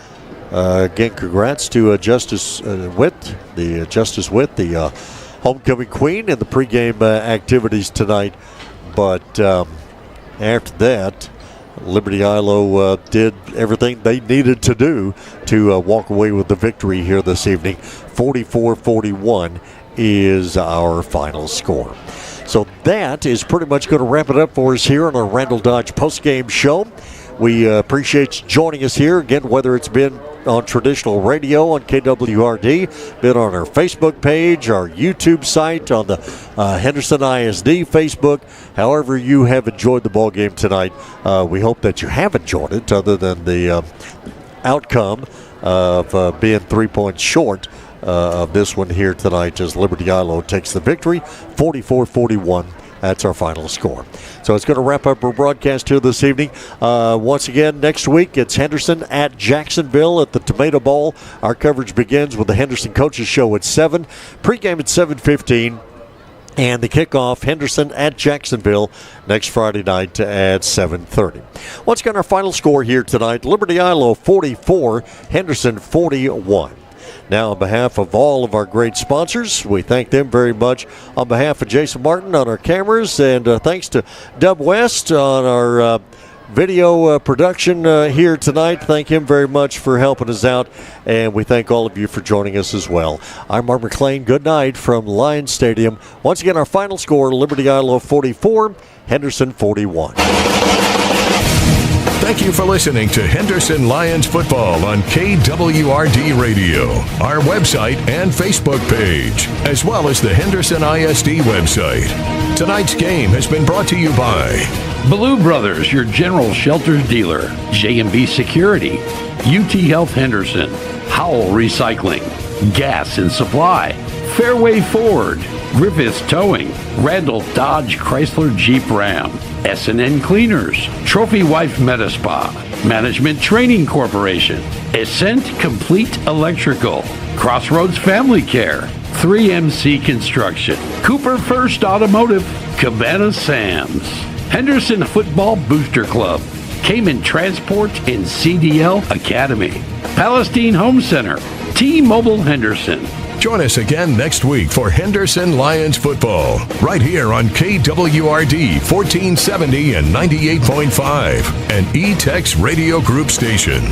again, congrats to Justice Witt, the homecoming queen, and the pregame activities tonight. But after that, Liberty Eylau did everything they needed to do to walk away with the victory here this evening. 44-41 is our final score. So that is pretty much going to wrap it up for us here on our Randall Dodge postgame show. We appreciate you joining us here again, whether it's been on traditional radio on KWRD, been on our Facebook page, our YouTube site, on the Henderson ISD Facebook. However you have enjoyed the ball game tonight, we hope that you have enjoyed it, other than the outcome of being 3 points short of this one here tonight, as Liberty Eylau takes the victory, 44-41. That's our final score. So it's going to wrap up our broadcast here this evening. Once again, next week, it's Henderson at Jacksonville at the Tomato Bowl. Our coverage begins with the Henderson Coaches Show at 7. Pregame at 7:15. And the kickoff, Henderson at Jacksonville, next Friday night at 7:30. Once again, our final score here tonight, Liberty Eylau 44, Henderson 41. Now, on behalf of all of our great sponsors, we thank them very much. On behalf of Jason Martin on our cameras, and thanks to Dub West on our video production here tonight. Thank him very much for helping us out, and we thank all of you for joining us as well. I'm Mark McClain. Good night from Lions Stadium. Once again, our final score, Liberty Eylau 44, Henderson 41. Thank you for listening to Henderson Lions football on KWRD Radio, our website and Facebook page, as well as the Henderson ISD website. Tonight's game has been brought to you by Blue Brothers, your general shelters dealer, J&B Security, UT Health Henderson, Howell Recycling, Gas and Supply, Fairway Ford, Griffiths Towing, Randall Dodge Chrysler Jeep Ram, S&N Cleaners, Trophy Wife Metaspa, Management Training Corporation, Ascent Complete Electrical, Crossroads Family Care, 3MC Construction, Cooper First Automotive, Cabana Sam's, Henderson Football Booster Club, Cayman Transport and CDL Academy, Palestine Home Center, T-Mobile Henderson. Join us again next week for Henderson Lions football, right here on KWRD 1470 and 98.5, an E-Tex Radio Group station.